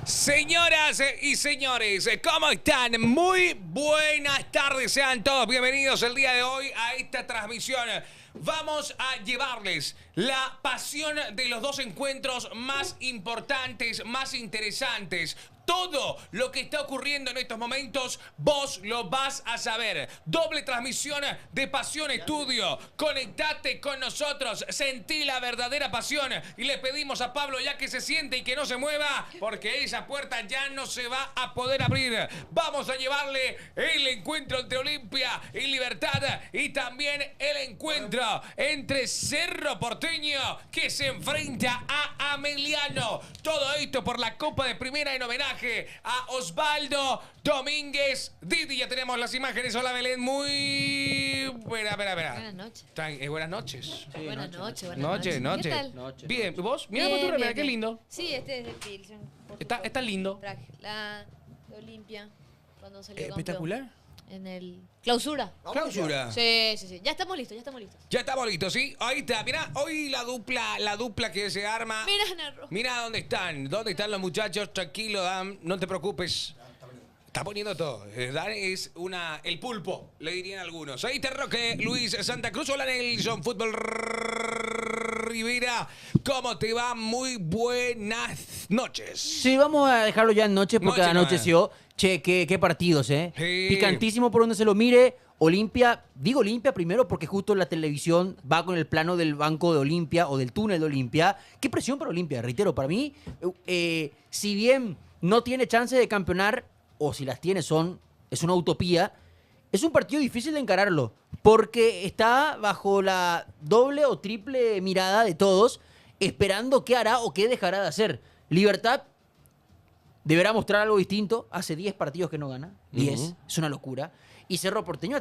Señoras y señores, ¿cómo están? Muy buenas tardes, sean todos bienvenidos el día de hoy a esta transmisión. Vamos a llevarles la pasión de los dos encuentros más importantes, más interesantes. Todo lo que está ocurriendo en estos momentos, vos lo vas a saber. Doble transmisión de Pasión Estudio. Conectate con nosotros, sentí la verdadera pasión y le pedimos a Pablo ya que se siente y que no se mueva, porque esa puerta ya no se va a poder abrir. Vamos a llevarle el encuentro entre Olimpia y Libertad y también el encuentro entre Cerro Porteño que se enfrenta a Ameliano. Todo esto por la Copa de Primera en homenaje a Osvaldo Domínguez Didi. Ya tenemos las imágenes. Hola, Belén. Muy buena. Buenas noches. Buenas noches. Sí, buenas noches. Noche. ¿Qué tal? Bien, ¿vos? Mira Bien, tu remera, bien, qué bien. lindo. Sí, este es de Pilsen. Está lindo. Traje la de Olimpia cuando salió Espectacular. campeón en el clausura. Clausura. Sí. Ya estamos listos. Ya estamos listos, ¿sí? Ahí está. Mirá, hoy la dupla que se arma. Mira, Narro. Mira dónde están los muchachos. Tranquilo, Dan, no te preocupes. Está poniendo todo. Dan es el pulpo, le dirían algunos. Ahí está Roque, Luis Santa Cruz. Hola, Nelson. Fútbol Rivera. ¿Cómo te va? Muy buenas noches. Sí, vamos a dejarlo ya en noche porque anocheció. Che, qué partidos, ¿eh? Sí. Picantísimo por donde se lo mire. Olimpia, digo Olimpia primero porque justo la televisión va con el plano del banco de Olimpia o del túnel de Olimpia. Qué presión para Olimpia, reitero, para mí, si bien no tiene chance de campeonar, o si las tiene es una utopía, es un partido difícil de encararlo, porque está bajo la doble o triple mirada de todos, esperando qué hará o qué dejará de hacer. Libertad deberá mostrar algo distinto. Hace 10 partidos que no gana. 10. Es una locura. Y Cerro Porteño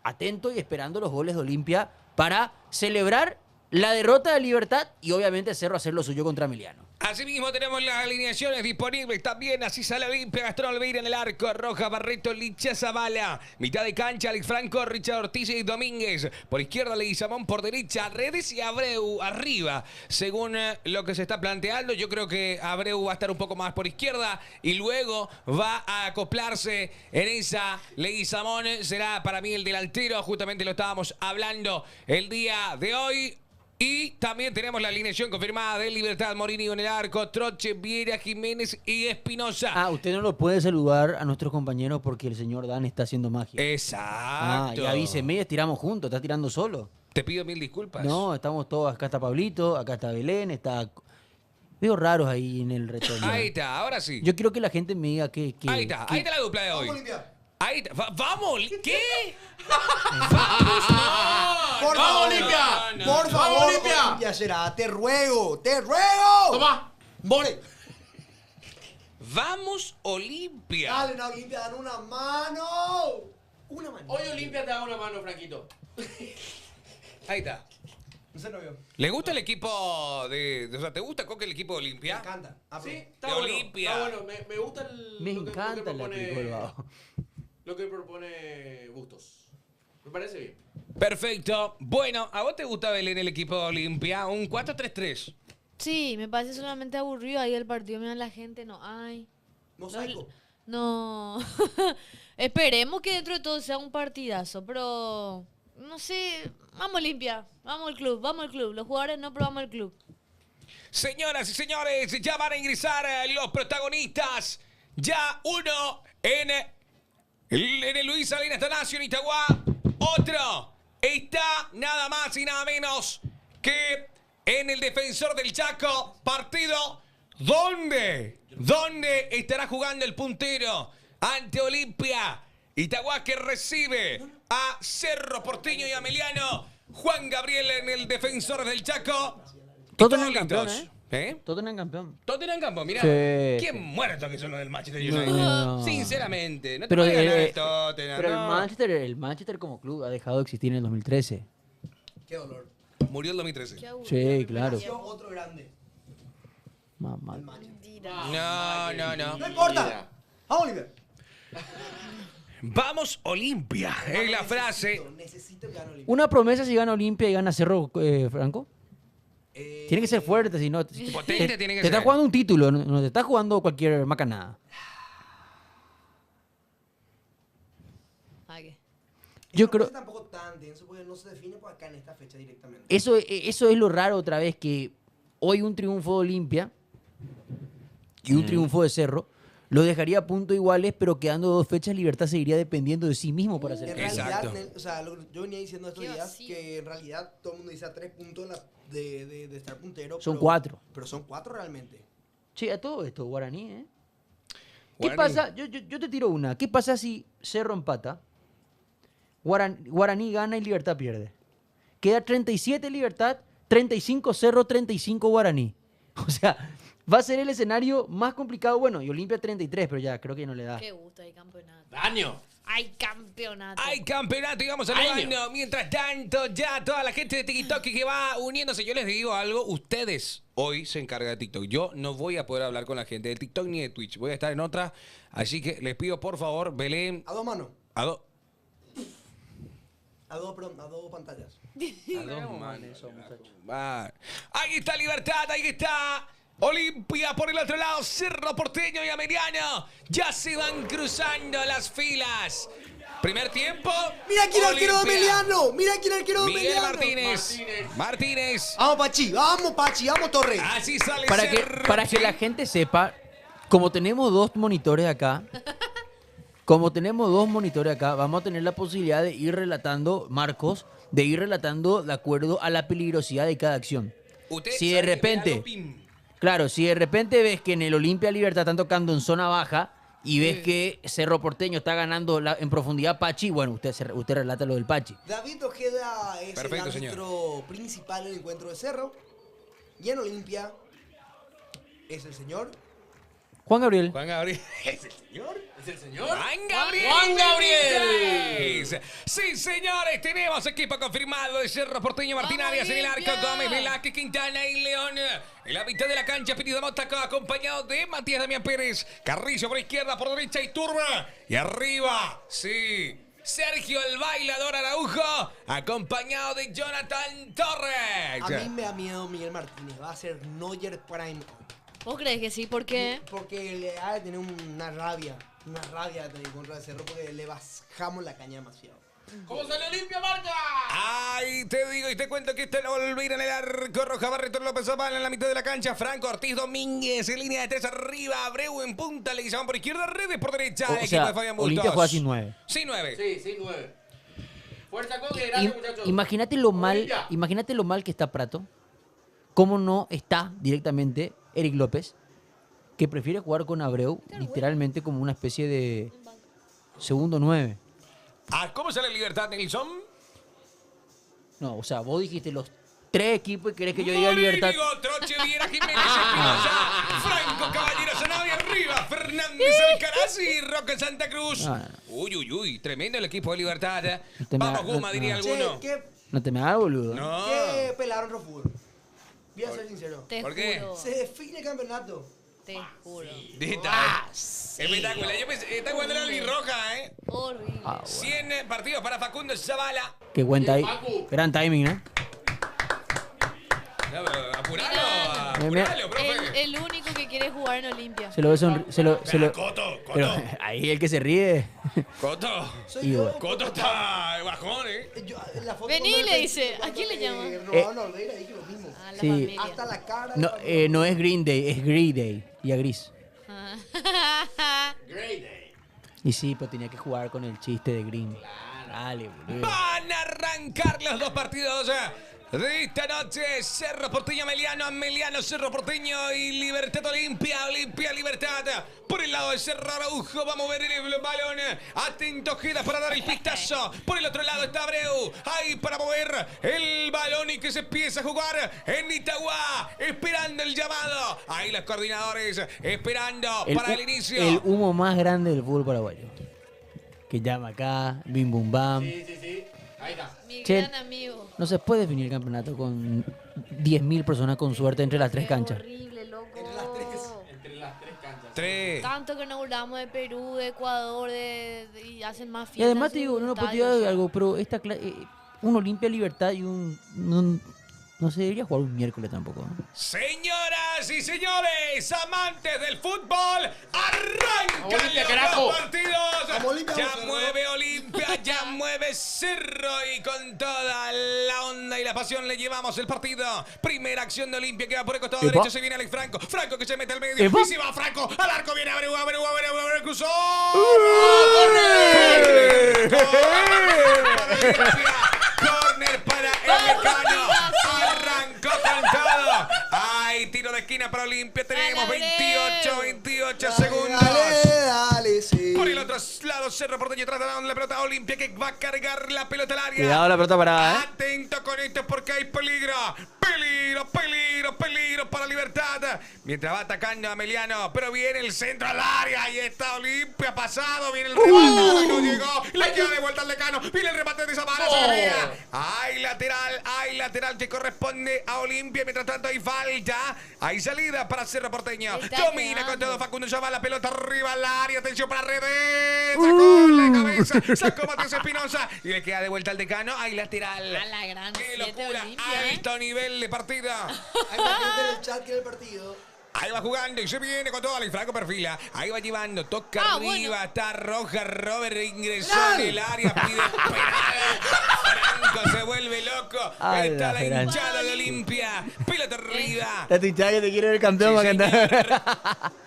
atento y esperando los goles de Olimpia para celebrar la derrota de Libertad y obviamente Cerro hacer lo suyo contra Emiliano. Asimismo tenemos las alineaciones disponibles también. Así sale Olimpia, Gastón Olveira en el arco, Roja, Barreto, Licha, Zavala. Mitad de cancha, Alex Franco, Richard Ortiz y Domínguez. Por izquierda, Leguizamón, por derecha, Redes y Abreu arriba. Según lo que se está planteando, yo creo que Abreu va a estar un poco más por izquierda y luego va a acoplarse en esa. Leguizamón será para mí el delantero, justamente lo estábamos hablando el día de hoy. Y también tenemos la alineación confirmada de Libertad, Morini en el arco, Troche, Viera, Jiménez y Espinosa. Usted no lo puede saludar a nuestros compañeros porque el señor Dan está haciendo magia. Exacto. Y avíseme, estiramos juntos, está tirando solo. Te pido mil disculpas. No, estamos todos, acá está Pablito, acá está Belén, Veo raros ahí en el retorno. Ahí está, ahora sí. Yo quiero que la gente me diga qué... Ahí está la dupla de hoy. Vamos, Olimpia. Ahí está. ¿Vamos? ¿Qué? Por favor, Olimpia. Por favor, Olimpia será. Te ruego. Toma. More. Vamos, Olimpia. Dale, no, Olimpia, dan una mano. Una mano. Hoy Olimpia te da una mano, Franquito. Ahí está. No sé, no veo. ¿Le gusta el equipo de... O sea, ¿te gusta, Coque, el equipo de Me Olimpia? encanta. Sí, Sí. está De bueno. Olimpia. Está bueno. Me gusta Me lo que encanta el propone, equipo del Bajo. lo que propone Bustos. Me parece bien. Perfecto. Bueno, ¿a vos te gusta, Belén, el equipo de Olimpia? Un 4-3-3. Sí, me parece solamente aburrido ahí el partido. Mira, la gente no hay. Mosaico. No. Esperemos que dentro de todo sea un partidazo, pero no sé. Vamos Olimpia, vamos al club. Los jugadores no, pero vamos al club. Señoras y señores, ya van a ingresar los protagonistas. Ya uno en el Luis Salinas Atanasio en Itagua. Otro está nada más y nada menos que en el Defensor del Chaco. Partido donde estará jugando el puntero ante Olimpia. Itagua que recibe a Cerro Porteño y Ameliano. Juan Gabriel en el Defensor del Chaco. Tottenham Todos campeón, listos. Tottenham campeón. Tottenham campo, mirá. Sí. Qué muertos que son los del Manchester United. No. Sinceramente. No te Pero, puede ganar el Tottenham. pero no. el Manchester como club ha dejado de existir en el 2013. Qué dolor. Murió el 2013. Qué aburrido. Sí, claro. Nació otro grande. Mamá. No. No importa. Vamos, Olimpia. Vamos Olimpia. Es la frase. Necesito que gane Olimpia. Una promesa si gana Olimpia y gana Cerro, Franco. Tiene que ser fuerte, si no... Potente tiene que te ser. estás jugando un título, no te estás jugando cualquier macanada. ¿A qué? Yo No creo... pasa tampoco tan denso porque no se define por acá en esta fecha directamente. Eso es lo raro otra vez, que hoy un triunfo de Olimpia y un triunfo de Cerro lo dejaría a puntos iguales, pero quedando 2 fechas, Libertad seguiría dependiendo de sí mismo para hacer En campeón. Exacto. realidad, o sea, yo venía diciendo estos Qué días vacío. que en realidad todo el mundo dice a 3 puntos de estar puntero. Son pero- 4. Pero son 4 realmente. Che, a todo esto, Guaraní, ¿eh? ¿Qué Guaraní. pasa? Yo te tiro una. ¿Qué pasa si Cerro empata, Guaraní gana y Libertad pierde? Queda 37 Libertad, 35 Cerro, 35 Guaraní. O sea, va a ser el escenario más complicado. Bueno, y Olimpia 33, pero ya creo que no le da. Qué gusto, hay campeonato. ¡Daño! Hay campeonato. Hay campeonato y vamos saludando. Mientras tanto, ya toda la gente de TikTok que va uniéndose. Yo les digo algo, ustedes hoy se encargan de TikTok. Yo no voy a poder hablar con la gente de TikTok ni de Twitch. Voy a estar en otra. Así que les pido, por favor, Belén. A 2 manos. A dos A dos pantallas. manos. Va. Ahí está Libertad, ahí está Olimpia por el otro lado, Cerro Porteño y Ameriano. Ya se van cruzando las filas. Primer tiempo. ¡Mira quién es el arquero de Olimpia. Emiliano! ¡Mira quién es el arquero de Miguel Emiliano! Martínez. Vamos, Pachi, vamos, Torres. Así sale Para Cerro. que la gente sepa, como tenemos 2 monitores acá, vamos a tener la posibilidad de ir relatando, Marcos, de ir relatando de acuerdo a la peligrosidad de cada acción. Usted Si de sabe que repente, me da lo pim. claro, si de repente ves que en el Olimpia Libertad están tocando en zona baja y ves que Cerro Porteño está ganando en profundidad Pachi, bueno, usted relata lo del Pachi. David Ojeda es Perfecto, el árbitro principal en el encuentro de Cerro. Y en Olimpia es el señor. Juan Gabriel. Juan Gabriel. ¿Es el señor? Juan Gabriel. Juan Gabriel. Sí, señores, tenemos equipo confirmado de Cerro Porteño, Martín ¡Vamos, Arias en el arco, Olimpia! Gómez, Velázquez, Quintana y León. En la mitad de la cancha, Pinido Motaco, acompañado de Matías Damián Pérez. Carrillo por izquierda, por derecha y Turba. Y arriba, sí, Sergio el Bailador Araujo, acompañado de Jonathan Torres. A mí me da miedo Miguel Martínez. Va a ser Neuer Prime. ¿Vos crees que sí? ¿Por qué? Porque le ha de tener una rabia de tener contra el Cerro porque le bajamos la caña demasiado. ¿Cómo sale Olimpia, marca? Ay, te digo y te cuento que está Olvira en el arco, Roja Barreto López Zavala en la mitad de la cancha, Franco Ortiz Domínguez en línea de 3 arriba, Abreu en punta, le por izquierda, Redes por derecha, O equipo sea, de Fabián Bustos. Olimpia juega sin 9. Sin 9. Sí, 9. Fuerza con gracias, muchachos. Imagínate lo mal que está Prato. ¿Cómo no está directamente Eric López? Que prefiere jugar con Abreu literalmente como una especie de segundo 9. Ah, ¿cómo sale Libertad, Nelson? No, o sea, vos dijiste los 3 equipos y querés que yo diga Libertad. Digo, Troche, Viera, Jiménez, Espinosa, Franco Caballero Zanabia, arriba, Fernández Alcaraz y Roque Santa Cruz. No, no, no. Uy, tremendo el equipo de Libertad. Te me- Vamos, Guma, no, diría no. alguno. ¿Qué No te me hagas, boludo. No. pelaron Rofur? Voy a ser sincero. Te ¿Por qué? juro. Se define el campeonato. Te juro. Espectacular. Yo pensé, está jugando la albirroja, ¿eh? Horrible. Ah, bueno. 100 partidos para Facundo Zavala. Qué buen timing. Facu. Gran timing, ¿eh? No, pero apuralo, Mira. apuralo, profe. El único que quiere jugar en Olimpia. Se lo ve sonreír. Coto, Pero ahí el que se ríe. Coto. Soy Y yo. bueno. Coto está de bajón, ¿eh? La foto Vení, cuando le le- dice. ¿A cuando quién le llama? robaron a Olveira, dije lo mismo. A la Sí. familia. Hasta la cara. No, no es Green Day, es Green Day. Y a Gris. Great day. Y sí, pero tenía que jugar con el chiste de Green. Dale, boludo. Van a arrancar los 2 partidos de esta noche. Cerro Porteño, Meliano, Cerro Porteño y Libertad Olimpia, Libertad. Por el lado de Cerro Araujo, vamos a ver el balón. Atento Ojeda para dar el pistazo. Por el otro lado está Abreu. Ahí para mover el balón y que se empieza a jugar en Itagua. Esperando el llamado. Ahí los coordinadores esperando para el inicio. El humo más grande del fútbol paraguayo. Que llama acá, bim bum bam. Sí. Ahí está. Mi Che. gran amigo. No se puede definir el campeonato con 10.000 personas con suerte entre las 3 canchas. Horrible, loco. Entre las tres. Entre las 3 canchas. 3. Tanto que nos burlamos de Perú, de Ecuador, y hacen más Y fiestas. además te en digo, sus no, pues te estadios. digo algo, pero un Olimpia Libertad y un No se debería jugar un miércoles tampoco, ¿no? Señoras y señores, amantes del fútbol, arrancan Vamos, Olimpia, los carajo. dos partidos. Vamos, Olimpia, Ya vamos, Cerro. mueve Olimpia, ya mueve Cerro y con toda la onda y la pasión le llevamos el partido. Primera acción de Olimpia que va por el costado Epa. derecho, se viene Alex Franco. Franco que se mete al medio Epa. y se va Franco al arco, viene Abreu, cruzó. Corner para el Mecano. Arrancó con todo. Ay, tiro de esquina para Olimpia. Tenemos Dale, 28 segundos. Dale, sí. Por el otro lado, Cerro Porteño tratando la pelota a Olimpia que va a cargar la pelota al área. Cuidado la pelota parada, ¿eh? Atento con esto porque hay peligro. Peligro para Libertad. Mientras va atacando a Meliano, pero viene el centro al área. Ahí está Olimpia pasado. Viene el remate. Y no llegó. Le queda de vuelta al Decano. Viene el remate de Zamara. Se desvía. Hay lateral que corresponde a Olimpia. Mientras tanto hay falta. Hay salida para Cerro Porteño. Está Domina con quedando. todo Facundo. Llama la pelota arriba al área. Atención para Redes. Sacó la cabeza. Sacó Matías Espinosa. Y le queda de vuelta al Decano. Hay lateral. A la gran ¡Qué 7 locura! Olimpia, ¿eh? Alto nivel de partida. Hay más gente en el chat que en el partido. Ahí va jugando y se viene con todo. El Franco perfila. Ahí va llevando. Toca Ah, arriba. bueno. Está roja. Robert ingresó ¡Penal! en el área. Pide penal. Franco se vuelve loco. A Está la la gran. hinchada de Olimpia. Pelota arriba. La hinchada que te quiere ver campeón, Sí, va a cantar. señor.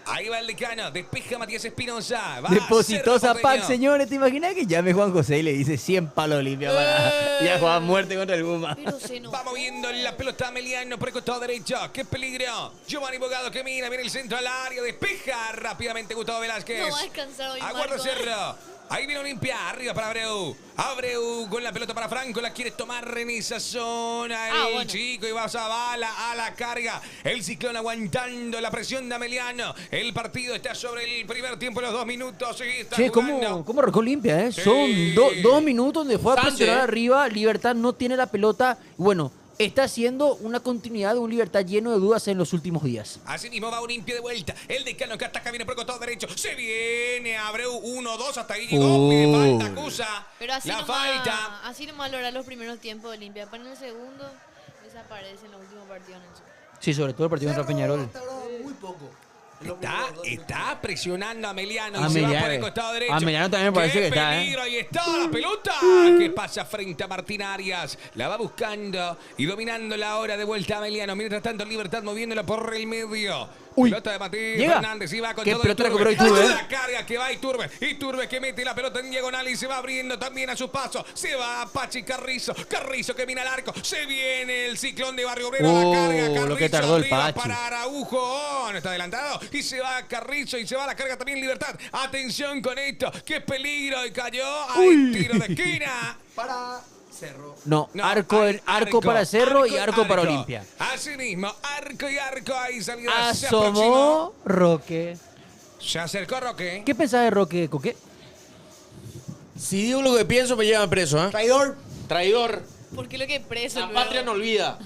Ahí va el Decano. Despeja Matías Espinosa. Va Depositó Cerro Zapac, Porteño. señores. ¿Te imaginas que llame Juan José y le dice 100 palos Olimpia para ya jugar a muerte contra el Guma? Pero se nos Va moviendo la pelota Meliano por el costado derecho. ¡Qué peligro! Giovanni Bogado que mira, viene el centro al área. Despeja rápidamente Gustavo Velázquez. No va a descansar hoy, Aguarda Marco. Cerro. Ahí viene Olimpia. Arriba para Abreu. Abreu con la pelota para Franco. La quiere tomar en esa zona. El bueno. chico y va Zabala a la carga. El Ciclón aguantando la presión de Meliano. El partido está sobre el primer tiempo, los 2 minutos. Y está Che, jugando. ¿cómo arrancó Olimpia, eh? Sí. Son 2 minutos donde fue a Bastante, presionar ¿eh? arriba. Libertad no tiene la pelota. Bueno, está haciendo una continuidad de un Libertad lleno de dudas en los últimos días. Así mismo va Olimpia de vuelta. El Decano que ataca viene por el costado derecho. Se viene Abreu 1-2. Hasta ahí llegó. Le falta acusa. Pero así la nomás, falta. así nomás logra los primeros tiempos de Olimpia. Pero en el segundo desaparece en los últimos partidos. Sí, sobre todo el partido contra Cerro Peñarol. hasta ahora muy poco. En los Está, primeros dos, está presionando a Meliano y A se va Meliano. por el costado derecho. A Meliano también me parece ¡Qué que está, peligro! Ahí está la pelota que pasa frente a Martín Arias. La va buscando y dominando la hora de vuelta a Meliano. Mientras tanto, Libertad moviéndola por el medio. Uy. Pelota de Matías Llega. Fernández y va con Qué todo pelota Iturbe. recuperó Iturbe, La carga que va Iturbe. Iturbe que mete la pelota en diagonal y se va abriendo también a su paso. Se va Pachi Carrizo. Carrizo que mira al arco. Se viene el Ciclón de Barrio Obrero. La carga Carrizo. Lo que tardó el arriba Pachi. para Araujo. Oh, no está adelantado. Y se va Carrizo y se va la carga también Libertad. Atención con esto. ¡Qué peligro! Y cayó. Hay tiro de esquina. Para Cerro. No, No, arco hay para Cerro y arco arco para Olimpia. Así mismo, arco y arco. Ahí salida. Se aproximó. Asomó Roque. Se acercó Roque. ¿Qué pensás de Roque, Coque? Si digo lo que pienso, me llevan preso, ¿eh? Traidor. Traidor. Porque lo que preso. La luego. patria no olvida.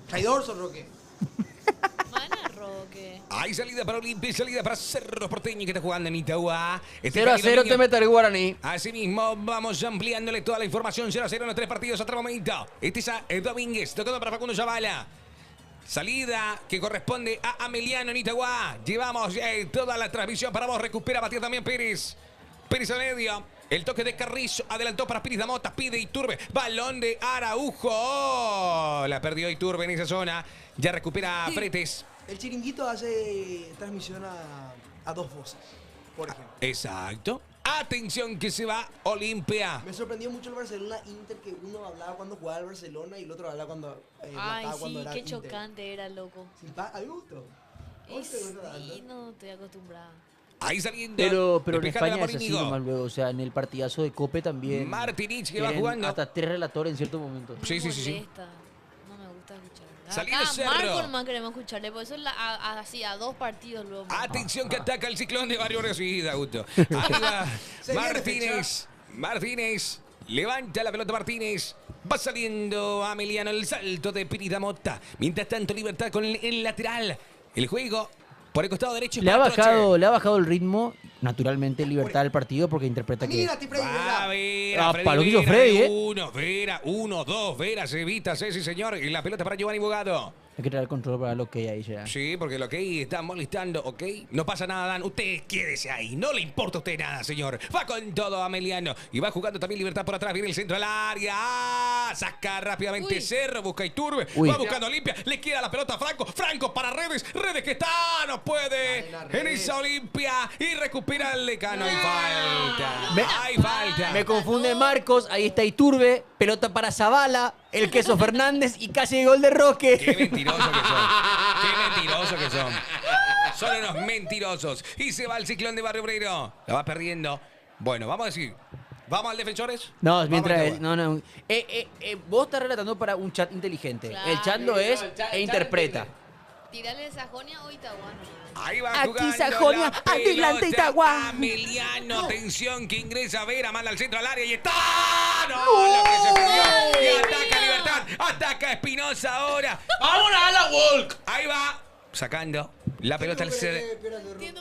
Traidor, Son Roque. Mana Roque. Hay salida para Olimpia y salida para Cerro Porteño que está jugando en Itagua. 0-0 te mete el Guaraní. Asimismo, vamos ampliándole toda la información. 0-0 en los 3 partidos hasta el momento. Este es a Domínguez, tocando para Facundo Zavala. Salida que corresponde a Ameliano en Itagua. Llevamos toda la transmisión para vos. Recupera Matías también Pérez. Pérez al medio. El toque de Carrizo. Adelantó para Piris Damota. Pide Iturbe. Balón de Araujo. Oh, la perdió Iturbe en esa zona. Ya recupera Fretes. El chiringuito hace transmisión a dos voces, por ejemplo. Exacto. Atención que se va Olimpia. Me sorprendió mucho el Barcelona-Inter, que uno hablaba cuando jugaba el Barcelona y el otro hablaba cuando Ay, mataba cuando sí, era qué Inter. chocante era, loco. A mi gusto. Y sí, no estoy acostumbrada. Ahí saliendo. Pero en despejándola España por es así Íñigo. nomás luego. O sea, en el partidazo de Cope también. Martinich que va tienen jugando. hasta 3 relatores en cierto momento. Sí, Me sí, sí, sí. molesta. No me gusta escuchar. Salida Acá Cerro. Marco nomás queremos escucharle, por eso así a 2 partidos luego. Atención que ataca el Ciclón de Barrio Obrero. Sí, da gusto. Ahí va Se viene Martínez. Martínez. Levanta la pelota Martínez. Va saliendo Ameliano el salto de Pirita Mota. Mientras tanto, Libertad con el lateral. El juego por el costado derecho. Le ha para Troche. bajado el ritmo, naturalmente, Libertad del partido porque interpreta que Mira, te Va va Vera. Apa, lo que hizo Freddy, ¿eh? Uno, Vera, 1, 2, Vera, se evita, sí, señor. Y la pelota para Giovanni Bugado. Hay que traer el control para lo que hay ahí ya. Sí, porque lo que ahí está molestando, ¿ok? No pasa nada, Dan. Usted quédese ahí. No le importa a usted nada, señor. Va con todo Ameliano. Y va jugando también Libertad por atrás. Viene el centro al área. Saca rápidamente Uy. Cerro. Busca Iturbe. Uy. Va buscando Olimpia. Le queda la pelota a Franco. Franco para Redes. Redes que está. No puede. En esa Olimpia. Y recupera el Lecano. Hay falta. Hay falta. Me confunde Marcos, ahí está Iturbe, pelota para Zavala, el Queso Fernández y casi el gol de Roque. Qué mentirosos que son. Qué mentirosos que son. Son unos mentirosos. Y se va el Ciclón de Barrio Obrero. La va perdiendo. Bueno, vamos a decir. ¿Vamos al Defensores? No, Vamos mientras... al Itaguá. No. Vos estás relatando para un chat inteligente. Claro. El chat lo es e interpreta. Tirarle Sajonia o Itaguá. Ahí va Aquí jugando Sajonia, la adelante pelota. Itagua. Emiliano, atención, que ingresa a Vera, manda al centro al área y está. ¡No! Lo que se perdió. Y ataca Libertad. Ataca Espinosa ahora. ¡Vámonos a la Walk! Ahí va. Sacando la pelota al CD.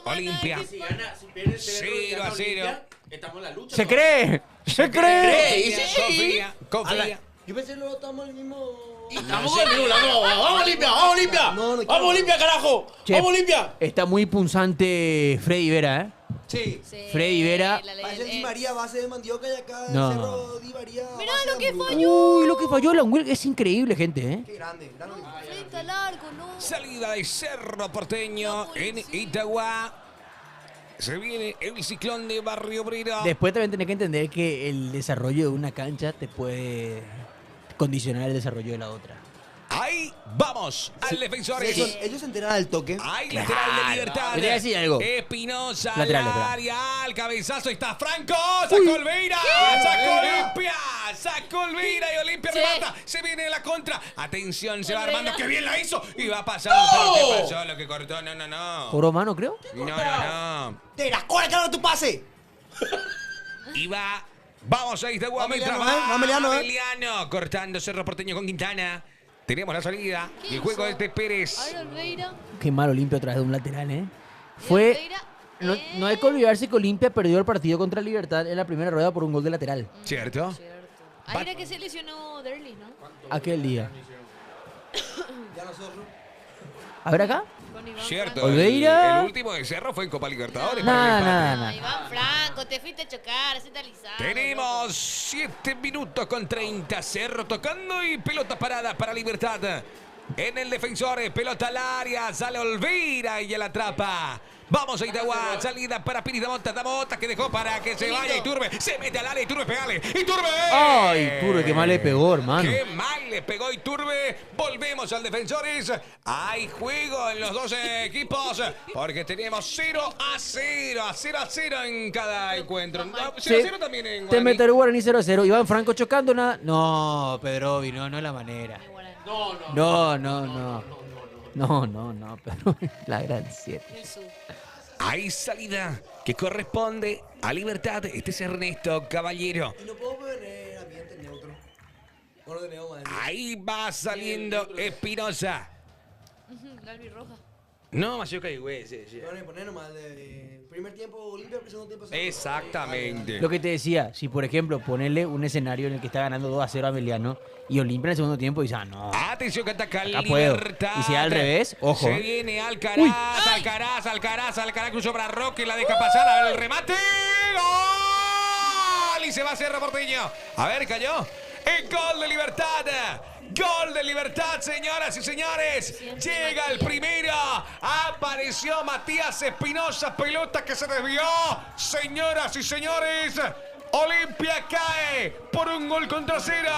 Olimpia. Si gana, si pierde el 0 a 0. Estamos en la lucha. ¿Se cree? ¿Se cree? Confía. Yo pensé que no estamos en el mismo... Estamos en el mismo lado. ¡Vamos Olimpia! ¡Vamos Olimpia! No, no ¡Vamos Olimpia, carajo! Che, ¡Vamos Olimpia! Está muy punzante Freddy Vera, ¿eh? Sí. Sí, Freddy Vera. Parece Di María, base de mandioca y acá No. el Cerro Di María. Mirá base lo de que hamburguesa. falló. Uy, lo que falló la Will es increíble, gente, ¿eh? Qué grande, grande. Frente al arco, no. Salida de Cerro Porteño en Itagua. Se viene el Ciclón de Barrio Obrero. Después también tenés que entender que el desarrollo de una cancha te puede condicionar el desarrollo de la otra. Ahí vamos al Defensores. Ellos se enteran al toque. Hay lateral de Libertad. Te voy a decir algo. Espinosa al Lateral, espera. área. Al cabezazo está Franco. Sacó Olveira. Sacó Olimpia. Sacó Olveira y Olimpia Sí. remata. Se viene la contra. Atención, se va Olveira. armando. Qué bien la hizo. Y va pasando. ¿Qué pasó? Lo que cortó. No. ¿Por mano, creo? No. ¡Te la cola, claro, tu pase! Y va. Vamos a Itagua. Va Mientras Emiliano, va va Emiliano, Emiliano. Cortando Cerro Porteño con Quintana. Tenemos la salida. ¿Qué Y el juego hizo? de Pérez. Ahora Olveira. Qué mal Olimpia otra vez de un lateral, ¿eh? Fue... Olveira. No hay que olvidarse que Olimpia perdió el partido contra Libertad en la primera rueda por un gol de lateral. ¿Cierto? Cierto. Ahí era que se lesionó Derly, ¿no? Aquel día. Ya nosotros. A ver acá. Con Iván Cierto. Franco. Olveira. El último de Cerro fue en Copa Libertadores. Nada, para el empate. nada. Iván Franco, te fuiste a chocar, se alisado. Tenemos 7 minutos con 30. Cerro tocando y pelota parada para Libertad. En el defensor, pelota al área, sale Olveira y ya la atrapa. Vamos a Itagua, salida para Piris Damota que dejó para que se vaya Iturbe. Se mete al área, Iturbe, pegale. ¡Iturbe! Ay, Turbe, qué mal le pegó, hermano. ¡Qué mal le pegó Iturbe! Volvemos al Defensores. Hay juego en los dos equipos porque tenemos 0 a 0 en cada encuentro. 0 a 0 también en Te Guaraní. mete el Guaraní 0-0. Iván Franco chocando nada. No, Pedrovi, no es la manera. No, pero la gran 7. Jesús. Hay salida que corresponde a Libertad. Este es Ernesto Caballero. Y no puedo poner ambiente neutro. No lo tenemos más. Ahí va saliendo Espinosa. La albirroja. No, Mayoca y güey, sí. Van a poner nomás de primer tiempo Olimpia, segundo tiempo Cerro. Exactamente. Lo que te decía, si por ejemplo ponerle un escenario en el que está ganando 2-0 a Meliano y Olimpia en el segundo tiempo dice, no. Atención que ataca Acá puedo. Libertad. Y si al revés, ojo. Se viene Alcaraz, Alcaraz cruzó para Roque, la deja pasar al remate. ¡Gol! Y se va a Cerro Porteño. A ver, cayó. El gol de Libertad. Gol de Libertad, señoras y señores. Llega el primero. Apareció Matías Espinosa. Pelota que se desvió. Señoras y señores. Olimpia cae por un gol contra 0.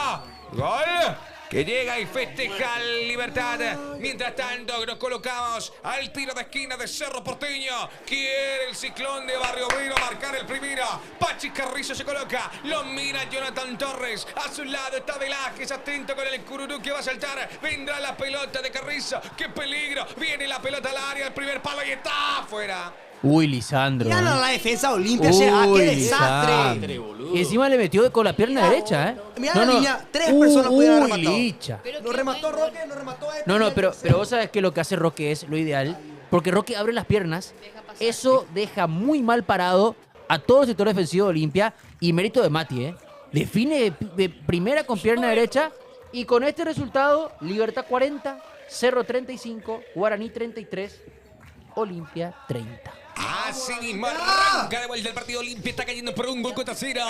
Gol que llega y festeja el Libertad. Mientras tanto, nos colocamos al tiro de esquina de Cerro Porteño. Quiere el Ciclón de Barrio Obrero marcar el primero. Pachi Carrizo se coloca. Lo mira Jonathan Torres. A su lado está Velázquez. Atento con el cururú que va a saltar. Vendrá la pelota de Carrizo. ¡Qué peligro! Viene la pelota al área. El primer palo y está afuera. Uy, Lisandro. Mirá ¿eh? la defensa de Olimpia, qué desastre. Lisandro. Y encima le metió con la pierna derecha, ¿eh? Mirá la línea, 3 personas pudieron haber rematado. Licha. Pero Lo qué remató buen gol. Roque, lo remató este. No, y el pero tercero. vos sabés que lo que hace Roque es lo ideal. Porque Roque abre las piernas. Deja pasar. Eso deja muy mal parado a todo el sector defensivo de Olimpia y mérito de Mati, ¿eh? Define de primera con pierna derecha y con este resultado, Libertad 40, Cerro 35, Guaraní 33, Olimpia 30. Así mismo arranca de vuelta el partido. Olimpia está cayendo por un gol contra 0.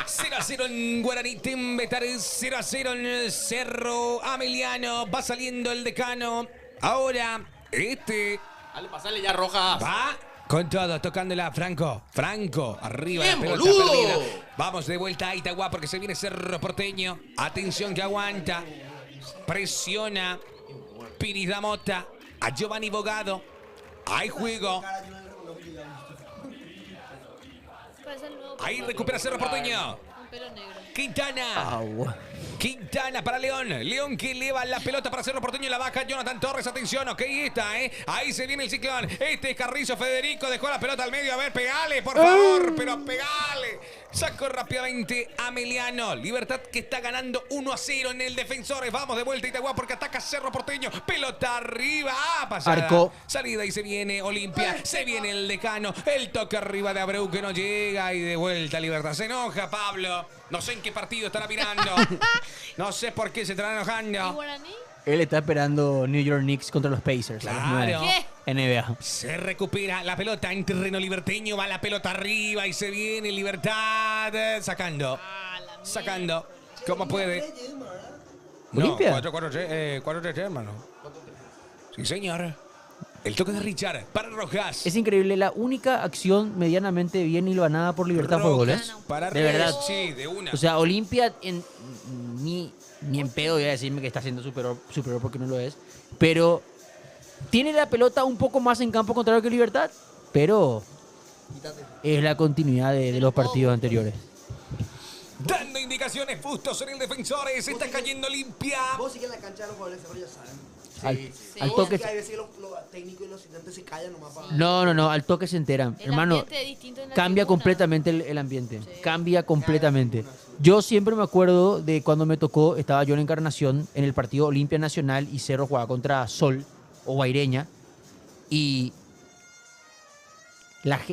0-0 en Guaraní Timbetar, 0-0 en el Cerro Ameliano. Va saliendo el decano. Ahora, Dale, pasale ya, Rojas. va con todo, tocándola Franco. Franco, arriba Bien, la pelota boludo. perdida. Vamos de vuelta a Itagua porque se viene Cerro Porteño. Atención que aguanta. Presiona Piris da Mota a Giovanni Bogado. Hay juego. Parece el nuevo Ahí recupera Cerro Porteño. un pelo negro. Quintana. Agua. Quintana para León. León que eleva la pelota para Cerro Porteño. La baja Jonathan Torres. Atención, ok, está, ¿eh? Ahí se viene el ciclón. Este es Carrizo Federico. Dejó la pelota al medio. A ver, pegale, por favor. Pero pegale. Sacó rápidamente Ameliano. Libertad que está ganando 1-0 en el Defensores. Vamos de vuelta a Itagua porque ataca Cerro Porteño. Pelota arriba. Pasada. Arco. Salida y se viene Olimpia. Se viene el decano. El toque arriba de Abreu que no llega. Y de vuelta Libertad. Se enoja Pablo. No sé en qué partido estará mirando. No sé por qué se estará ¿Y enojando. Guaraní? Él está esperando New York Knicks contra los Pacers. A las Claro. 9. NBA. Se recupera la pelota en terreno liberteño. Va la pelota arriba y se viene Libertad. Sacando. Ah, la mierda. Sacando. ¿Cómo puede? No, ¿Olimpia? 4-3, hermano. Sí, señor. El toque de Richard para Rojas. Es increíble, la única acción medianamente bien hilvanada por Libertad fue gol, ¿eh? Rojas para De verdad. Sí, de una. O sea, Olimpia ni en pedo voy a decirme que está siendo superior porque no lo es. Pero tiene la pelota un poco más en campo contrario que Libertad, pero es la continuidad de los partidos anteriores. Dando indicaciones Bustos en el Defensores. Está cayendo Olimpia. Vos sí que en la cancha los jugadores de Cerro ya saben. Al Vos toque. sí que hay veces que los técnicos y los asistentes se callan nomás para... No, al toque se enteran. El Hermano, ambiente es distinto en la cambia tribuna. completamente el ambiente. Cambia completamente. Yo siempre me acuerdo de cuando me tocó, estaba yo en Encarnación, en el partido Olimpia Nacional y Cerro jugaba contra Sol o Guaireña. Y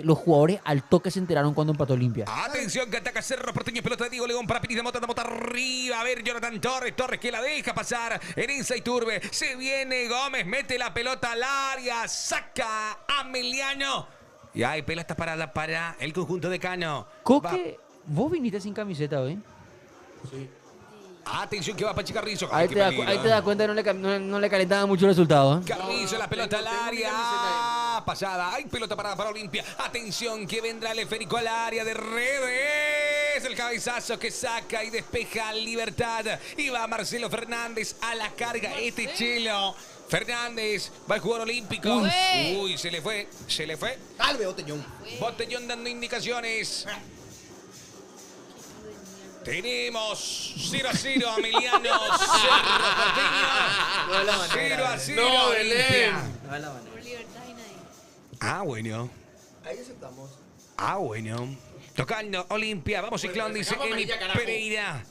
los jugadores al toque se enteraron cuando empató Olimpia. Atención que ataca Cerro Porteño, pelota de Diego León para Piris de Mota arriba. A ver, Jonathan Torres que la deja pasar en Insa Iturbe. Se viene Gómez, mete la pelota al área, saca a Meliano. Y hay pelota parada para el conjunto de Cano. Coque, vos viniste sin camiseta hoy. Atención que va Pachi Carrizo. Ahí Qué te, peligro, ahí te das cuenta que no le calentaba mucho el resultado, ¿eh? Carrizo, la pelota al área. Pasada. Hay pelota parada para Olimpia. Atención que vendrá el esférico al área de Redes. El cabezazo que saca y despeja Libertad. Y va Marcelo Fernández a la carga. Este Chelo. Fernández va al jugador olímpico. Uy, se le fue. Salve, Botellón. Botellón dando indicaciones. Tenemos 0-0 Ameliano, Cerro Porteño. 0-0 No, Olimpia. Belén. Por Libertad y nadie. Ah, bueno. Ahí aceptamos. Ah, bueno. Tocando Olimpia. Vamos, Ciclón, dice sacamos Emi amarilla, carajo. Pereira.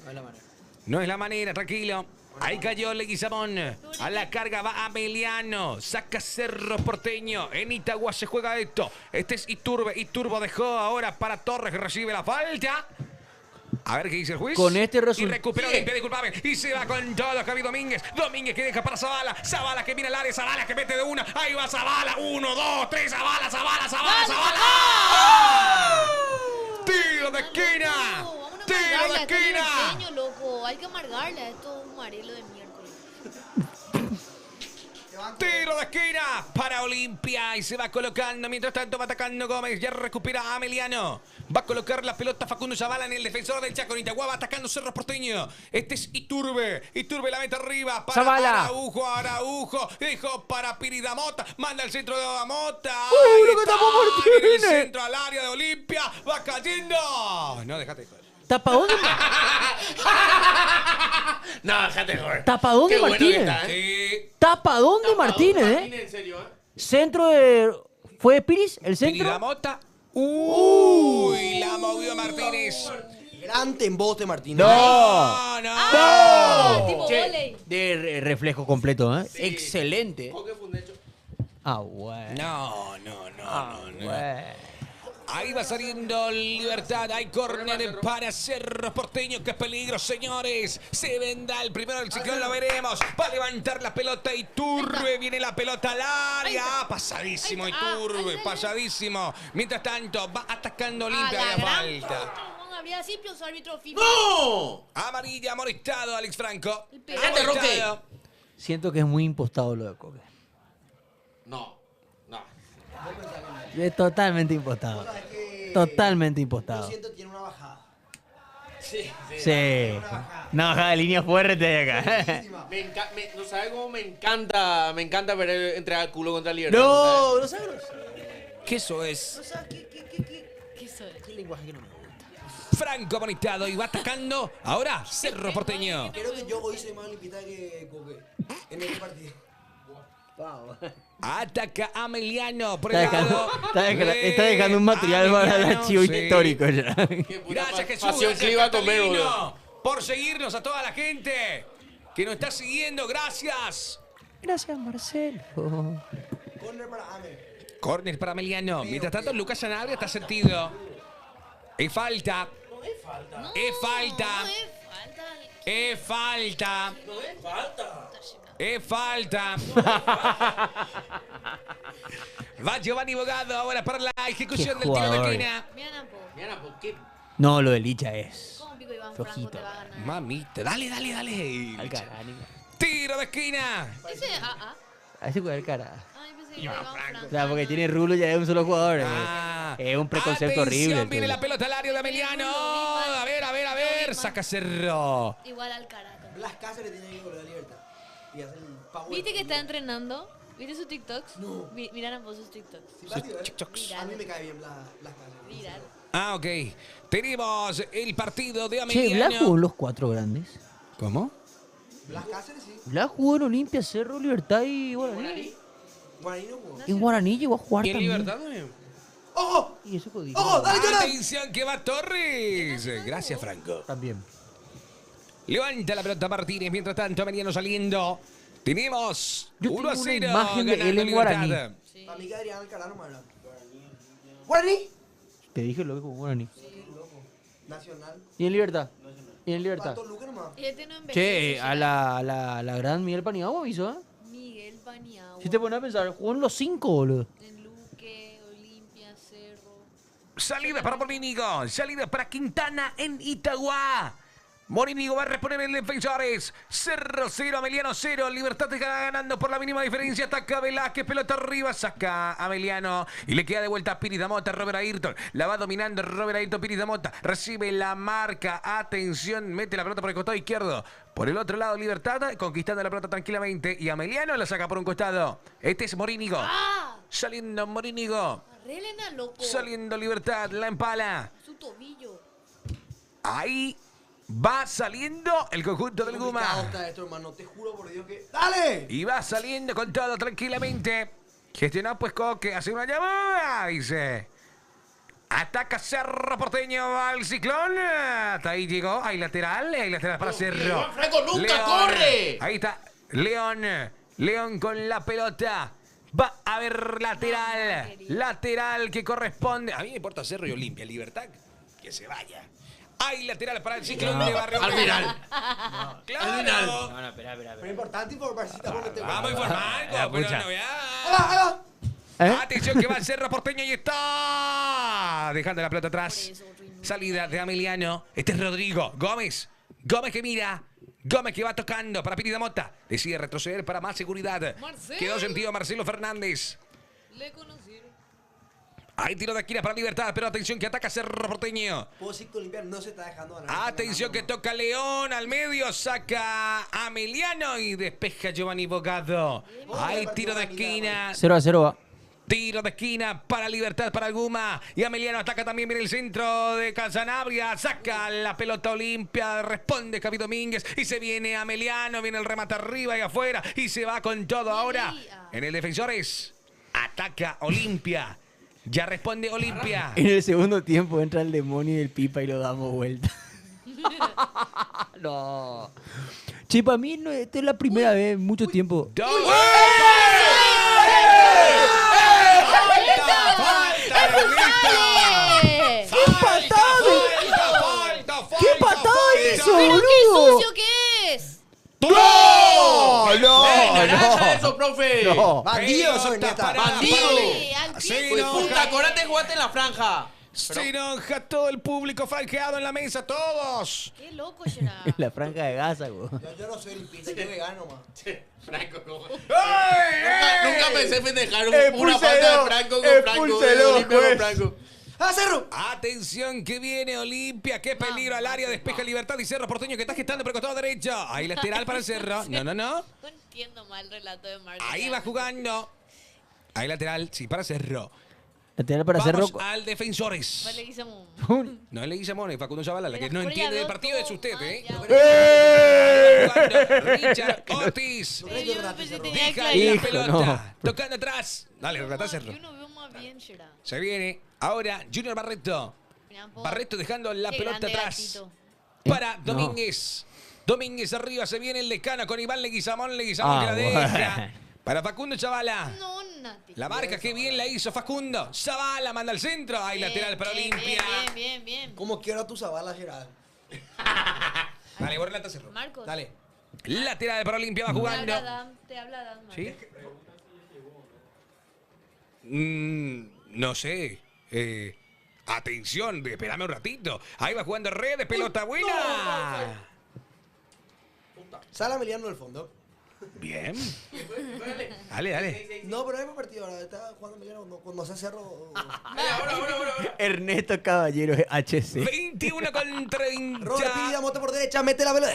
No es la manera, tranquilo. Ahí cayó Leguizamón. A la carga va Ameliano. Saca Cerro Porteño. En Itagua se juega esto. Este es Iturbe. Iturbo dejó ahora para Torres que recibe la falta. A ver qué dice el juez. Con este Y resultado. recupera Olimpia, disculpame. Y se va con todo Javi Domínguez. Domínguez que deja para Zavala. Zavala que viene al área. Zavala que mete de una. Ahí va Zavala. 1, 2, 3. Zavala. ¡Tiro de esquina! Vámonos a ¡Tiro de amargarle a este esquina! liberteño, loco. Hay que amargarle a esto un marelo de miércoles. Tiro de esquina para Olimpia y se va colocando. Mientras tanto va atacando Gómez. Ya recupera a Ameliano. Va a colocar la pelota Facundo Zavala en el defensor del Chaco. Itagua va atacando Cerro Porteño. Este es Iturbe. Iturbe la mete arriba para Zavala. Araujo. Dejó para Piris da Mota. Manda el centro de Damota. ¡Uy, lo que tapó El Martínez! centro al área de Olimpia. Va cayendo. No, déjate. Tapadón de, No, déjate, joder. tapadón Qué de bueno que Martínez. está, ¿eh? Sí. Tapadón de Martínez, ¿eh? En serio, ¿eh? Centro de... ¿Fue Piris el Piris da centro? Mota. Uy, la movió Martínez. Gran embote, Martín. No. ¡Ah! Tipo Che, volei. de reflejo completo, ¿eh? Excelente. Coque fue un hecho. Ah, bueno. No. Bueno. Ahí va saliendo Libertad. Hay córner para Cerro Porteño. ¡Qué peligro, señores! Se venda el primero del ciclón, lo veremos. Va a levantar la pelota Iturbe. Viene la pelota al área. Pasadísimo Iturbe, pasadísimo. Mientras tanto, va atacando Olimpia de la falta. Habría así, los árbitros FIFA. ¡No! Amarilla, amonestado, Alex Franco. ¡Cállate, Roque! Siento que es muy impostado lo de Coque. No. Es totalmente impostado. ¿Sabes qué? Totalmente Yo impostado. siento que tiene una bajada. Sí. Una bajada de línea fuerte de acá. Buenísima. ¿No sabes cómo me encanta ver entregar el culo contra Libertad? No, no sabes. ¿Qué eso es? O sea, ¿Qué soy? ¿Qué lenguaje que no me gusta? Franco amonestado y va atacando. Ahora, Cerro Porteño. creo que yo hoy soy más limpita que Coque en este partido. Wow. Ataca Ameliano por Está el lado. está dejando un material para el Ameliano, archivo sí. histórico ya. Qué puta Gracias, Jesús. pasión Gracias, que iba a comer, Catalino, boludo. por seguirnos a toda la gente que nos está siguiendo. Gracias. Gracias, Marcelo. Corner para Ame. Córner para Ameliano. Mientras tanto, Lucas Sanabria está sentido. Es falta. No, Es falta. no es falta. Es falta. Es falta. Va Giovanni Bogado ahora para la ejecución Qué del tiro de jugador. esquina. Mira, Napo. Mira, ¿por qué? No, lo de Licha es. ¿Cómo pico Iván Flojito. Franco te va a ganar? Mamita, dale, dale, dale. Alcaraz. Tiro de esquina. Ese AA. A ese juega Alcaraz. Ay, pensé que Iván Franco. O sea, porque tiene rulo ya es un solo jugador. Ah, Es un preconcepto atención, horrible. Viene la pelota al área de Ameliano. A ver, a ver, a ver. Saca Cerro. Igual al Carato. Blas Cáceres tiene que volver a Libertad. Y hacer el power. ¿Viste que está entrenando? ¿Viste sus TikToks? No. Mira Napo sus TikToks. Simpático, ¿eh? TikToks. A mí me cae bien Blas Cáceres. Viral. Ah, ok. Tenemos el partido de Che, Ameliano. Blas jugó en los cuatro grandes. ¿Cómo? Blas Cáceres sí. Blas jugó en Olimpia, Cerro, Libertad y Guaraní. Guaraní no jugó. En Guaraní llegó a jugar ¿Y en también. Libertad también? ¡Ojo! Y eso que digo. ¡Ojo! ¡Dale, Jonathan! Atención que va Torres. Gracias, Franco. También. Levanta la pelota Martínez. Mientras tanto, Ameliano saliendo. Tenemos Yo 1 a tengo una 0. imagen de él en ganando Guaraní. Libertad. Para mí que Adrián Alcalá no me habla. ¿Guaraní? Te dije lo que jugó Guaraní. Loco. Nacional. Y en Libertad. Y en Libertad. Pato Luque nomás. Este no envejece. Che, a la gran Miguel Paniagua avisó, ¿eh? Miguel Paniagua. Si te pones a pensar, jugó en los 5, boludo. En Luque, Olimpia, Cerro. Salida para Morínigo. Salida para Quintana en Itagua. Morínigo va a reponer en defensores. Cerro 0, Ameliano 0. Libertad te queda ganando por la mínima diferencia. Ataca Velázquez, pelota arriba. Saca Ameliano. Y le queda de vuelta a Piris Damota, Robert Ayrton. La va dominando Robert Ayrton, Piris Damota. Recibe la marca. Atención, mete la pelota por el costado izquierdo. Por el otro lado, Libertad conquistando la pelota tranquilamente. Y Ameliano la saca por un costado. Este es Morínigo. ¡Ah! Saliendo Morínigo. Arreglen a loco. Saliendo Libertad. La empala. Su tobillo. Ahí va saliendo el conjunto del Complicado Guma. está esto, hermano. Te juro por Dios que. ¡Dale! Y va saliendo con todo tranquilamente. Gestionó pues Coque, hace una llamada, dice. Ataca Cerro Porteño, va al Ciclón. Hasta ahí llegó, hay lateral para Cerro. Iván Franco nunca corre. Ahí está, León. León con la pelota. Va a haber lateral. Lateral que corresponde. A mí me importa Cerro y Olimpia. Libertad, que se vaya. Hay lateral para el Ciclón de Barrio. Al final. Claro. Al final. No, espera. Pero es importante informarse. Vamos a informar, pero escucha. no veas. ¡Ahí va! ¿Eh? Atención que va el Cerro Porteño y está dejando la pelota atrás. Por eso, Rini. Salida de Ameliano. Este es Rodrigo Gómez. Gómez que mira. Gómez que va tocando para Piri Damota. Decide retroceder para más seguridad. Marcelo. Quedó sentido Marcelo Fernández. Le conocieron. Hay tiro de esquina para Libertad, pero atención que ataca Cerro Porteño. Puedo decir que Olimpia no se está dejando ganar. Atención que toca León al medio, saca Ameliano y despeja Giovanni Bogado. Hay tiro de esquina. 0-0 va. Tiro de esquina para Libertad, para el Guma. Y Ameliano ataca también, viene el centro de Casanabria. Saca la pelota Olimpia. Responde Javi Domínguez. Y se viene Ameliano. Viene el remate arriba y afuera. Y se va con todo ahora. En el Defensores. Ataca Olimpia. Ya responde Olimpia. En el segundo tiempo entra el demonio y el Pipa y lo damos vuelta. No. Che, para mí no, esta es la primera vez en mucho tiempo. ¡Falta! ¡Falta! ¡Pero qué boludo! sucio que es! ¡No! ¡No! Naranja eso, profe. ¡No! Bandido soy, Pelota neta. parada, Bandido. Sí, al pie. Sí, Pues no, puta, acordate, jugaste en la franja. Se enoja todo el público franqueado en la mesa, todos. Qué loco será. La franja de Gaza, güey. Yo no soy limpista, yo vegano, man. Franco, ¿cómo? ¡Ey, Nunca ey! pensé festejar una Expúlselo, falta de Franco con Franco. expúlselo, Olimpia con juez. Franco. ¡Ah, Cerro! Atención que viene Olimpia, qué peligro al área, despeja Libertad y Cerro Porteño que está gestando por el costado derecho. Ahí lateral para el Cerro. No. No entiendo mal el relato de Marco. Ahí va jugando. Ahí lateral, sí, para Cerro. Lateral para Vamos Cerro. al Defensores. Vale, Guizamo. No le dice Mone, Facundo Zavala, la que no Pero ya entiende de veo partido es todo usted, mal, ¿eh? ya. Jugando Richard Ortiz. No creo que rato, Pensé Cerro. tenía Deja que ahí la Hijo, pelota. Tocando atrás. Dale, Yo relata Cerro. Yo no veo más bien, será. Se viene ahora Junior Barreto. Mirá, po. Barreto dejando la Qué pelota grande atrás. gatito. Para No. Domínguez. Domínguez arriba, se viene el decano con Iván Leguizamón que la Ah, deja. bueno. Para Facundo Chavala. No, Nati. La marca que bien la hizo Facundo. Chavala manda al centro. Ahí Bien, lateral para bien, Olimpia. Bien. ¿Cómo quiero a tu Zabala, Gerard? Dale, borra el Cerro. Marcos. Dale. Lateral para Olimpia va Te jugando. habla Dan, Marcos. ¿Sí? No sé. Atención, espérame un ratito. Ahí va jugando Redes, pelota buena. Sala Emiliano del fondo. Bien. Dale. No, pero no hemos partido ahora. Está jugando Emiliano cuando hace Cerro. Ernesto Caballero HC. 21 contra 20. Robert pide moto por derecha, mete la pelota.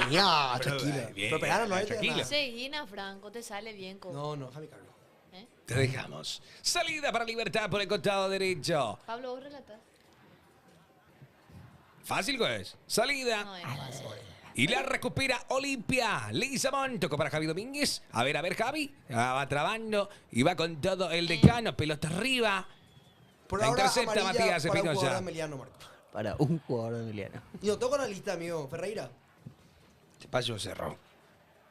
Mía, Pero, tranquilo. bien, Pero pegaron, no hay tranquilo. nada. Seguina, Franco, te sale bien. No, Javi Carlos. ¿Eh? Te dejamos. Salida para Libertad por el costado derecho. Pablo, vos relatás. Fácil, pues. Salida. No es fácil. Y la recupera Olimpia. Leguizamón tocó para Javi Domínguez. A ver, Javi. Va trabando y va con todo el decano. Pelota arriba. Por La ahora, intercepta amarilla Matías para un Espinosa. jugador de Emiliano, Marco. Para un jugador de Emiliano. Y no toco la lista, amigo. Ferreira. Te paso cerró.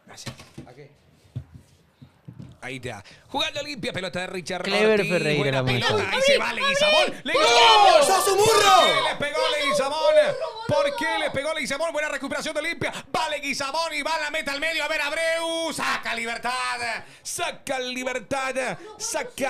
Gracias. ¿A qué? Ahí está. Jugando Olimpia, pelota de Richard Clever Ortiz. Ferreira, Buena la pelota. monta. Ahí se va Leguizamón. ¡Leguizamón! ¡Sos un ¿Por burro! qué le pegó Leguizamón? ¿Por qué le pegó Leguizamón? Buena recuperación de Olimpia. Va Leguizamón y va la meta al medio. A ver, Abreu. Saca Libertad. Saca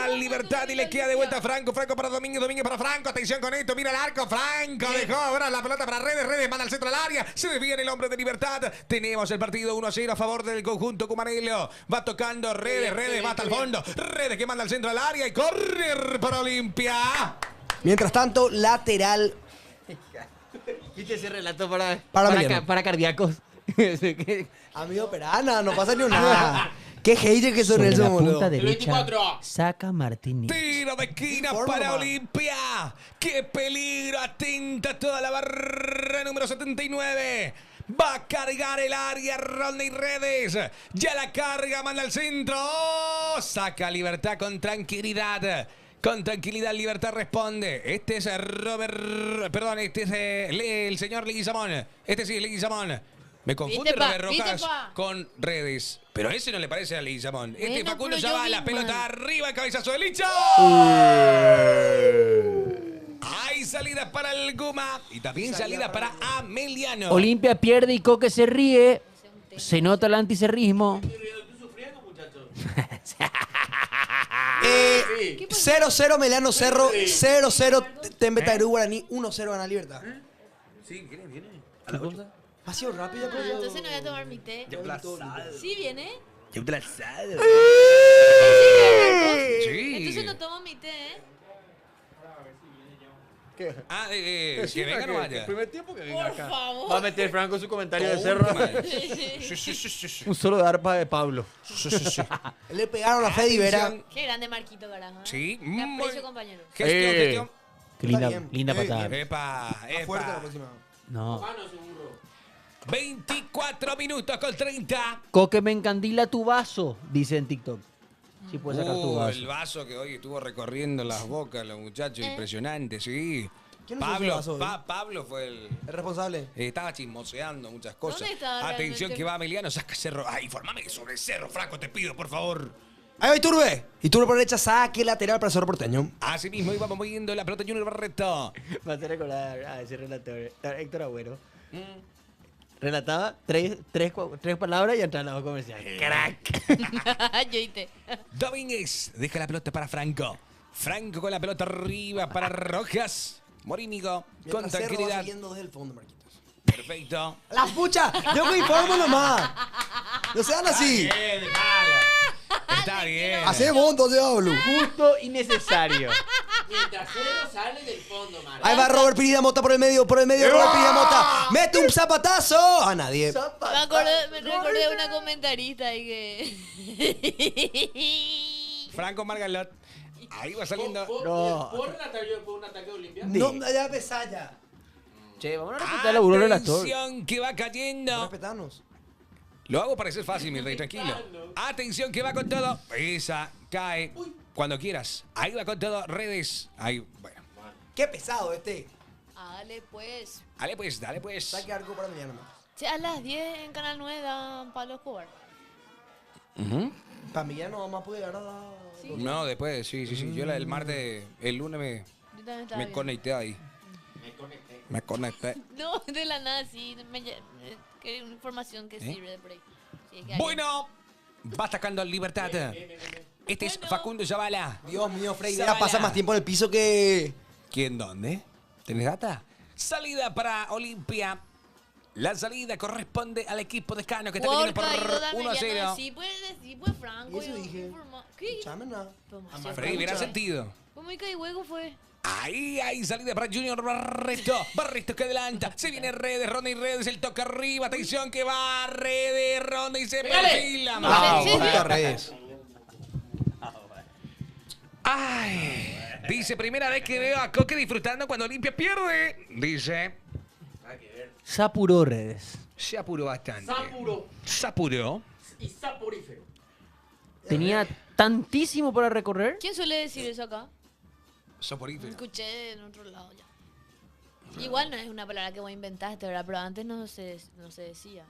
Libertad y le queda de vuelta a Franco. Franco para Domínguez. Domínguez para Franco. Atención con esto. Mira el arco. Franco dejó ahora la pelota para Redes. Redes manda al centro del área. Se desvía el hombre de Libertad. Tenemos el partido 1-0 a favor del conjunto cumanelo. Va tocando Redes. Redes va hasta el fondo. Redes que manda al centro del área y corre para Olimpia. Mientras tanto, lateral. ¿Viste ese relato para Emiliano. para cardíacos? Amigo Perana, no pasa ni nada. Qué hater que son Sobre esos, la punta boludo. derecha 24. saca Martínez. Tiro de esquina Forma, para ma. Olimpia. ¡Qué peligro! Atenta toda la barra número 79. Va a cargar el área Rodney Redes. Ya la carga, manda al centro. Saca Libertad con tranquilidad. Con tranquilidad Libertad responde. Este es este es el señor Leguizamón. Este sí es Leguizamón. Me confunde ¿Viste, pa? Robert ¿Viste, Rojas pa? con Redes. Pero ese no le parece a Leguizamón. Este Bueno, Facundo pero yo ya va vi la pelota mal. arriba, el cabezazo de Licha. Hay salida para el Guma. Y también salida para Ameliano. Olimpia pierde y Coque se ríe. Se nota el anticerrismo. Sí. 0-0 Meliano Cerro, 0-0 Tembe Tairú Guaraní, 1-0 gana Libertad. Sí, viene. ¿Qué cosa? Ha sido rápido, Ah, pero yo- entonces no voy a tomar mi té. ¿Sí viene? Yo aplazado. Sí. Entonces no tomo mi té, ¿eh? Ah, que venga no vaya. tiempo que Por favor. Va a meter Franco su comentario de cerro. Sí. Un solo de arpa de Pablo. le pegaron a Fede Vera. Atención. Qué grande Marquito Garaja. ¿eh? Sí. Te aprecio, compañero. Gestión. Qué Está linda, bien. linda Está patada. bien. Epa. Más fuerte la próxima. No. 24 minutos con 30. Coque me encandila tu vaso, dice en TikTok. Sí puedes sacar tu El vaso. vaso que hoy estuvo recorriendo las bocas, los muchachos, impresionante, sí. ¿Quién usó ese Pablo, vaso hoy? Pablo fue el. Es responsable. Estaba chismoseando muchas cosas. ¿Dónde estaba Atención realmente? que va Emiliano, saca Cerro. Ay, informame sobre Cerro, Franco, te pido, por favor. Ahí va Iturbe. Iturbe por derecha, saque lateral para Cerro Porteño. Así mismo íbamos moviendo la pelota Junior Barreto. Me hace recordar a ese relator, Héctor Agüero. Relataba tres palabras y entraba a la comercial. ¡Crack! Yoite. Domínguez deja la pelota para Franco. Franco con la pelota arriba para Rojas. Morínigo con Mientras Cerro va tranquilidad. siguiendo desde el fondo, Marquitos. Perfecto. ¡La pucha! ¡Yo me informo nomás! No sean así. Está bien. Hacé vos, entonces hablo. Justo y necesario. Mientras Cerro sale del fondo, Mara. Ahí va Robert Pirida Mota por el medio, Robert Pirida Mota. ¡Mete un zapatazo! A nadie. Me recordé de una comentarista ahí que. Franco Margalot. Ahí va saliendo. No. ¿Puedo relatar yo después un ataque de Olimpia? No, ya pesá ya. Che, vamos a respetar la Aurora de las Torres. Atención que va cayendo. Respetanos. Lo hago parecer fácil, mi rey, tranquilo. Atención que va con todo. Esa cae cuando quieras. Ahí va con todo. Redes. Ahí, bueno. Qué pesado este. Dale, pues. Dale pues, dale pues. Saque arco para mañana más. Che, a las 10 en Canal 9 dan Pablo Escobar. Para mañana no vamos a poder ganar. No, después, sí. Yo el martes, el lunes Yo también estaba me viendo. conecté ahí. Me conecté. No, de la nada, sí. Que una información que sirve de por ahí. Sí, que hay- Bueno, va atacando al Libertad. Este es Facundo Zavala. Dios mío, Frey, ya Zavala. pasa más tiempo en el piso que. ¿Quién dónde? ¿Tenés data? Salida para Olimpia. La salida corresponde al equipo de Cano que está Por perdiendo por caído, dame 1 a ya 0. no, sí, pues Franco. Y eso yo dije. informa- ¿Qué? Chámena. Freddy, verá sentido. ¿Cómo y huevo fue? Ahí hay salida para Junior Barreto. Barreto que adelanta. Se viene Redes, Ronda y Redes. El toque arriba. Atención que va Redes, Ronda y se perfila. Ah, sí, sí. Putas redes. Ay, dice, primera vez que veo a Coque disfrutando cuando Olimpia pierde. Dice, Se apuró Redes. se apuró bastante. Sapuro Se apuró. y saporífero. Tenía tantísimo para recorrer. ¿Quién suele decir eso acá? Soporífero. Escuché en otro lado ya. Igual no es una palabra que vos inventaste, ¿verdad? Pero antes no se decía.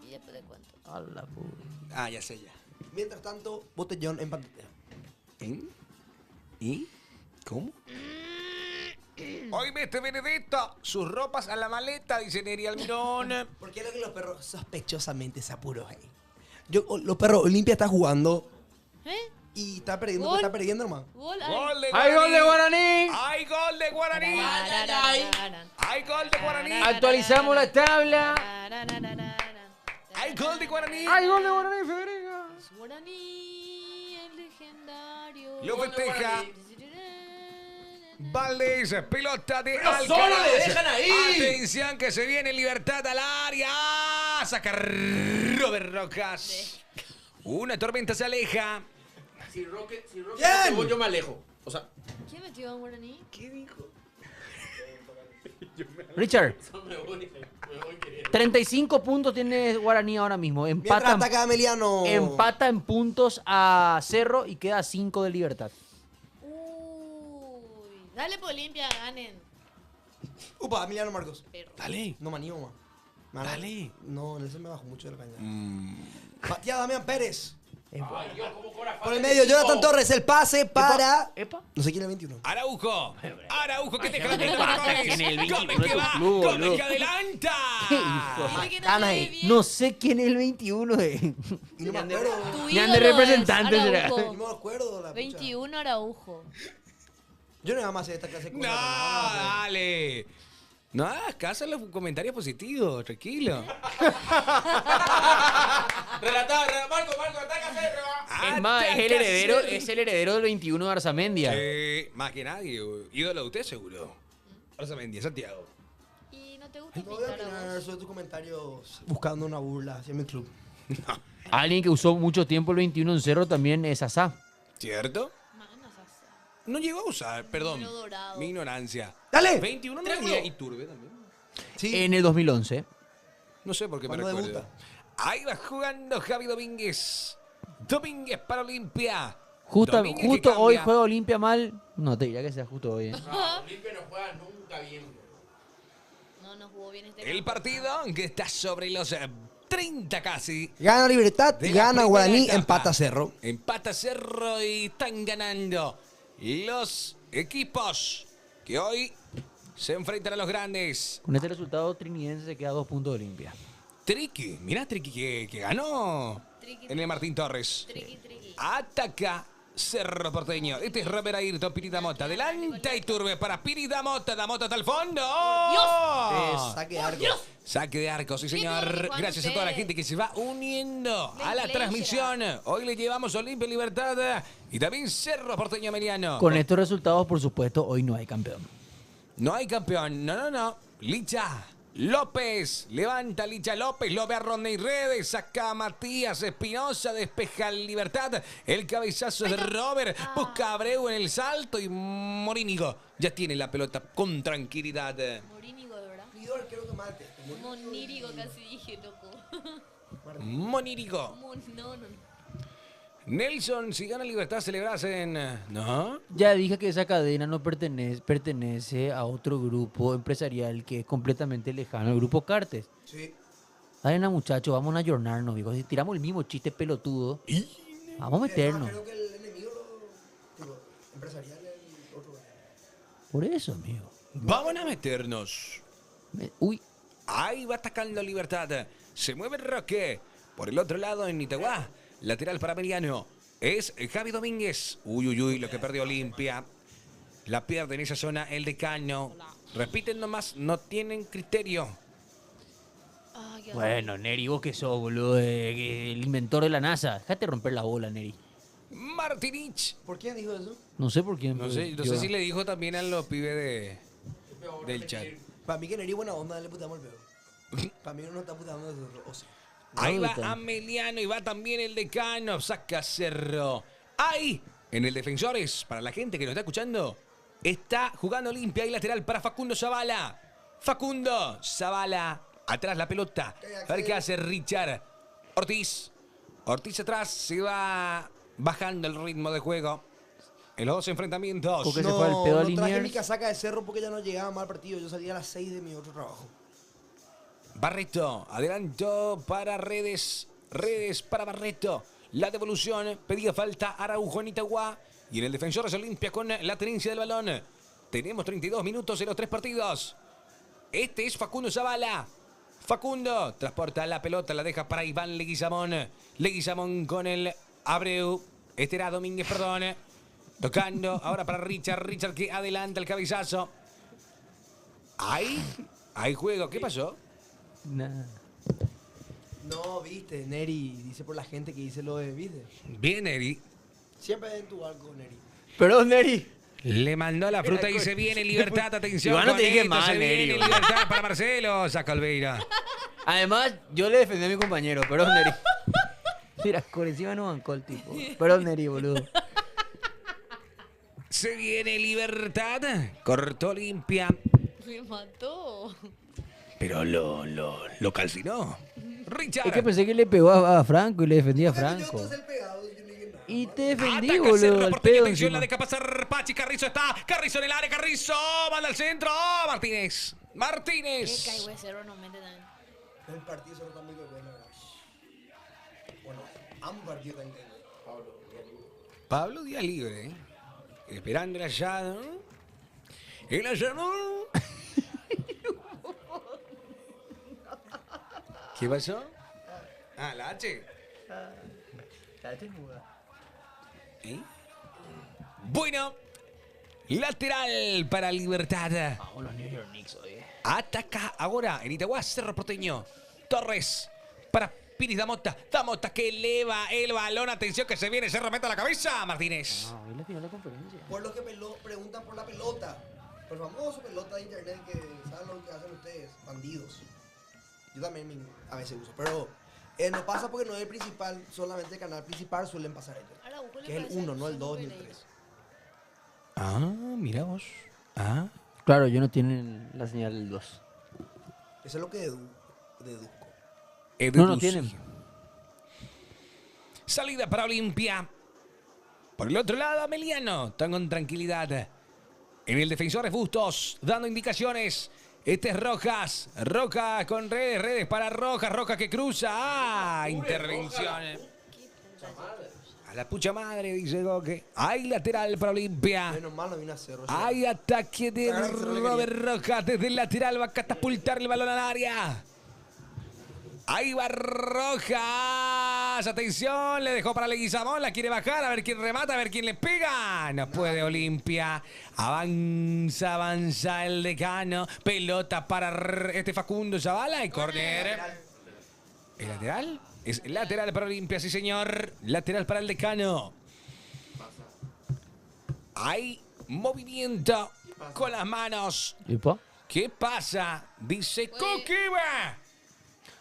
Y después te cuento. A la puta. Ah, ya sé ya. Mientras tanto, botellón en pantalla. ¿Y? ¿Cómo? Hoy veste Benedetto, sus ropas a la maleta, dice Neri Almirón. ¿Por qué es lo que los perros sospechosamente se apuró ahí? Los perros, Olimpia está jugando ¿Eh? y está perdiendo, Gol. está perdiendo, hermano. Gol. ¡Gol de ¡Hay gol de Guaraní! ¡Hay gol de Guaraní! ¡Hay gol de Guaraní! Actualizamos la tabla. ¡Hay gol de Guaraní! ¡Hay gol de Guaraní, Federica! Guaraní, el legendario. Lo festeja Valdés, pelota de Pero Alcaraz. solo le dejan ahí. Atención que se viene Libertad al área. Saca Robert Rojas. Una tormenta se aleja. Si Roque Bien. se voy, yo me alejo. O sea, ¿Quién metió a Guaraní? Richard, me voy queriendo. 35 puntos tiene Guaraní ahora mismo. Mientras ataca Emiliano. Empata en puntos a Cerro y queda a 5 de Libertad. Uy. Dale por Olimpia, ganen. Upa, Emiliano Marcos. Perro. Dale. No me animo, man. Dale. No, Nelson me bajó mucho de la caña. Matías Damián Pérez. Ay, Dios, cómo cobra Por el medio, Jonathan Torres, el pase para. Epa. No sé quién es el 21. Araujo. Araujo que deja la pelota pasa? para ¿Quién es el Gómez. 21 Gómez que de va. tu club, Gómez boludo? que adelanta. Qué hijo. Dile que no Bacana se ahí. ve bien. No sé quién es el 21 de... Y no me acuerdo. Tu Ni ande ídolo es representante, será. Araujo. No me acuerdo la pucha. 21 Araujo. Yo no voy a más hacer esta clase de No, cosas. dale. No hagas caso a los comentarios positivos, tranquilo. Relatado, Marco, ataca Cerro. Es más, es el heredero del 21 de Arzamendia. Más que nadie. Ídolo de usted, seguro. Arzamendia, Santiago. ¿Y no te gusta No voy a pintar a opinar vos? sobre tus comentarios buscando una burla hacia mi club. Alguien que usó mucho tiempo el 21 en Cerro también es Asá. ¿Cierto? Manos así. No llegó a usar, perdón. Número dorado. Mi ignorancia. ¡Dale! 21 no Triángulo. venía Iturbe también. Sí. En el 2011. No sé por qué me ¿Cuándo recuerdo. debuta? Ahí va jugando Javi Domínguez. Domínguez para Olimpia. Justo Domínguez que hoy cambia. juega Olimpia mal. No te diría que sea justo hoy. No, Olimpia no juega nunca bien. No jugó bien este El partido que está sobre los 30 casi. Gana Libertad, de la gana primera Guaraní, etapa. empata Cerro. Empata Cerro y están ganando los equipos que hoy Se enfrentan a los grandes. Con este resultado, Trinidense se queda a 2 puntos de Olimpia. Triqui, mirá Triqui que ganó Triqui, en el Martín Torres. Triqui, triqui. Ataca Cerro Porteño. Este es Robert Ayrton, Pirita Mota. Adelanta Iturbe para Pirita Mota. Da Mota hasta el fondo. Saque de arco. Saque de arco, sí señor. Juan, Gracias a toda la usted. gente que se va uniendo La a la iglesia. transmisión. Hoy le llevamos Olimpia Libertad y también Cerro Porteño Meriano. Con estos resultados, por supuesto, hoy no hay campeón. No hay campeón. No. Licha López. Levanta Licha López. Lo ve a Rodney Redes. Saca a Matías Espinosa. Despeja Libertad. El cabezazo es de Robert. Busca a Abreu en el salto. Y Morínigo ya tiene la pelota con tranquilidad. Morínigo, de verdad. Pido al arquero que mate. Monírigo casi dije, loco. Monírigo. No. Nelson, si gana Libertad, celebras en... ¿No? Ya dije que esa cadena no pertenece a otro grupo empresarial que es completamente lejano, el grupo Cartes. Sí. Adena, muchachos, vamos a ayornarnos, digo. Si tiramos el mismo chiste pelotudo, vamos a meternos. Creo que el enemigo empresarial es el otro. Por eso, amigo. Vamos a meternos. Uy, Ahí va atacando Libertad. Se mueve Roque. Por el otro lado, en Itagua. Lateral para Meriano. Es Javi Domínguez. Uy, lo que perdió Olimpia. La pierde en esa zona el Decano. Repiten nomás, no tienen criterio. Ah, qué bueno, Neri, vos que sos, boludo, el inventor de la NASA. Déjate romper la bola, Neri. Martinich. ¿Por quién dijo eso? No sé por quién. No sé si le dijo también a los pibes del chat. Para mí que Neri buena onda, le putamos el peor. Para mí no está putando de o sea. Ahí va está. Ameliano y va también el Decano. Saca Cerro. Ahí, en el Defensores, para la gente que nos está escuchando, está jugando Olimpia y lateral para Facundo Zavala. Facundo Zavala. Atrás la pelota. A ver qué hace Richard Ortiz. Ortiz atrás se va bajando el ritmo de juego. En los dos enfrentamientos. Porque se fue al pedo a no traje Liniers. mi casaca de cerro porque ya no llegaba mal partido. Yo salía a las 6 de mi otro trabajo. Barreto, adelanto para Redes, Redes para Barreto, la devolución, pedía falta Araujo en Itagua y en el Defensores Olimpia con la tenencia del balón. Tenemos 32 minutos en los 3 partidos. Este es Facundo Zavala. Facundo transporta la pelota, la deja para Iván Leguizamón. Leguizamón con el Abreu, este era Domínguez, perdón. Tocando ahora para Richard, Richard que adelanta el cabezazo. Ahí, hay juego, ¿qué pasó? Nah. No, viste, Neri dice por la gente que dice lo de, viste. Bien, Eri. Siempre en tu barco, Neri. Perdón, Neri. Le mandó la fruta y se viene Libertad, atención. Iván, no con te dije esto, mal, se viene Neri. Libertad para Marcelo, saca Olveira. Además, yo le defendí a mi compañero. Perdón, Neri. Mira, por encima no bancó el tipo. Perdón, Neri, boludo. Se viene Libertad, cortó Olimpia, Me mató. pero lo calcinó. Richard. Es que pensé que le pegó a Franco y le defendía a Franco. Yo el pegado, yo no dije nada. Y te defendí, Ataca boludo. Cerro Al Porteño, pedo atención, la encima. deja pasar Pachi, Carrizo está, Carrizo en el área, Carrizo, manda al centro, Martínez, Qué Martínez. caihuesero no mete también. El partido solo está muy bueno, la verdad. Bueno, ambos partidos están increíbles. Pablo Díaz libre, esperando el allado. El allado. ¿Qué pasó? Ah, la H. ¿Eh? Bueno, lateral para Libertad. Vamos los New York Knicks hoy. Ataca ahora en Itagua, Cerro Porteño. Torres para Piris Damota. Damota que eleva el balón. Atención que se viene, Cerro mete a la cabeza. Martínez. No, hoy la final de conferencia. Por los que preguntan por la pelota. Por el famoso pelota de internet que saben lo que hacen ustedes, bandidos. Yo también a veces uso, pero no pasa porque no es el principal, solamente el canal principal suelen pasar ellos. Araujo le Que es el parece 1, no el 2 ni el Pereira. 3. Ah, mira vos. Ah. Claro, ellos no tienen la señal del 2. Eso es lo que deduzco. No tienen. Salida para Olimpia. Por el otro lado, Ameliano. Están con tranquilidad. En el Defensores Bustos, dando indicaciones. Este es Rojas. Rojas con Redes. Redes para Rojas. Rojas que cruza. Ah, intervención. la pucha madre, dice Coque. Hay lateral para Olimpia. Menos mal no vino a Cerro. Hay ataque de Claro que se lo Robert Rojas desde el lateral. Va a catapultar el balón al área. Ahí va Rojas. Atención, le dejó para Leguizamón. La quiere bajar, a ver quién remata, a ver quién le pega. No puede Olimpia. Avanza el Decano. Pelota para este Facundo Zavala y córner. ¿El lateral? Es lateral para Olimpia, sí señor. Lateral para el Decano. Hay movimiento con las manos. ¿Lipa? ¿Qué pasa? Dice Coquiva.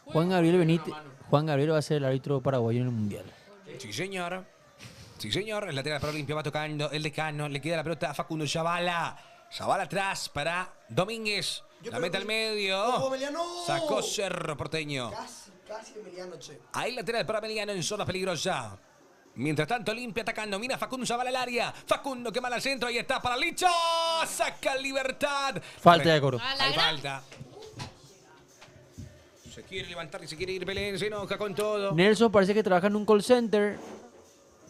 Juan Gabriel Benítez. Juan Gabriel va a ser el árbitro paraguayo en el Mundial. Sí, señor. Sí, señor. El lateral para Olimpia va tocando el Decano. Le queda la pelota a Facundo Zavala. Zavala atrás para Domínguez. La mete al medio. ¡Ojo, Emiliano! Sacó Cerro Porteño. Casi Emiliano, che. Ahí lateral para Emiliano en zona peligrosa. Mientras tanto, Olimpia atacando. Mira Facundo Zavala al área. Facundo que mala al centro. Ahí está para Licho. Saca Libertad. Falta de coro. Hay falta. Se quiere levantar y se quiere ir Belén. Se enoja con todo. Nelson parece que trabaja en un call center.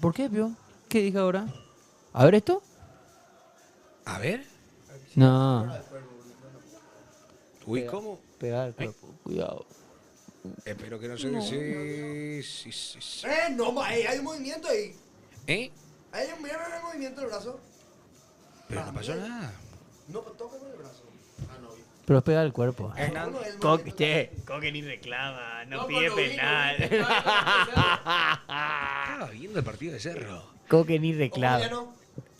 ¿Por qué, Pio? ¿Qué dije ahora? A ver esto. A ver. No. Uy, ¿cómo? Pegar el cuerpo. Cuidado. Espero que no se... Sí. No, hay un movimiento ahí. ¿Eh? Hay un movimiento del brazo. Pero no pasó nada. No, pues toca con el brazo. Pero es pegar el cuerpo. Hernán. No, el Coque, movimiento- che, Coque ni reclama, no pide lo vi, penal. lo vi. Estaba viendo el partido de Cerro. Coque ni Ojo, reclama. Emiliano.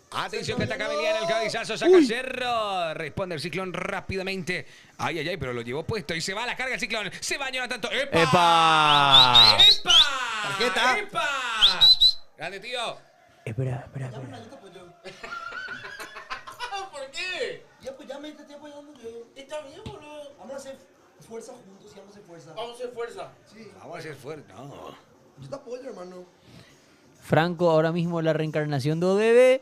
Atención que ataca Emiliano, el cabezazo, saca Cerro. Responde el Ciclón rápidamente. Ay, pero lo llevó puesto y se va a la carga el Ciclón. Se va Jonathan tanto. ¡Epa! ¡Epa! ¡Epa! Tarjeta. ¡Epa! Grande, tío. Espera. Ya, pues, yo te apoyo. ¿Por qué? Ya, pues ya me estoy apoyando yo. Está bien, boludo. Vamos a hacer fuerza juntos y vamos a hacer fuerza. Vamos a hacer fuerza. Sí. Vamos a ser fuertes. No. Yo te apoyo, hermano. Franco ahora mismo la reencarnación de ODB.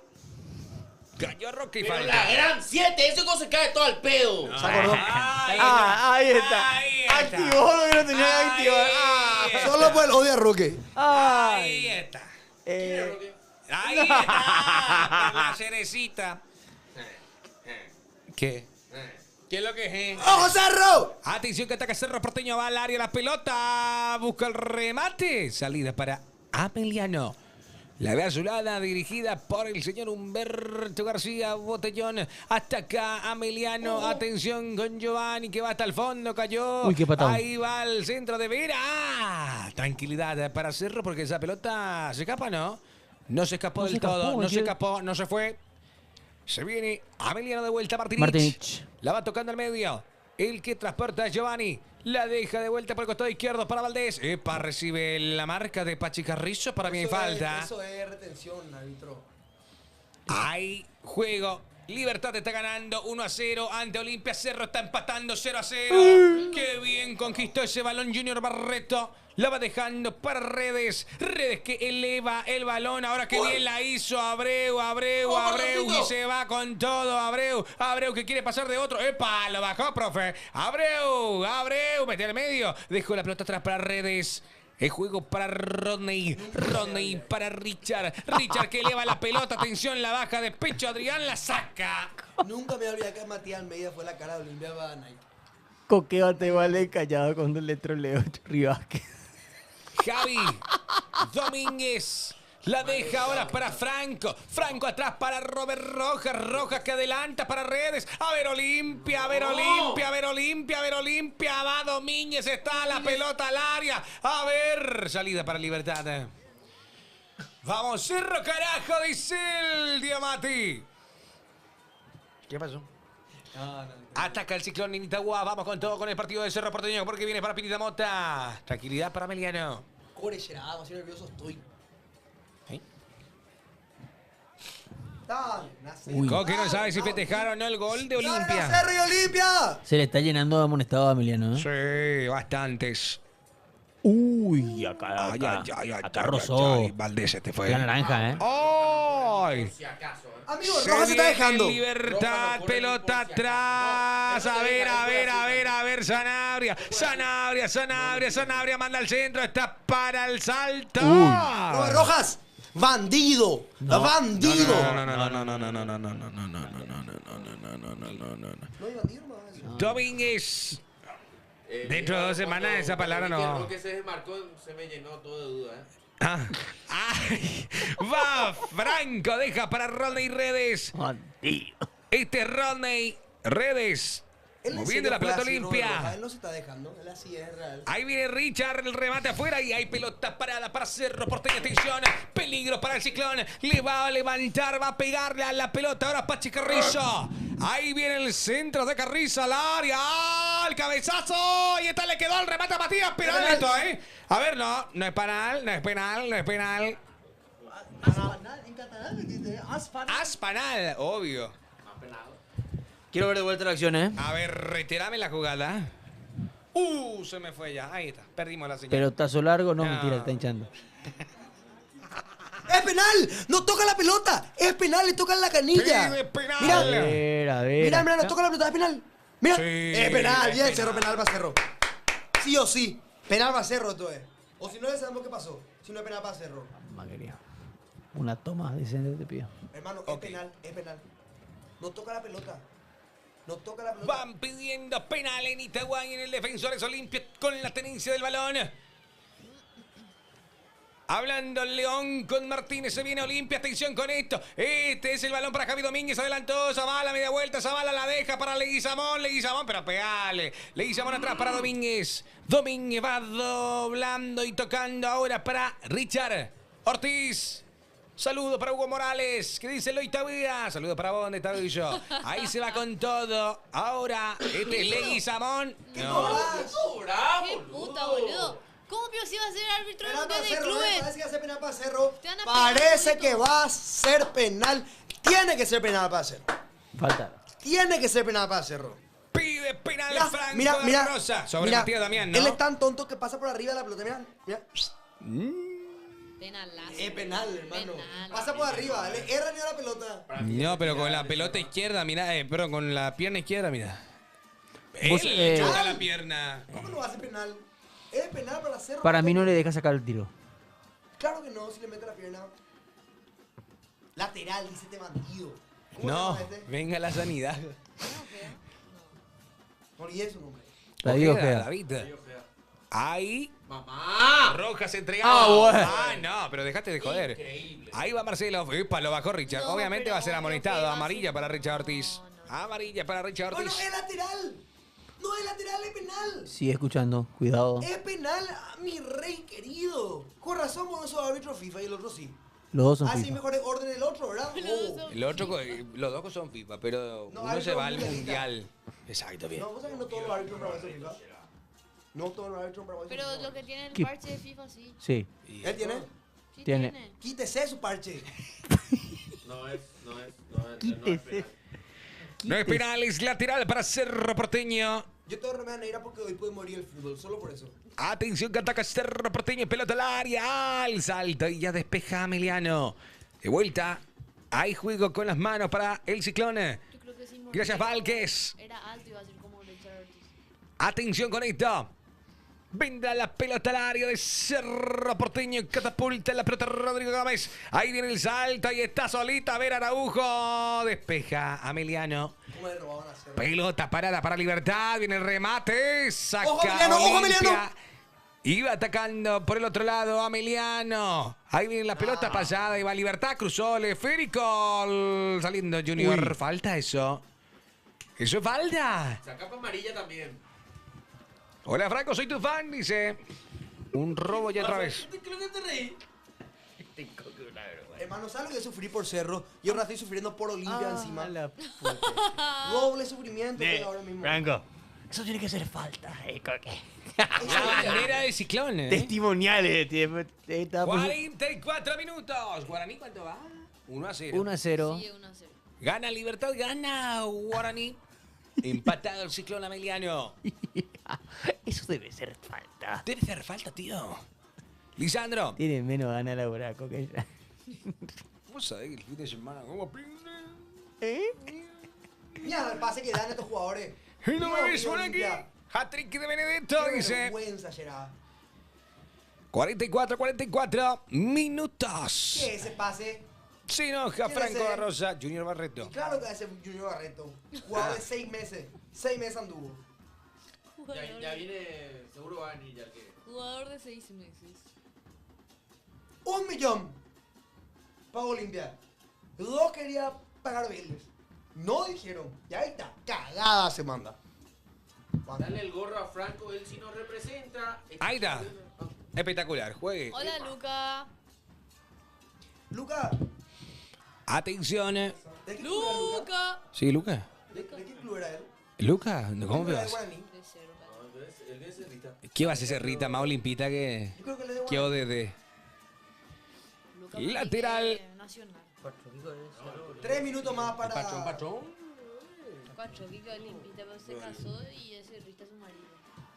Cayó Roque y Pero falta. la gran 7, ese cosa se cae todo al pedo. ¿Se acordó? Ahí está. Ahí está. Activó lo que no tenía que activar. Ahí está. Solo por el odio a Roque. Ahí está. Eh, Ahí está. La cerecita. ¿Qué? ¿Qué es lo que es? ¡Ojo, Cerro! Atención que ataca Cerro Porteño, va al área la pelota, busca el remate, salida para Ameliano. La ve azulada dirigida por el señor Humberto García Botellón. Hasta acá Ameliano, atención con Giovanni que va hasta el fondo, cayó. Uy, qué patado. Ahí va el centro de Vera. ¡Ah! Tranquilidad para Cerro porque esa pelota se escapa, ¿no? No se escapó No se del todo, escapó, no se ayer. escapó, no se fue. Se viene Ameliano de vuelta, Martinich. La va tocando al medio. El que transporta a Giovanni. La deja de vuelta por el costado izquierdo para Valdés. Epa, recibe la marca de Pachi Carrizo. Para mí hay falta. Eso es retención, árbitro. Hay juego. Libertad está ganando 1-0 ante Olimpia. Cerro está empatando 0-0. Qué bien conquistó ese balón Junior Barreto. La va dejando para Redes. Redes que eleva el balón. Ahora que bien la hizo Abreu. Y se va con todo. Abreu que quiere pasar de otro. ¡Epa! Lo bajó, profe. Abreu. Mete al medio. Dejó la pelota atrás para Redes. El juego para Rodney para Richard. Richard que eleva la pelota. Atención, la baja de pecho. Adrián la saca. Nunca me olvidé que Matías Almeida fue la cara de Olimpia para Nike. Coqueo te vale callado cuando le troleo Rivasque. Javi Domínguez. La deja ahora para Franco. Franco atrás para Robert Rojas. Rojas que adelanta para Redes. A ver Olimpia. Va Domínguez. Está la pelota al área. A ver. Salida para Libertad. Vamos, Cerro, carajo, dice el Diamati. ¿Qué pasó? Ataca el Ciclón en Itagua. Vamos con todo con el partido de Cerro Porteño porque viene para Pinita Mota. Tranquilidad para Emiliano. Core, Gerardo, así nervioso estoy. ¿Eh? Coque no sabe si festejaron o no el gol de Olimpia. ¡Cerro y Olimpia! Se le está llenando de amonestado a Emiliano, ¿eh? Sí, bastantes. Uy, acá rozó. Valdés se te fue. La naranja, ¿eh? ¡Ay! Si acaso, Amigo, Rojas se está viene dejando. Libertad, Roja no corre pelota ni por si acaso. atrás. No, A ver, eso a ver, Sanabria. Sanabria manda al centro. Está para el salto. Robert Rojas. ¡Bandido! ¡Bandido! No hay bandido más. Domínguez. Dentro de 2 semanas esa palabra no. Lo que se desmarcó se me llenó todo de duda, Ah. ¡Ay! Va, Franco, deja para Rodney Redes. Este es Rodney Redes. Moviendo la pelota limpia. Él no se está dejando, él así es real. Ahí viene Richard, el remate afuera y hay pelota parada para Cerro Porteño. Atención, peligro para el Ciclón. Le va a levantar, va a pegarle a la pelota ahora Pachi Carrizo. Ahí viene el centro de Carrizo al área, al cabezazo. Y esta le quedó el remate a Matías. Penal esto, ¿eh? A ver, no es penal, no es penal, no es penal. En catalán, ¿entiendes? Aspanal, obvio. Quiero ver de vuelta la acción, ¿eh? A ver, retirame la jugada. Se me fue ya. Ahí está, perdimos la señal. Pelotazo largo, no, No. mentira, está hinchando. ¡Es penal! ¡No toca la pelota! ¡Es penal! ¡Le toca en la canilla! Pide penal. Mira, A ver. mira, acá. no toca la pelota, es penal. Mira, Sí, es penal, es bien, penal. Cerro, penal para Cerro. Sí o sí, penal para Cerro esto es. O si no, ya sabemos qué pasó. Si no es penal para Cerro. Mamá querida. Una toma decente te pido. Hermano, Ok. es penal. No toca la pelota. No toca la pelota. Van pidiendo penal en Itaguay en el Defensores Olimpia con la tenencia del balón. Hablando León con Martínez, se viene Olimpia, atención con esto. Este es el balón para Javi Domínguez, adelantó Zavala, media vuelta, Zavala la deja para Leguizamón, pero pegale. Leguizamón atrás para Domínguez. Domínguez va doblando y tocando ahora para Richard Ortiz. Saludo para Hugo Morales, que dice Loita Vida. Saludo para vos, ¿dónde está yo? Ahí se va con todo. Ahora, este es Leguizamón. No. ¡Qué puta, boludo! ¿Cómo Pio si va a ser árbitro Penal de para Cerro, clubes? parece que va a ser penal para Cerro. Te van a pegar, Parece bonito. que va a ser penal. Tiene que ser penal para Cerro. Falta. Tiene que ser penal para Cerro. Pide penal Mira, Franco mira, de mira. Rosa. Sobre mira, Matías Damián, ¿no? Él es tan tonto que pasa por arriba de la pelota. Mira. Penalazo. Es penal, hermano. Penal. Pasa por arriba. Le erra ni a la pelota. No, pero con la pelota izquierda, mira, perdón, con la pierna izquierda, mira. Vos, Él le choca Ah. la pierna. ¿Cómo no va a ser penal? Es penal para Cerro. Para mí no le deja sacar el tiro. Claro que no, si le mete la pierna. Lateral, dice este bandido. ¿Cómo No, se llama este? venga la sanidad. No, y eso, hombre. David Ojeda, Ojeda. David. Ahí, ¡Mamá! Rojas entregado. Ah, bueno. No, pero dejate de joder. Increíble. Ahí va Marcelo. Epa, lo bajó Richard. No, Obviamente pero va a ser obvio amonestado. que va Amarilla así. para Richard Ortiz. No. Amarilla para Richard Bueno, Ortiz. es lateral. No es lateral, es penal. Sigue escuchando, cuidado. Es penal, mi rey querido. Con razón vos no sos árbitro FIFA y el otro sí. Los dos son Así FIFA. mejor orden el otro, ¿verdad? Los dos Oh. son- El otro, los dos son FIFA, pero No, uno árbitro se va al mundialista. mundial. Exacto, bien. No, vos sabés que no todos los árbitros para son FIFA. No todos los árbitros para Pero lo que tiene el ¿Qué? parche de FIFA, sí. Sí. ¿Él tiene? Sí Tiene. Quítese su parche. No es. Quítese. No es penal, es lateral para Cerro Porteño. Yo tengo remera negra porque hoy puede morir el fútbol, solo por eso. Atención que ataca Cerro Porteño, pelota al área, al salto y ya despeja a Emiliano. De vuelta, hay juego con las manos para el Ciclón. Yo creo que sí. Gracias, Vázquez. Era alto y iba a ser como Richard Ortiz. Atención con esto. Vendrá la pelota al área de Cerro Porteño. Catapulta la pelota Rodrigo Gómez. Ahí viene el salto y está solita. A ver Araujo. Despeja a Emiliano. ¿Cómo le robaban a Cerro? Pelota parada para Libertad. Viene el remate. Saca ¡Ojo, Emiliano! ¡Ojo, Olimpia. Emiliano! Iba atacando por el otro lado a Emiliano. Ahí viene la pelota pasada. Y va Libertad. Cruzó el esférico. Saliendo Junior. Uy. Falta eso. Eso es falta. Saca para amarilla también. Hola Franco, soy tu fan. Dice. Un robo ya otra vez. Creo que te reí. Hermano, ¿sabes lo que sufrí por Cerro? Yo ahora estoy sufriendo por Olimpia encima. la Doble sufrimiento que ahora mismo. Franco, eso tiene que ser falta, Coque. La bandera de Ciclón. Testimoniales. 44 minutos. Guaraní, ¿cuánto va? 1-0. 1-0. Sí, 1-0. Gana Libertad, gana Guaraní. Empatado el Ciclón Emiliano. Eso debe ser falta. Debe hacer falta, tío. Lisandro. Tiene menos ganas la Buraco que ella. Vos sabés que el fin de semana como pinta. Mira el pase que dan estos jugadores. Y no me Dios ves mío, por aquí. Olimpia. Hat-trick de Benedetto, Qué dice. vergüenza, Gerard. 44 minutos. ¿Qué ese pase? Se enoja ¿Quién Franco ese? de Rosa, Junior Barreto. Y claro que ese Junior Barreto. Jugador de 6 meses. 6 meses anduvo. Ya viene, seguro va a venir ya el que. Jugador de 6 meses. 1 millón. Pago Olimpia. 2 quería pagar Vélez. No dijeron. Ya ahí está. Cagada se manda. Dale el gorro a Franco, él si nos representa. Ahí está. Espectacular, juegue. Hola, Luca. Luca. Atención. ¿De qué club era Luca? Luca. Sí, Luca. ¿De qué club era él? Luca, ¿cómo me Era de vas? Guaraní. De cero. No, entonces él es Rita. ¿Qué va a hacer ese Rita más olimpita que Yo creo que él es de que Guaraní. ODD? Luca Lateral. Martínez, Nacional. 3 minutos más para. Patrón. 4, Kika Olimpita, pero se casó y ese Rita es su marido.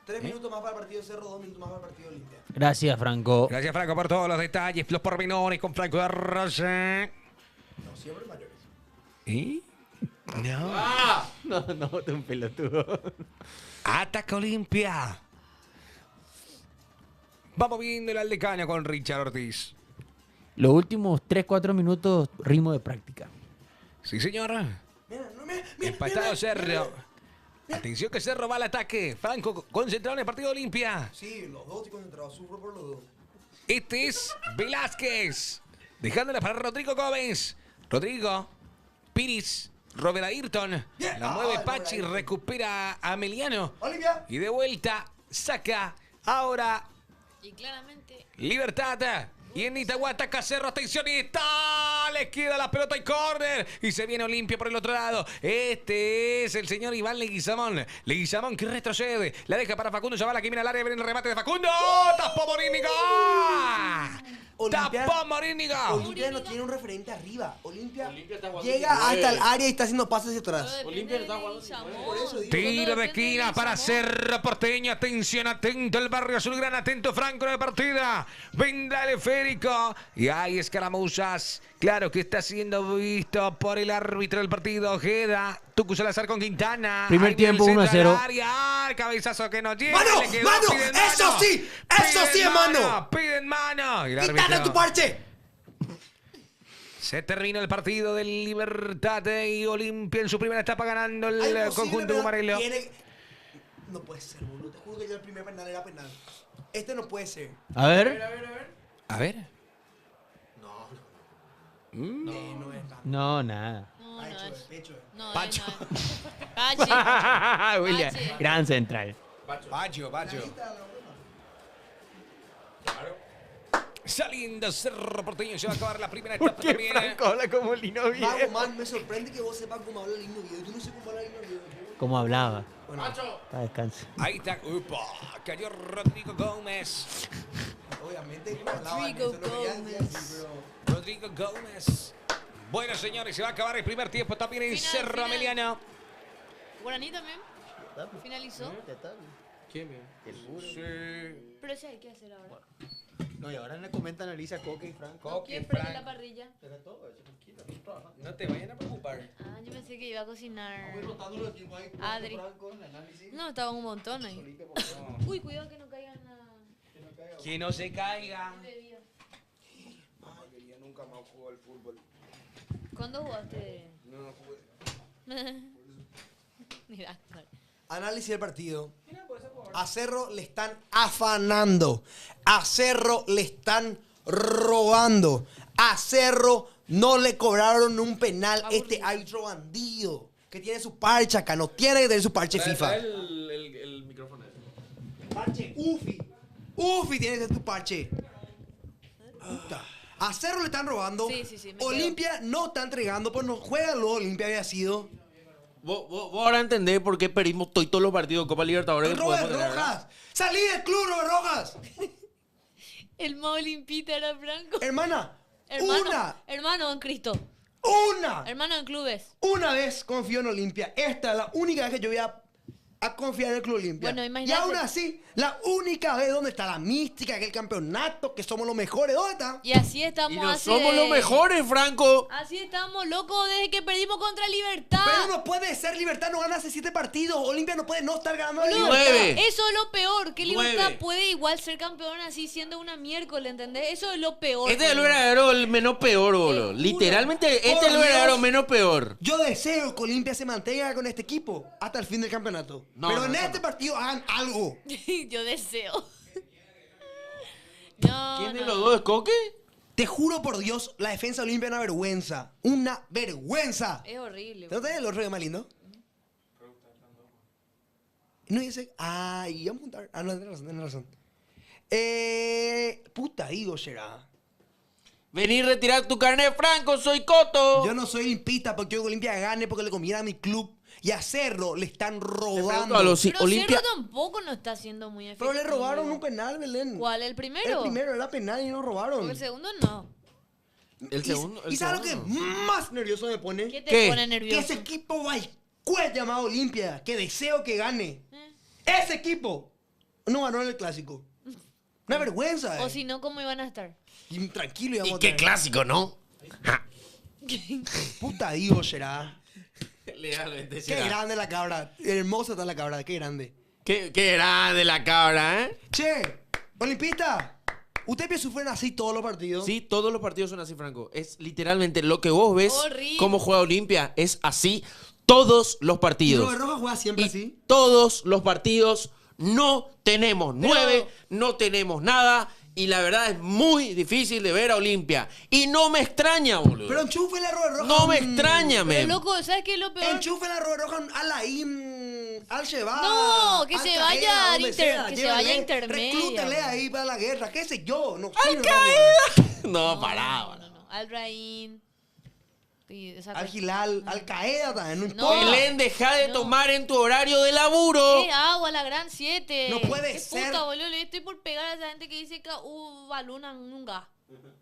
3 minutos más para el partido Cerro, 2 minutos más para el partido Olimpia. Gracias, Franco. Gracias, Franco, por todos los detalles, los pormenores con Franco de Rosa. No, siempre mayores. ¿Y? No. ¡Ah! No, te un pelotudo. Ataca Olimpia. Vamos viendo el Aldecaña con Richard Ortiz. Los últimos 3-4 minutos, ritmo de práctica. Sí, señor. Mira, no, mira, Empatado mira, Cerro. mira. Atención que Cerro va al ataque. Franco concentrado en el partido de Olimpia. Sí, los dos estoy concentrado, sufro por los dos. Este es Velázquez. Dejándola para Rodrigo Gómez. Rodrigo. Piris. Robert Ayrton. Bien. La mueve Ah, Pachi. Robert Ayrton. Recupera a Emiliano. Olimpia. Y de vuelta saca ahora Y claramente. Libertad. Y en Itagua ataca Cerro. Atención. Y está. Le queda la pelota y córner. Y se viene Olimpia por el otro lado. Este es el señor Iván Leguizamón. Leguizamón que retrocede. La deja para Facundo Zavala que viene al área. Viene el remate de Facundo. ¡Tapó Moríniga! Olimpia- ¡Tapó Moríniga! Olimpia no tiene un referente arriba. Olimpia Olimpia está jugando llega sin nueve. hasta el área y está haciendo pases hacia Todo atrás. depende Olimpia de está jugando sin Leguizamón. Por eso digo. Tiro de Todo esquina depende para Leguizamón. Cerro Porteño. Atención, atento el barrio azulgrana. Atento Franco en la partida. Vendrá el esférico. Y hay escaramuzas. Claro que está siendo visto por el árbitro del partido. Ojeda. Tucu Salazar con Quintana. Primer Ahí viene el tiempo, centro 1-0. al área. El cabezazo que no llega. ¡Mano! Le quedó, ¡Mano! piden ¡Eso mano. sí! ¡Eso Piden sí es mano! Piden mano. Y el ¡Quítale árbitro- tu parche! Se termina el partido del Libertad y Olimpia en su primera etapa ganando el Ay, imposible, conjunto ¿verdad? amarelo. No puede ser, boludo. Te juro que ya el primer penal era penal. Este no puede ser. A ver. A ver. No es nada. No, nada. No, Pecho, no es. pecho. No, Pacho. Pachi. William, Pachi. gran central. Bacho. Saliendo Cerro Porteño, se va a acabar la primera etapa también. habla como Lino Mago, man, me sorprende que vos sepas cómo habla el lindo video. Yo no sé cómo habla el lindo video. Cómo hablaba. Bueno, Para descanso. Ahí está. Upa, cayó Rodrigo Gómez. obviamente no hablaba en Rodrigo eso, no quería decir Gómez. así, pero... Rodrigo Gómez. Bueno, señores, se va a acabar el primer tiempo también en Final, Cerro final. Ameliano. Guaraní también. Finalizó. ¿Quién, bien? Sí. Pero sí hay que hacer ahora. No, y ahora le comenta Analisa Coque y Franco. ¿Quién prende la parrilla? No te vayan a preocupar. Ah, yo pensé que iba a cocinar. Adri. No, estaba un montón ahí. Uy, cuidado que no caigan a... Que no se caiga. bebida. Ay, yo nunca más jugó al fútbol. ¿Cuándo jugaste? No jugué. Mira, Análisis del partido. A Cerro le están afanando. A Cerro le están robando. A Cerro no le cobraron un penal. Este árbitro bandido que tiene su parche acá. No tiene que tener su parche FIFA. El micrófono. Parche Ufi. Ufi tiene que ser tu parche. Puta. A Cerro le están robando. Sí, me Olimpia no está entregando. Pues no juega luego. Olimpia había sido. Vos ahora entendés por qué perdimos todos los partidos de Copa Libertadores que Robert podemos tener, ¿verdad? Rojas. Salí del club, Robert Rojas. El más olimpita era Franco. Hermana. Hermano en Cristo. Una Hermano en clubes. vez confío en Olimpia. Esta es la única vez que yo voy a a confiar en el Club Olimpia. Bueno, y imagínate. aún así, la única vez donde está la mística, que el campeonato, que somos los mejores, ¿dónde está? Y así estamos Y no así somos de- los mejores, Franco. Así estamos, loco, desde que perdimos contra Libertad. Pero no puede ser, Libertad no gana hace 7 partidos, Olimpia no puede no estar ganando la Boludo, Libertad. 9. eso es lo peor, que Libertad 9. puede igual ser campeón así siendo una miércoles, ¿entendés? Eso es lo peor. Este es el boludo. verdadero el menos peor, boludo. juro. Literalmente, este Por es el verdadero Dios. menos peor. Yo deseo que Olimpia se mantenga con este equipo hasta el fin del campeonato. No, Pero no, en no, este no. partido hagan algo. Yo deseo. No, ¿Quién de no. los dos es Coque? Te juro por Dios, la defensa de Olimpia es una vergüenza. Una vergüenza. Es horrible. ¿No tenés el otro que es más lindo? No dice. Ay, vamos a juntar. Ah, no, tenés razón. Puta, digo, será. Vení a retirar tu carnet, Franco, soy Coto. Yo no soy limpista porque quiero que Olimpia gane porque le conviene a mi club. Y a Cerro le están pregunto robando. a los- Sí, Pero Olimpia- Cerro tampoco no está siendo muy efectivo. Pero le robaron un penal, Belén. ¿Cuál? ¿El primero? El primero era penal y no robaron. Porque el segundo no. El segundo. ¿Y sabes lo que más nervioso me pone? ¿Qué te ¿Qué? pone Que nervioso? ese equipo Guaycuel llamado Olimpia, que deseo que gane. Ese equipo no ganó en el clásico. Una vergüenza, O si no, ¿cómo iban a estar? Y tranquilo, íbamos Y a qué traer. clásico, ¿no? Puta Dios, será. Legalmente Qué será. grande la cabra. Hermosa está la cabra, qué grande. Qué grande la cabra, ¿eh? Che, olimpista, ¿ustedes sufren así todos los partidos? Sí, todos los partidos son así, Franco. Es literalmente lo que vos ves, Horrible. cómo juega Olimpia, es así todos los ¿Y partidos. Robert Rojas juega siempre Y así? todos los partidos no tenemos Pero- 9, no tenemos nada. Y la verdad es muy difícil de ver a Olimpia. Y no me extraña, boludo. Pero enchúfenle a Robert Rojas. No me extraña, Pero men. loco, ¿sabes qué es lo peor? Enchúfenle a Robert Rojas al Aim, al Sheba. No, que Al se Caeda, vaya al donde inter- sea, que se llévenle, vaya a intermedia. Reclútenle ahí para la guerra, qué sé yo. No, ¡Al sirve, Caeda! No, No, pará. no. Al Raín. Sí, esa Al cosa. Gilal, al Caeda también, no No. importa. Belén, deja de No. tomar en tu horario de laburo. ¿Qué agua, la gran 7? No puede ¿Qué ser. puta, boludo? Le estoy por pegar a esa gente que dice que baluna nunca.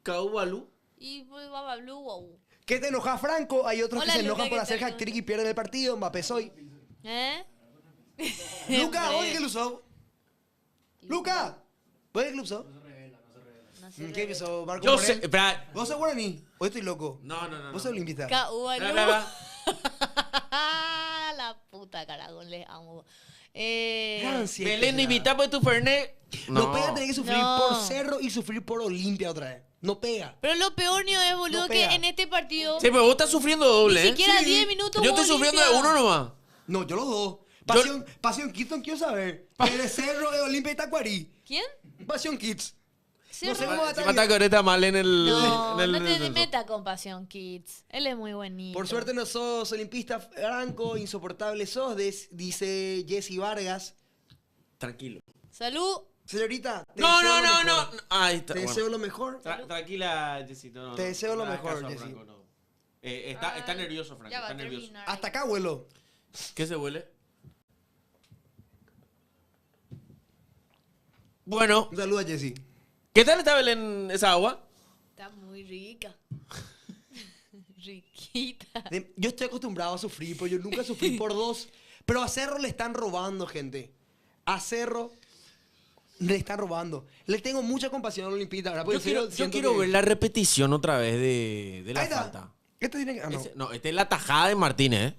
Caubalú. Y pues babalú, wow. ¿Qué te enoja, Franco? Hay otros Hola, que se Luca, enojan por ¿qué hacer tal? hat-trick y pierden el partido. Mbappé soy. ¿Eh? Luca, Hombre, ¿vos qué lo usó? Luca, ¿vos qué lo usó? no sé. ¿Qué hizo Marco Yo Morel? sé. Espera. ¿Vos sos guaraní? ¿O estoy loco? No, no, no. ¿Vos sos olimpista? Caubalú. Espera. La puta caragón, les amo. Gran siete, Belén, será. invita por tu Fernet. No pega tener que sufrir No. por Cerro y sufrir por Olimpia otra vez. No pega. Pero lo peor, Nio, es, boludo, No que pega. en este partido Sí, pero vos estás sufriendo doble, ni ¿eh? siquiera Sí. 10 minutos Yo jugó estoy sufriendo de Olimpia. uno nomás. No, yo los dos. Pasión Kids, quiero saber. Que de Cerro, de Olimpia y Tacuarí. ¿Quién? Pasión Kids. Cerro. No sé cómo va a Se estar mata bien. que ahorita mal en el. No, en el- no te en el- meta con Pasión Kids. Él es muy bonito. Por suerte no sos olimpista, Franco, insoportable sos, dice Jessy Vargas. Tranquilo. Salud. Señorita, te No, deseo no, lo no, mejor. no. Ahí está. Te bueno. deseo lo mejor. Tranquila, Jessito. No, Te deseo lo no hagas mejor, caso a Jessy. Franco, no. Está nervioso, Franco. Ya va Está a nervioso. terminar. Hasta acá, abuelo. ¿Qué se huele? Bueno, Un saludo a Jessy. ¿qué tal está Belén esa agua? Está muy rica. Riquita. Yo estoy acostumbrado a sufrir, pero yo nunca sufrí por dos. Pero a Cerro le están robando, gente. A Cerro le están robando. Le tengo mucha compasión a los olimpistas, ¿verdad? Porque Yo siento quiero que- ver la repetición otra vez de la Ahí está. falta. Este tiene que... Ah, no. No, esta es la tajada de Martínez, ¿eh?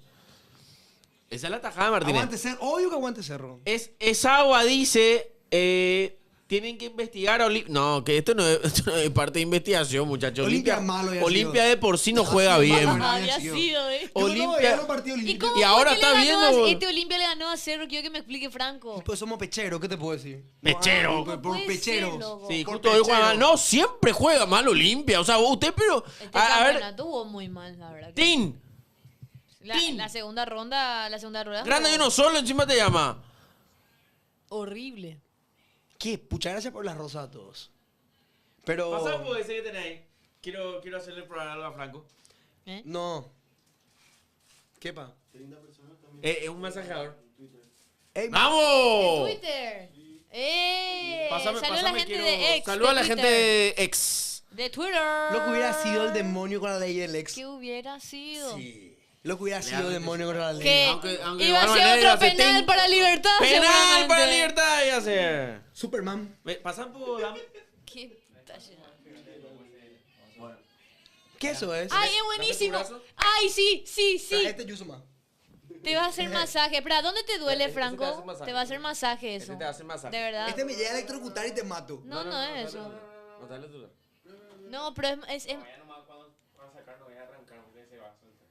Esa es la tajada de Martínez. Aguante Cerro. Obvio que aguante Cerro. Esa agua dice, tienen que investigar a Olimpia. No, que esto no es parte de investigación, muchachos. Olimpia es malo, ya ha Olimpia sido. de por sí no juega bien. malo, Había había sido. sido, ¿eh? Yo no Olimpia- voy a ver un partido ¿Y olímpico. cómo Y ahora fue que está le ganó viendo, a- bol- Este Olimpia le ganó a Cerro. Quiero que me explique Franco. Pues somos pecheros, ¿qué te puedo decir? Pechero. No, No por puede pecheros. ser, loco. Sí, Por justo hoy juega pechero. mal. No, siempre juega mal Olimpia. O sea, usted, pero. Este A ver, campeonato jugó muy mal, la verdad. que- Tin, La segunda ronda. grande jugó y uno solo, encima te llama. Horrible. ¿Qué? Pucha, gracias por las rosas a todos. Pero... ese que tenéis. Quiero hacerle probar algo a Franco. ¿Eh? No. ¿Qué pa? Es un masajador. Ey, ¡Vamos! Twitter. Salió la gente de X. Saluda a la de gente Twitter. de X. De Twitter. Lo que hubiera sido el demonio con la ley del ex. ¿Qué hubiera sido? Sí. Lo que hubiera sido demonio contra la Que Aunque iba a igual ser manera iba otro a ser penal para Libertad. ¡Penal seguramente. para Libertad iba a ser! Superman. Pasan por... Qué talle. ¿Qué eso es? Ay, es buenísimo. brazo. Ay, sí, sí, sí. Este Yusuma. Te va a hacer masaje. Espera, ¿dónde te duele, Ese te hace Franco? masaje. Te va a hacer masaje Ese eso. te hace masaje. De verdad. Este me llega a electrocutar y te mato. No, no es eso. No, dale tú. No, pero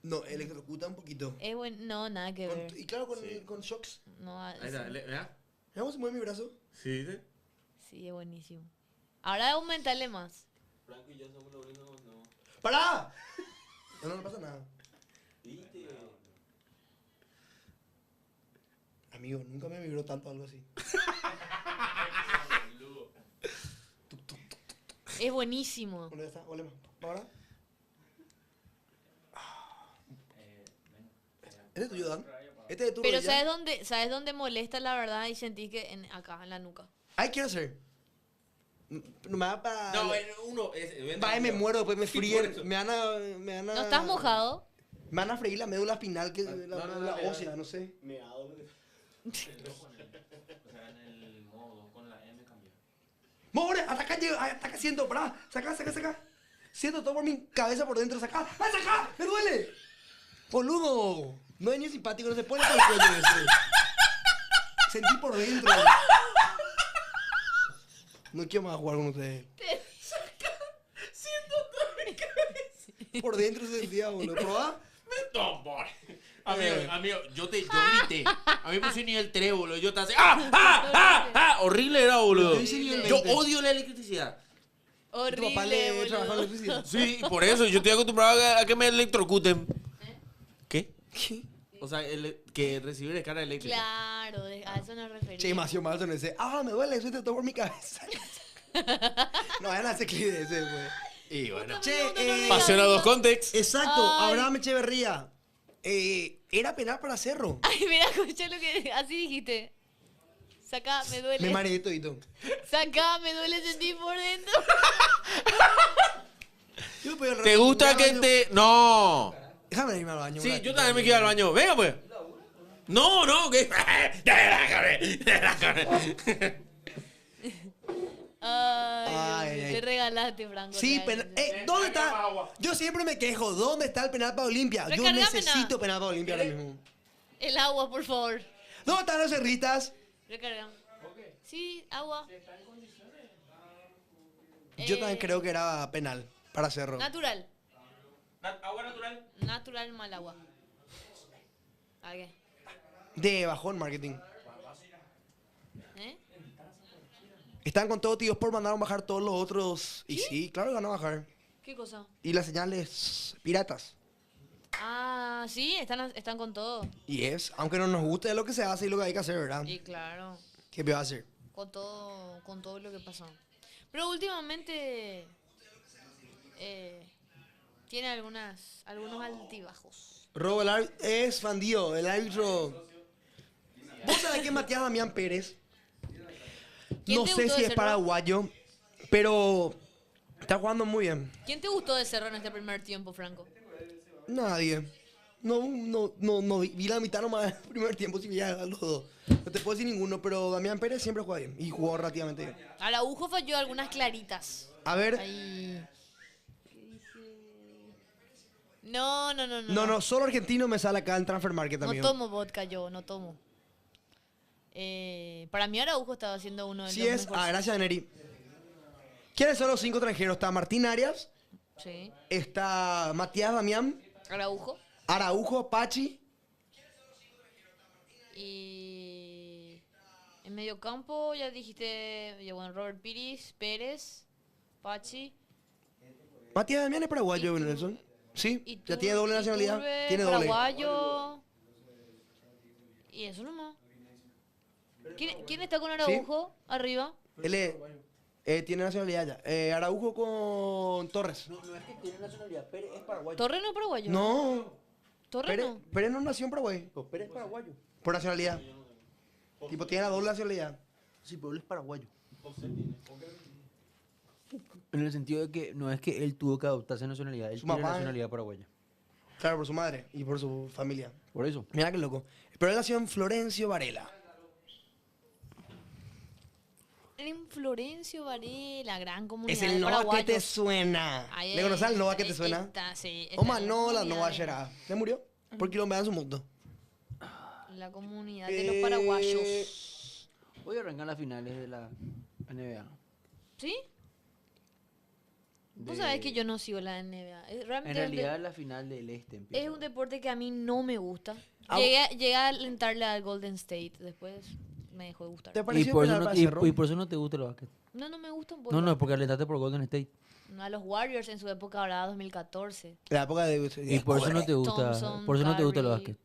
No, electrocuta un poquito. es buen. No, nada que ver. Y claro, con shocks. No, Ahí está, ¿verdad? ¿Cómo se mueve mi brazo? Sí, sí. sí, es buenísimo. Ahora aumentarle más. Franco y yo somos los únicos, no. ¡Pará! No, no pasa nada. Amigo, nunca me vibró tanto algo así. Es buenísimo. Bueno, ya está, olemos. ¿Ahora? ¿Este es tuyo, Dan? ¿Este es tu Pero rodilla? ¿sabes dónde molesta la verdad? Y sentí que acá, en la nuca. Ay, quiero hacer. No me da para... No, uno es... Vaya, me muero, después me Sí, por fríen. eso. Me van a... ¿No estás mojado? Me van a freír la médula espinal, que la no, médula dale, ósea, no sé. ¡More! ¡Ataca haciendo! ¡Pará! ¡Saca! Siento todo por mi cabeza por dentro. ¡Saca! ¡Ay, saca! ¡Me duele! ¡Boludo! No es ni simpático, no se pone por el cuello ese. Sentí por dentro. No quiero más jugar con ustedes. Por dentro se sentía, boludo. ¿Probá? No, por. Amigo, yo grité. A mí me puse nivel 3, boludo. Yo te hace. ¡Ah! Horrible era, boludo. Yo hice nivel Yo 20. odio la electricidad. Tu papá Horrible, le boludo. trabajó en electricidad. Sí, por eso. Yo estoy acostumbrado a que me electrocuten. ¿Qué? ¿Qué? O sea, que recibir descarga eléctrica. Claro, a eso nos referimos. Che, demasiado mal son ese. Me duele, siento todo por mi cabeza. No, vayan a hacer clip de ese, güey. Y bueno. Che, Pasión a dos contextos. exacto, Ay. Abraham Echeverría. Era penal para Cerro. Ay, mira, escucha lo que así dijiste. Saca, me duele. Me mareé todito. Saca, me duele sentir por dentro. Yo me puedo ¿Te gusta que te.? No. Déjame irme al baño. Sí, un yo ratito. también me quiero ir al baño. Venga, pues. No, que. Ay, Ay. te regalaste, Franco. Sí, realmente. ¿dónde está? Yo siempre me quejo. ¿Dónde está el penal para Olimpia? Yo Recargámela. necesito penal para Olimpia ahora mismo. El agua, por favor. ¿Dónde están los cerritas? Recarga. Sí, agua. Yo también creo que era penal para Cerro. Natural. Agua natural. Natural mal agua. ¿A qué? De bajón marketing. ¿Eh? Están con todo tíos por mandaron bajar todos los otros. Y sí, claro que van a bajar. ¿Qué cosa? Y las señales piratas. Ah, sí, están con todo. Y aunque no nos guste lo que se hace y lo que hay que hacer, ¿verdad? Y claro, ¿Qué me va a hacer? con todo lo que pasó. Pero últimamente tiene algunos altibajos. Robo, el árbitro es bandido. El árbitro. ¿Vos sabés que Matías Damián Pérez? ¿Quién No te sé gustó si de es Cerro? paraguayo, pero está jugando muy bien. ¿Quién te gustó de Cerro en este primer tiempo, Franco? Nadie. No vi la mitad nomás del primer tiempo, si vi a los dos. No te puedo decir ninguno, pero Damián Pérez siempre juega bien y jugó relativamente bien. Araujo falló algunas claritas. A ver, Ahí. ¿Qué dice? No. no, solo argentino me sale acá en Transfer Market No también. tomo vodka yo, no tomo. Para mí Araujo estaba haciendo uno de Sí los es. mejores. Gracias, Neri. ¿Quiénes son los 5 extranjeros? Está Martín Arias, Sí. está Matías Damián, Araujo. Araujo, Pachi. Y en medio campo ya dijiste, bueno, Robert Pérez, Pachi. Matías Damián es paraguayo, Nelson. Sí, ya tiene doble nacionalidad. Iturbe, Tiene doble. paraguayo. Y eso nomás. ¿Quién está con Araujo arriba? Él tiene nacionalidad ya. Araujo con Torres. No es que tiene nacionalidad. Pérez es paraguayo. ¿Torre no es paraguayo? No, ¿Torre no? Pérez no nació en Paraguay. Pues Pérez es paraguayo. Por nacionalidad. Tipo, tiene la doble nacionalidad. Sí, pero él es paraguayo. En el sentido de que no es que él tuvo que adoptarse nacionalidad, él Su tiene mamá, nacionalidad paraguaya. Claro, por su madre y por su familia. Por eso. Mira qué loco. Pero él nació en Florencio Varela. En Florencio Varela, gran comunidad Es el de Nova que te paraguayos. suena. Ahí ¿Le conoces al está, Nova que te suena? Sí. Oma, no, la Nova Gerard. ¿Le murió? Porque lo me dan su moto. La comunidad de los paraguayos. Voy a arrancar las finales de la NBA. ¿Sí? Vos sabés que yo no sigo la NBA. Realmente En realidad la final del este empieza. es un deporte que a mí no me gusta. Ah, Llegué a alentarle al Golden State. Después me dejó de gustar. ¿Te Y pareció por, eso penal no, para Cerro? y por eso no te gusta el básquet. No me gusta un poco. No, no, porque alentaste por Golden State. A los Warriors en su época dorada 2014. La época de... Y por eso no te gusta, Thompson, por eso no te gusta el Curry. básquet.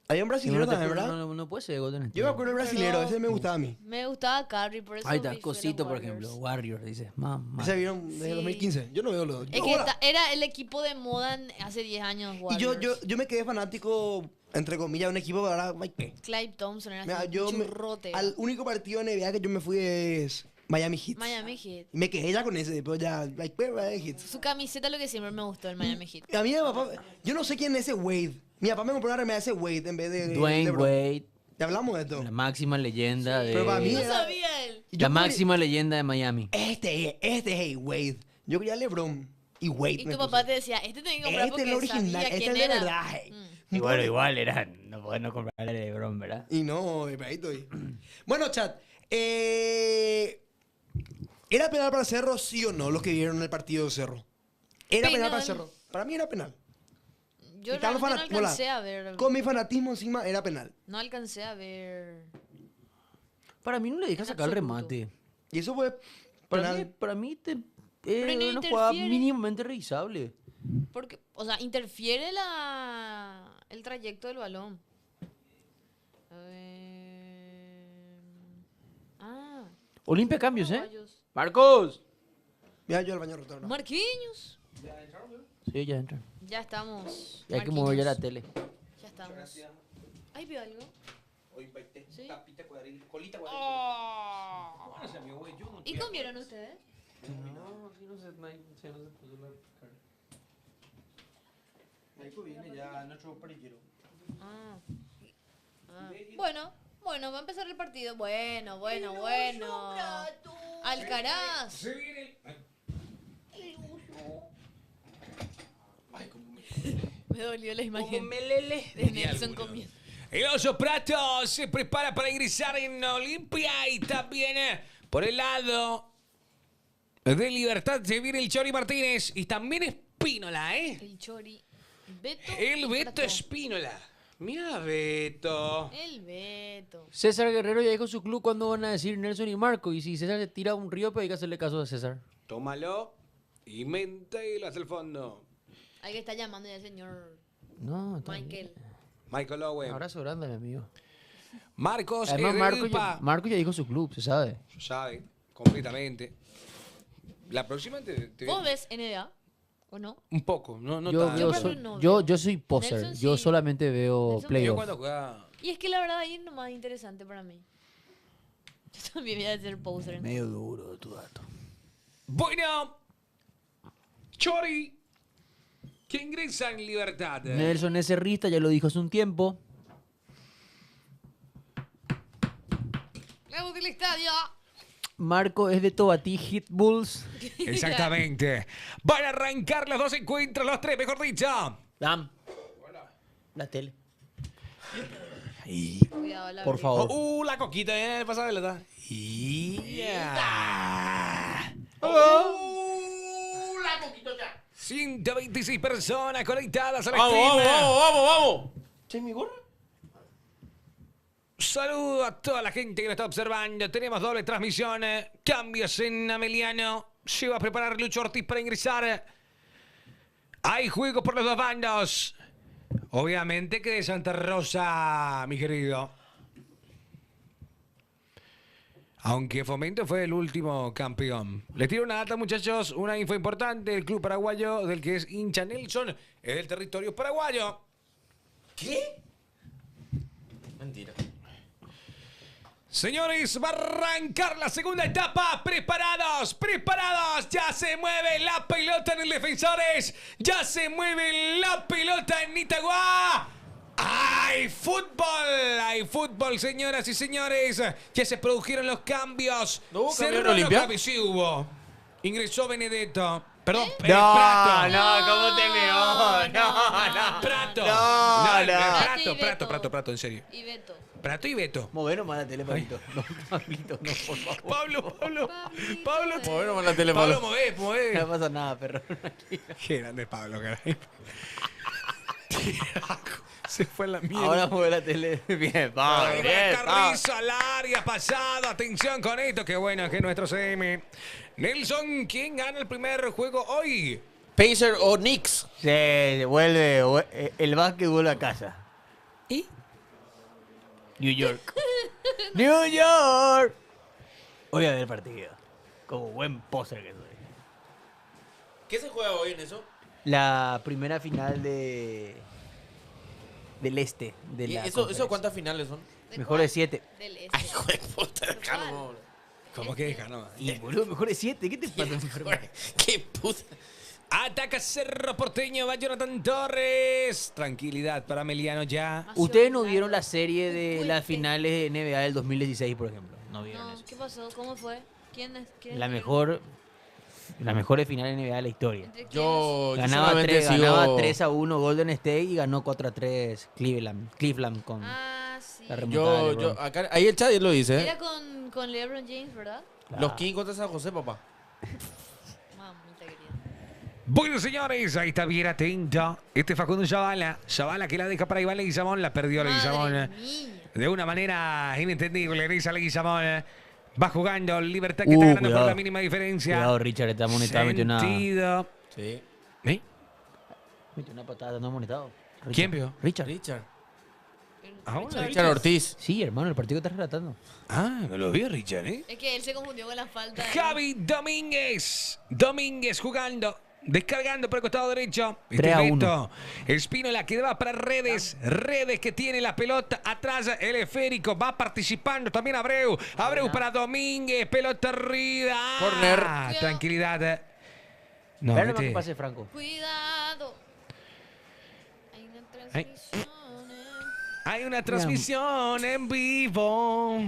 Había un No, brasilero te- también, ¿verdad? no puede ser Golden State. Yo me acuerdo del brasilero, Pero- ese me gustaba a mí. Me gustaba Curry, por eso Ahí está, vi Cosito, por Warriors. ejemplo. Warriors, dices. Mamá. Ese vieron desde Sí. 2015. Yo no veo los... Es yo que ahora- era el equipo de moda hace 10 años, Y Warriors. yo me quedé fanático, entre comillas, de un equipo, ahora, Mike. Clive Thompson era Mira, así, yo un me- churrote. al único partido de NBA que yo me fui es Miami Heat. Miami Heat. Y me quedé ya con ese, después ya, Miami Heat. Su camiseta lo que siempre me gustó, el Miami Heat. A mí, mi papá, yo no sé quién es ese Wade. Mi papá me compró una remera de ese Wade en vez de Dwayne LeBron. Wade, Ya hablamos de esto. la máxima leyenda de... Pero para mí No era- sabía él. Y yo La quería- máxima leyenda de Miami. Este es Wade. Yo quería LeBron y Wade. Y me tu puse. papá te decía, este tenía que comprar Este es porque el original, sabía este es quién el de era. verdad. hey. Y bueno, igual era... No podés no comprarle de LeBron, ¿verdad? Y no, ahí estoy. Bueno, chat. ¿Era penal para Cerro, sí o no, los que vieron el partido de Cerro? ¿Era penal para Penal. Cerro? Para mí era penal. Yo Y Carlos realmente no Fanat- alcancé hola. a ver. Con mi fanatismo encima era penal. No alcancé a ver. Para mí no le deja En sacar el absoluto. remate. Y eso fue Para penal. mí, para mí Pero no una jugada interfiere. mínimamente revisable. Porque, o sea, interfiere el trayecto del balón. A ver. Ah. Olimpia cambios, ¿eh? Paraguayos. ¡Marcos! Mira, yo al baño retorno. Marquinhos. Sí, ya entra. Ya estamos. Ya hay que mover ya la Marquinhos. tele. Ya estamos. ¿Ahí veo algo? ¿Sí? colita Oh. ¿Y comieron ustedes? No, sí, no se puso la Ahí viene ya nuestro parrillero. Ah. Bueno, va a empezar el partido. Bueno. Alcaraz. Se viene Me dolió la imagen melele. de Nelson comiendo. El Oso Prato se prepara para ingresar en Olimpia y también por el lado de Libertad se viene el Chori Martínez y también Espínola, ¿eh? El Chori. Beto. El Beto Prato. Espínola. Mira Beto. El Beto. César Guerrero ya dijo su club cuando van a decir Nelson y Marco. Y si César se tira a un río, pues hay que hacerle caso a César. Tómalo y mentelo hasta el fondo. Hay que estar llamando ya al señor No, está bien. Michael. Michael Owen. Un abrazo grande, mi amigo. Marcos Además, Erpa. Marco ya dijo su club, se sabe. Sabe, completamente. La próxima te ¿Vos ves NBA o no? un poco, no yo, tanto. Yo yo, por soy, ejemplo no yo, veo. yo soy poser. Nelson Yo sí. solamente veo Nelson Yo playoffs. cuando jugaba Y es que la verdad ahí es lo más interesante para mí. Yo también voy a ser poser. Medio duro tu dato. Bueno, Chori, que ingresa en Libertad. Nelson es cerrista, ya lo dijo hace un tiempo. ¡Vamos del estadio! Marco es de Tobatí Hit Bulls. Exactamente. Van a arrancar los dos encuentros, los tres, mejor dicho. Dam. La tele. Cuidado, la Por abrí. favor. La coquita viene de pasar pelota. Y ya. La poquito ya. 126 personas conectadas al Vamos, stream. vamos. Che, mi gorra. Saludo a toda la gente que nos está observando. Tenemos doble transmisión. Cambios en Ameliano. Se va a preparar Lucho Ortiz para ingresar. Hay juego por los dos bandos. Obviamente que de Santa Rosa, mi querido. Aunque Fomento fue el último campeón. Les tiro una data, muchachos. Una info importante. El club paraguayo del que es hincha Nelson es del territorio paraguayo. ¿Qué? Mentira. Señores, va a arrancar la segunda etapa. Preparados, preparados. Ya se mueve la pelota en el Defensores. Ya se mueve la pelota en Itagua. ¡Hay fútbol, señoras y señores! Ya se produjeron los cambios. ¿No hubo cambio en Cerró los Olimpia? cambios, sí hubo. Ingresó Benedetto. Perdón, No, Prato. no, ¿cómo te veo? No. Prato. No. Prato, en serio. Y Beto. Prato y Beto. Mover nomás la tele, Pablito. No, Pablito, no, por favor. Pablo. Pablito, Bueno, con la tele, Pablo, Pablo. mové. No pasa nada, perro. Qué grande Pablo, caray. Se fue en la mierda. Ahora mueve la tele. Bien, Pablo. Ahí Bien, va Pablo. Carrizo al área pasado. Atención con esto. Qué bueno que nuestro CM. Nelson, ¿quién gana el primer juego hoy? Pacer o Knicks. Se vuelve, el básquet vuelve a casa. ¿Y? New York. New York. Hoy a ver el partido. Como buen poser que soy. ¿Qué se juega hoy en eso? La primera final del este. De ¿Y la eso conferencia. cuántas finales son? Mejor de 7. Del este. Ay, hijo de puta, Carlos. ¿Cómo que ganó? Y boludo, mejor de 7. ¿Qué te pasa? Qué puta. Ataca Cerro Porteño, va Jonathan Torres. Tranquilidad para Meliano ya. Ustedes no vieron la serie de las finales de NBA del 2016, por ejemplo. No vieron No, eso. ¿qué pasó? ¿Cómo fue? ¿Quién es? La mejor final de NBA de la historia. ¿Entre Yo Ganaba solamente 3-1 Golden State y ganó 4-3 Cleveland con Ah, sí. la remontada de Yo, LeBron. acá, ahí el chat ya lo dice, Era ¿eh? con LeBron James, ¿verdad? Los Kings contra San José, papá. Mamita querida. Bueno, señores, ahí está bien atento. Este Facundo Zavala. Zavala que la deja para Iván Leguizamón. La perdió Leguizamón. Madre mía. De una manera inentendible. Reza Leguizamón. Va jugando. Libertad que está ganando por Cuidado. la mínima diferencia. Cuidado, Richard, está monetado, metió una Sí. ¿Eh? patada, no monetado. Richard. ¿Quién vio? Richard. Richard. Ahora. Richard Ortiz. Sí, hermano, el partido que estás relatando. Ah, no lo vio Richard, ¿eh? Es que él se confundió con la falta. Javi Domínguez. Domínguez jugando. Descargando por el costado derecho. 3-1. Espínola que va para Redes. Redes que tiene la pelota atrás. El esférico. Va participando también Abreu. Abreu para Domínguez. Pelota arriba. Corner. Tranquilidad. No, Vean nomás vete. que pase Franco. Cuidado. Hay una transmisión. Hay una transmisión en vivo.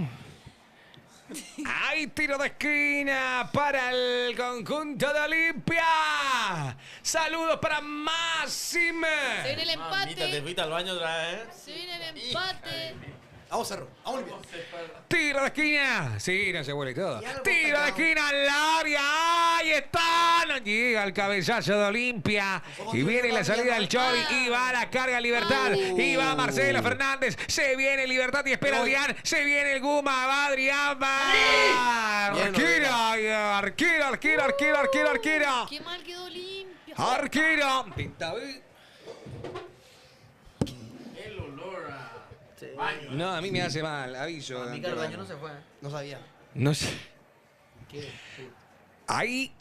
Hay tiro de esquina para el conjunto de Olimpia. Saludos para Máxime. Se viene el Mamita, te empate. fuiste al baño otra vez, ¿eh? Se viene el empate. Vamos, Cerro. Vamos, Olimpia. Tiro de esquina. Sí, no se vuelve todo. Ya lo Tiro de hemos esquina al área. Ahí está. No llega el cabezazo de Olimpia. Y viene la salida del Chori. Y va la carga Libertad. Y va Marcelo Fernández. Se viene Libertad y espera Adrián. Se viene el Guma. Va Adrián. Va. Bien, Arquero. Qué mal quedó limpio. Arquero. Pinta B. El olor a... No, a mí me hace mal. Aviso. A mí Cardaño no se fue. No sabía. No sé. Ahí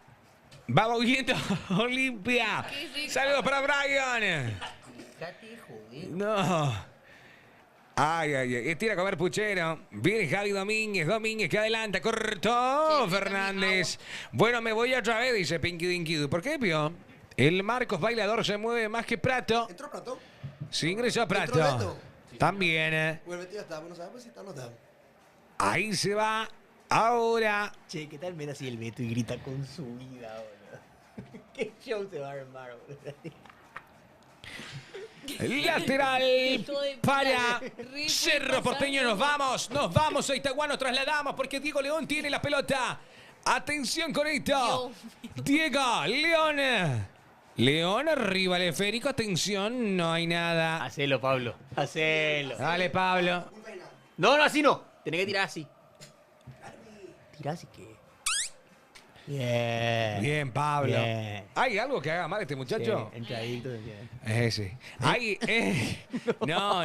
va moviendo Olimpia. Qué rico. Saludos para Brian. No. Ay. Estira a comer puchero. Viene Javi Domínguez. Domínguez que adelanta. Cortó Sí, Fernández. Bueno, me voy otra vez, dice Pinky Dinky. ¿Por qué, Pio? El Marcos Bailador se mueve más que Prato. ¿Entró Prato? Sí, ingresó ¿Entró Prato. Beto? También. Pues el Beto ya está. Bueno, sabemos si está o no está. Ahí se va. Ahora. Che, ¿qué tal ver así el Beto y grita con su vida, boludo? ¿Qué show se va a armar, boludo? Lateral Hijo de para puta. Re Cerro fue Porteño. Nos vamos a Itagua, nos trasladamos porque Diego León tiene la pelota. Atención con esto. Diego León. León arriba el esférico. Atención, no hay nada. Hacelo, Pablo. Hacelo. Dale, Pablo. No, así no. Tenés que tirar así. Tirá así que. Bien. Bien, Pablo. Bien. ¿Hay algo que haga mal este muchacho? Sí, entradito, ¿entiendes? Ese. Ahí, no.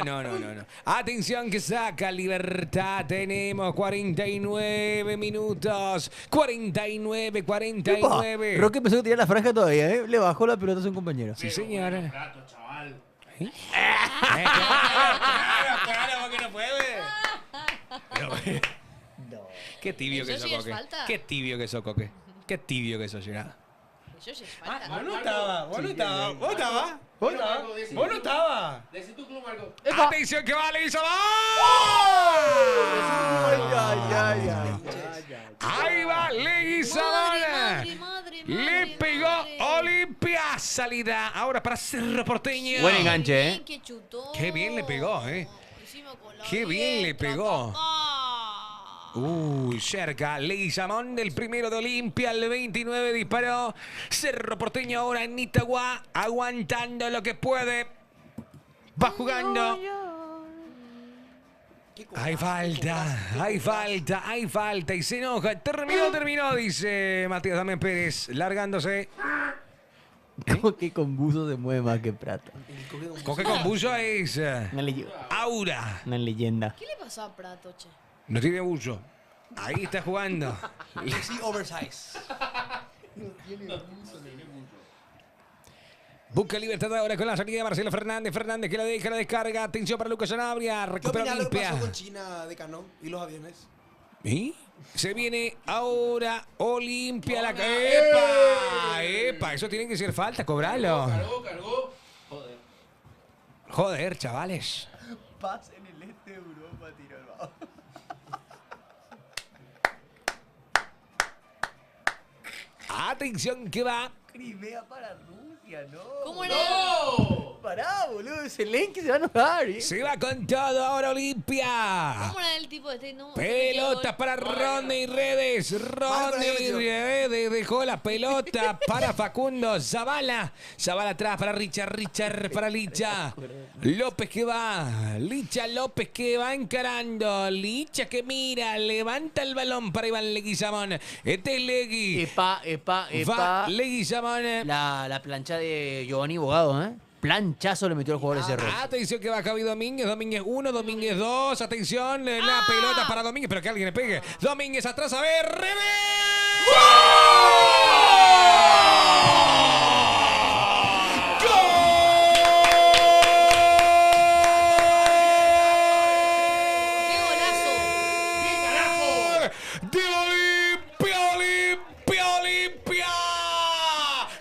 Atención que saca Libertad. Tenemos 49 minutos. 49. Roque empezó a tirar la franja todavía, ¿eh? Le bajó la pelota a su compañero. Sí, señora. Rato, chaval. Claro, porque no puede. Qué tibio que Eso eso, sí es Coque. falta. Qué tibio que eso, Coque. Qué tibio que eso, llega. Eso sí es falta. Vos no estabas, vos no estabas, vos estabas, vos estabas, vos no estabas. Decí tu club, Marco. Atención que va Leguizamón. Ahí va Leguizamón. Le pegó Olimpia. Salida ahora para Cerro Porteño. Buen enganche, ¿eh? Que chutó. Qué bien le pegó, ¿eh? Hicimos con la Qué bien le diestra, pegó. papá. Uy, cerca. Leguizamón del primero de Olimpia, el 29 disparó. Cerro Porteño ahora en Itagua, aguantando lo que puede. Va jugando. Hay falta. Y se enoja. Terminó, dice Matías Damián Pérez, largándose. Que con buzo se mueve más que Prato. Coque con buzo es Una Aura. leyenda. ¿Qué le pasó a Prato, che? No tiene buzo. Ahí está jugando. Sí, oversize. Busca libertad ahora con la salida de Marcelo Fernández. Fernández que la deja, la descarga. Atención para Lucas Sanabria. ¿Qué Recupera opinas de lo que Olimpia. pasó con China de Cano y los aviones? ¿Y? Se viene ahora Olimpia. La... ¡Epa! Eso tiene que ser falta. Cobralo. Cargó. Joder. Joder, chavales. Paz en el este de Europa, tiró el bajo. Atención que va. Crimea para Rusia, ¿no? ¿Cómo era? Pará, boludo. Zelensky se va a enojar, ¿eh? Se va con todo ahora Olimpia. ¿Cómo era el tipo este? No, Pelota para Rodney Redes. Rodney Redes dejó la pelota para Facundo Zavala. Zavala atrás para Richard para Licha. López que va. Licha López que va encarando. Licha que mira. Levanta el balón para Iván Leguizamón. Este es Legui. Epa. Va Leguizamón. La plancha de Giovanni Bogado, ¿eh? Planchazo le metió el jugador de Cerro. Atención que va Javi Domínguez. Domínguez 1, Domínguez 2. Atención, la pelota para Domínguez. Pero que alguien le pegue. Domínguez atrás, a ver. ¡Revés! ¡Qué golazo! ¡De Olimpia!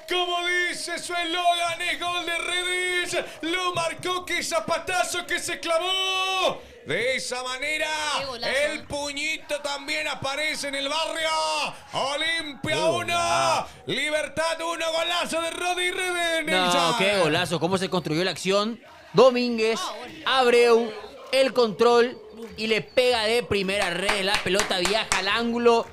Como dice su eslogan, es gol de Redes. Lo marcó, que zapatazo que se clavó. De esa manera, Qué golazo, el puñito también aparece en el barrio. Olimpia 1, Libertad 1, golazo de Rodi Redes. No, qué golazo. Cómo se construyó la acción. Domínguez, Abreu, el control y le pega de primera red. La pelota viaja al ángulo.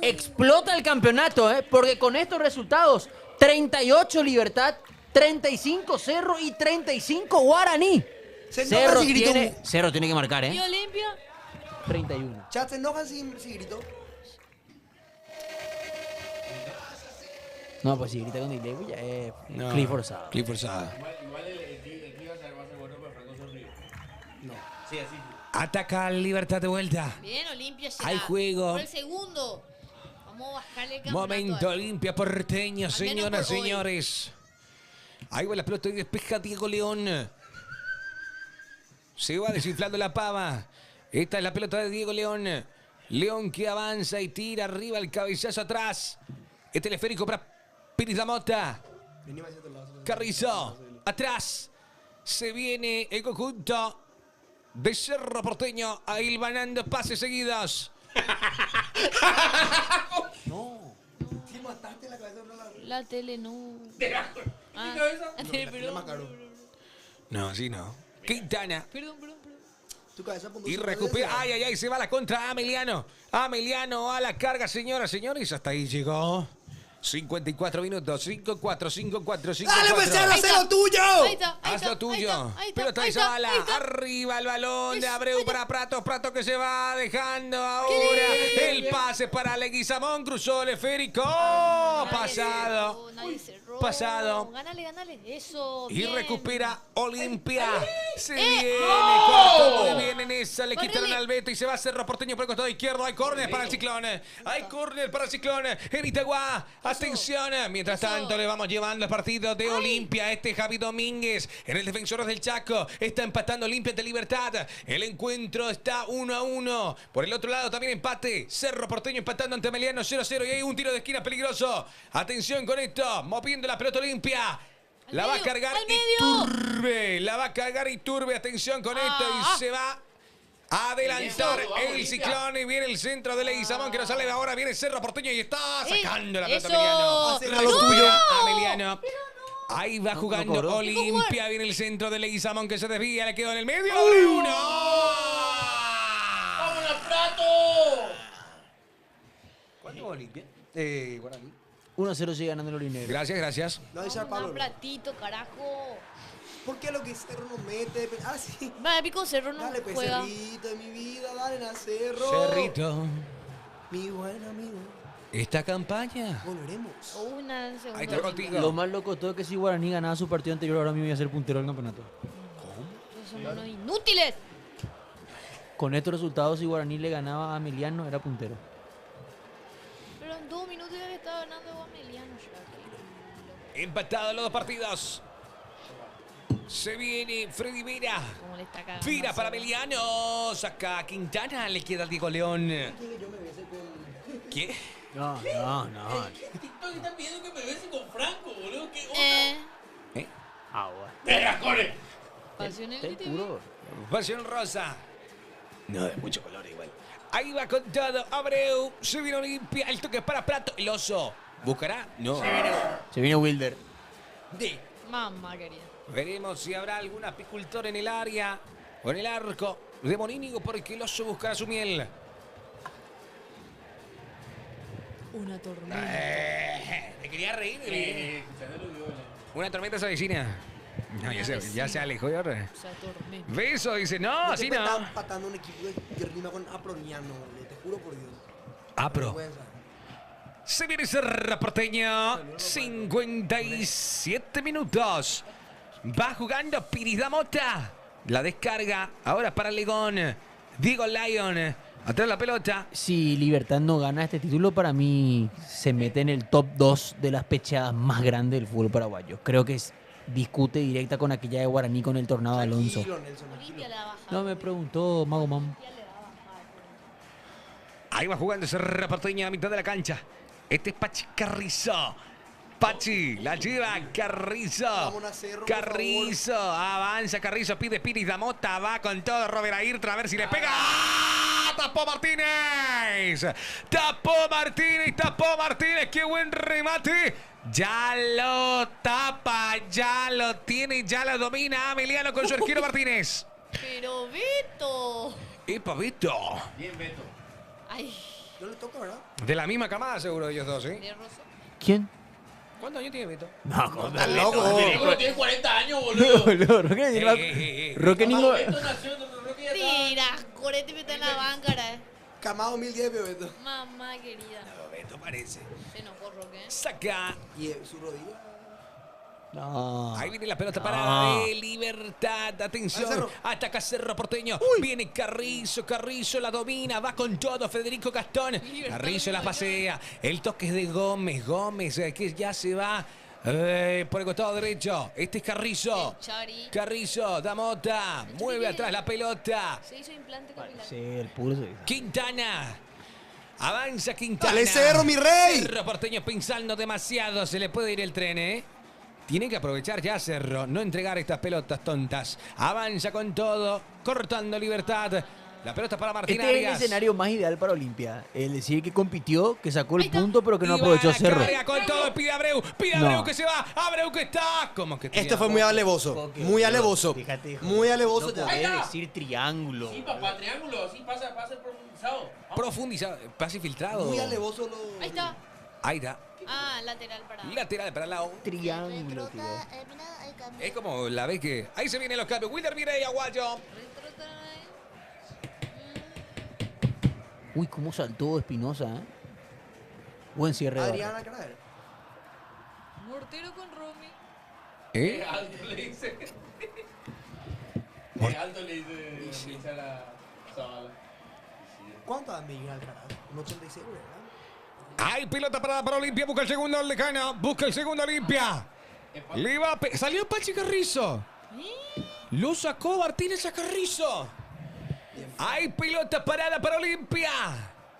Explota el campeonato, ¿eh? Porque con estos resultados, 38 Libertad, 35 Cerro y 35 Guaraní. Se enojan si grito. Cerro tiene que marcar, ¿Y ¿eh? Olimpia? 31. Chat, se enojan si grito. No, pues si grita con delay, ya es No. clip forzado. Clip forzado. Igual el clip va a ser bueno, pero Franco sonríe. No. Sí, así. Ataca Libertad de vuelta. Bien, Olimpia será. Hay juego. Por el segundo. Vamos a bajarle el campeonato. Momento Olimpia Porteño, Al menos señoras, por hoy. señores. Ahí va la pelota y despeja Diego León. Se va desinflando la pava. Esta es la pelota de Diego León. León que avanza y tira arriba el cabezazo atrás. Este teleférico para Piris la Mota. Carrizo. Atrás. Se viene el conjunto de Cerro Porteño. Ahí hilvanando pases seguidos. Si mataste la cabeza, no la... La tele no. Ah, La más caro. No, así no. Quintana. Perdón. Tu cabeza apuntó Y su recupera. cabeza. Ay, se va la contra Ameliano. Ameliano a la carga, señoras, señores. Hasta ahí llegó. 54 minutos. 5-4, 5-4, 5-4. ¡Dale, Becerra, haz lo tuyo! Ahí está. Haz lo tuyo. Pelota de Zavala. Arriba el balón de Abreu para Prato. Prato que se va dejando ahora. El pase para Leguizamón. Cruzó el esférico. Pasado. Nadie cerró. Pasado. Gánale. Eso. Y bien. recupera Olimpia. Se ¡Eh! viene. ¡No! Cortó muy bien en esa. Le quitaron Correle. al Beto y se va a Cerro Porteño por el costado izquierdo. Hay córner para el Ciclón. Hay córner para el Ciclón. En Itagua. Atención, mientras tanto le vamos llevando el partido de Olimpia. Javi Domínguez en el Defensores del Chaco. Está empatando Olimpia ante Libertad. El encuentro está 1-1. Por el otro lado también empate. Cerro Porteño empatando ante Ameliano 0-0. Y hay un tiro de esquina peligroso. Atención con esto. Moviendo la pelota Olimpia. La va a cargar Iturbe. La va a cargar Iturbe. Atención con esto. Y se va a adelantar el Ciclón. Y viene el centro de Leguizamón que no sale ahora. Viene Cerro Porteño y está sacando la pelota Ameliano. Hace lo tuyo. Ameliano. Ahí va jugando Olimpia. Viene el centro de Leguizamón que se desvía. Le quedó en el medio. ¡Uno! ¡Vámonos, Prato! ¿Cuánto va Olimpia? Guaraní. 1-0 sigue ganando el Olinegro. Gracias, gracias. No dice al Pablo. Un platito, carajo. ¿Por qué lo que Cerro no mete? Ah, sí. Va, Pico Cerro no Dale, pues, juega. Cerrito de mi vida, dale, na Cerro. Cerrito. Mi buen amigo. Esta campaña. Volveremos. Una segunda. Ahí está contigo. Lo más loco de todo es que si Guaraní ganaba su partido anterior, ahora mismo iba a ser puntero del campeonato. Son unos inútiles. Con estos resultados, si Guaraní le ganaba a Emiliano, era puntero. Pero en 2 minutos ya que estaba ganando Guameliano. Empatados los dos partidos. Se viene Freddy Vera. ¿Cómo le está cagando? Vira a para Cerro? Emiliano. Saca a Quintana. Le queda a Diego León. Yo me besé con... ¿Qué? No. TikTok están pidiendo que me bese con Franco, boludo. ¿Qué onda? ¿Eh? Agua. ¡Terracones! Pasión en Está el puro. Pasión rosa. No, de mucho color igual. Ahí va con todo. Abreu. Se viene Olimpia. El toque para Prato. El oso. ¿Buscará? No. Se viene Wilder. Mamá querida. Veremos si habrá algún apicultor en el área o en el arco de Monínigo porque el oso buscará su miel. Una tormenta. Te quería reír. Escuchando los violes. Una tormenta se avecina. No, ya se alejó de ahora. O sea, tormenta. Beso, dice, no, No así siempre no. está empatando un equipo que rima con Aproniano, boludo. Te juro por Dios. Apro. Vergüenza. Se viene Cerro Porteño. 57 minutos. Va jugando Piris da Mota. La descarga. Ahora para Legón. Diego Lyon. Atrás la pelota. Si Libertad no gana este título, para mí se mete en el top 2 de las pecheadas más grandes del fútbol paraguayo. Creo que discute directa con aquella de Guaraní con el Tornado Alonso. Tranquilo, Nelson, tranquilo. Olimpia le va a bajar. No, me preguntó Mago Mam. Olimpia le va a bajar. Ahí va jugando Cerro Porteño a mitad de la cancha. Este es Pachi Carrizo. Pachi, la lleva Carrizo. Vámonos a Cerro, por Carrizo, avanza Carrizo, pide Piris da Mota, va con todo Robert Ayrton a ver si le pega. ¡Ah! Tapó Martínez. Tapó Martínez, qué buen remate. Ya lo tapa, ya lo tiene, ya lo domina Ameliano con su arquero Martínez. Pero Beto. Epa, Beto. Bien, Beto. Ay, No le toca, ¿verdad? De la misma camada seguro ellos dos, ¿sí? de Rosso. ¿Quién? ¿Cuántos años tiene Beto? No, ¿cómo Estás loco. Beto tiene 40 años, boludo. boludo. Roque ninguno. Beto nació, Roque ya estaba... Tira, Corete me está en la banca, Camado 2010, Bebeto. Mamá querida. Beto parece. Se enojó Roque. Saca. Y su rodilla. No. Ahí viene la pelota para No. Libertad. Atención. Cerro. Ataca Cerro Porteño. Viene Carrizo la domina. Va con todo Federico Gastón. Libertad Carrizo la Mayor. pasea. El toque es de Gómez. Que ya se va por el costado derecho. Este es Carrizo. El Chari. Carrizo, da Mota. Mueve tiene- atrás la pelota. Se hizo implante capilar. Sí, el puro se dice. Quintana. Avanza Quintana. ¡Dale, Cerro, mi rey! Cerro Porteño pensando demasiado. Se le puede ir el tren, ¿eh? Tiene que aprovechar ya Cerro, no entregar estas pelotas tontas. Avanza con todo, cortando Libertad. La pelota para Martín Este es el Arias. escenario más ideal para Olimpia. El decir que compitió, que sacó Ahí el está. punto, pero que no Y va aprovechó la Cerro. carga con todo, pide Abreu No. Abreu que se va, Abreu que está. ¿Cómo que Este fue muy alevoso. Muy alevoso. Fíjate, hijo. Muy alevoso No ya. podés Ahí está. decir triángulo. Sí, papá, triángulo, así pasa profundizado. Vamos. Profundizado, pase filtrado. Muy alevoso lo. Ahí está. Ahí está. Ah, lateral para. Lateral para el lado. Triángulo, tío. Es como la vez que. Ahí se vienen los cambios. Wilder Mirey, Aguayo. Uy, cómo saltó Espinosa, ¿eh? Buen cierre. de Adriana Craer. Mortero con Romy. ¿Eh? Alto le dice. Alto le dice a la Zavala. ¿Cuánto da Miguel Alcaraz? Un 86, ¿verdad? Hay pelota parada para Olimpia. Busca el segundo el Decano. Busca el segundo Olimpia. Le va salió Pachi Carrizo. Lo sacó Martínez a Carrizo. Hay pelota parada para Olimpia.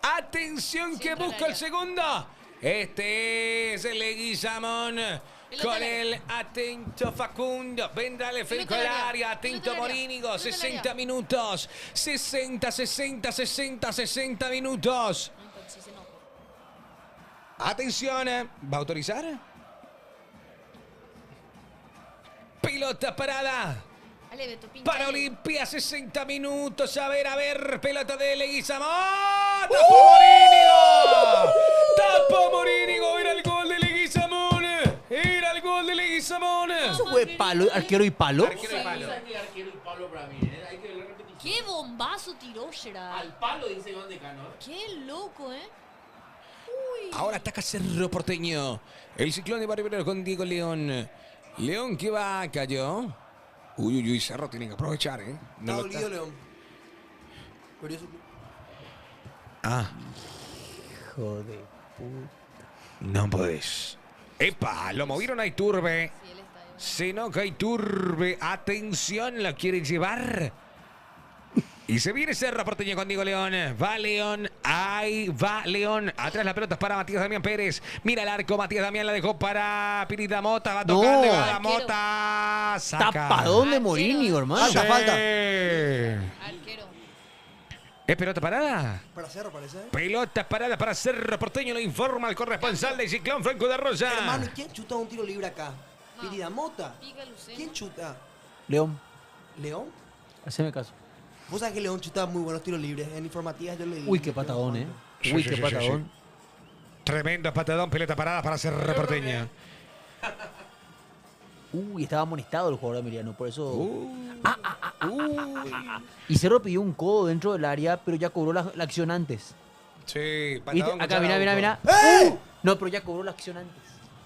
Atención que busca el segundo. Este es el Leguizamón. Con el atento Facundo. Vendrá el esférico al área. Atento Morínigo. 60 minutos. 60 minutos. Atención. ¿Va a autorizar? Pelota parada. Dale, Beto, pincha Para ahí. Olimpia, 60 minutos. A ver, pelota de Leguizamón. ¡Tapó Morínigo! ¡Tapó Morínigo! Era el gol de Leguizamón. Era el gol de Leguizamón. ¿Eso fue palo, arquero y palo? Arquero y palo. ¿Sabes qué arquero y palo para mí? Hay que ver la repetición. ¡Qué bombazo tiró Gerard! Al palo dice Iván Decano. ¡Qué loco, eh! Uy. Ahora ataca Cerro Porteño. El ciclón de Barrio Obrero con Diego León. León que va, cayó. Uy, Cerro tiene que aprovechar, ¿eh? Está lo dolido, León. Curioso. Ah, Hijo de puta. no podés. ¡Epa! Lo movieron a Iturbe. Sí, él está ahí. Se enoja Iturbe. Atención, la quiere llevar. Y se viene Cerro Porteño con Diego León. Va León. Ahí va León. Atrás la pelota es para Matías Damián Pérez. Mira el arco. Matías Damián la dejó para Pirita Mota. Va No. tocando. Va la Arquero. Mota. Saca. Tapadón de Morínigo, hermano. Sí. Falta. Arquero. ¿Es pelota parada? Para Cerro, parece. Pelota parada para Cerro Porteño. Lo informa el corresponsal de Ciclón, Franco de Rosa. Hermano, ¿y quién chuta un tiro libre acá? Pirida Mota. Pica Lucena. ¿Quién chuta? León, ¿León? haceme caso. Vos sabés que León chuta muy buenos tiros libres. En informativas yo le digo. Uy, qué patadón, eh. Sí, Uy, sí, qué sí, patadón. Tremendo patadón. Pelota parada para Cerro Porteño. Uy, estaba amonestado el jugador Emiliano, por eso. Uy. Y Cerro pidió un codo dentro del área, pero ya cobró la acción antes. Sí, ¿Viste? patadón. Acá, mira, mira, mira. ¡Eh! No, pero ya cobró la acción antes.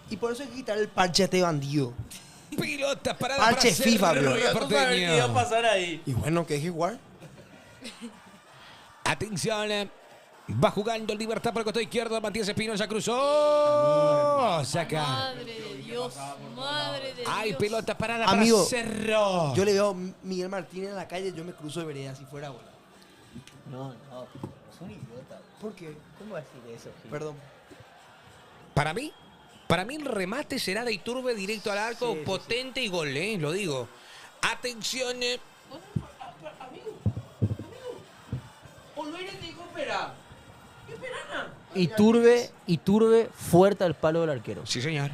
Y por eso hay que quitar el parche a este bandido. Pelota parada Parche para FIFA, bro. Cerro Porteño. pasar ahí. Y bueno, que deje jugar. Atención. Va jugando Libertad por el costado izquierdo. Matías Espinosa cruzó. Saca. Madre de Dios. Madre de Hay Dios. pelota parada Amigo, para Cerro. Yo le veo a Miguel Martínez en la calle, yo me cruzo de vereda si fuera bola. No, es un idiota. ¿Por qué? ¿Cómo va a decir eso, Gil? Perdón. Para mí el remate será de Iturbe directo al arco, Sí, potente y gol, lo digo. Atención. Olvera te dijo espera. ¿Qué esperana? Iturbe fuerte al palo del arquero. Sí, señor.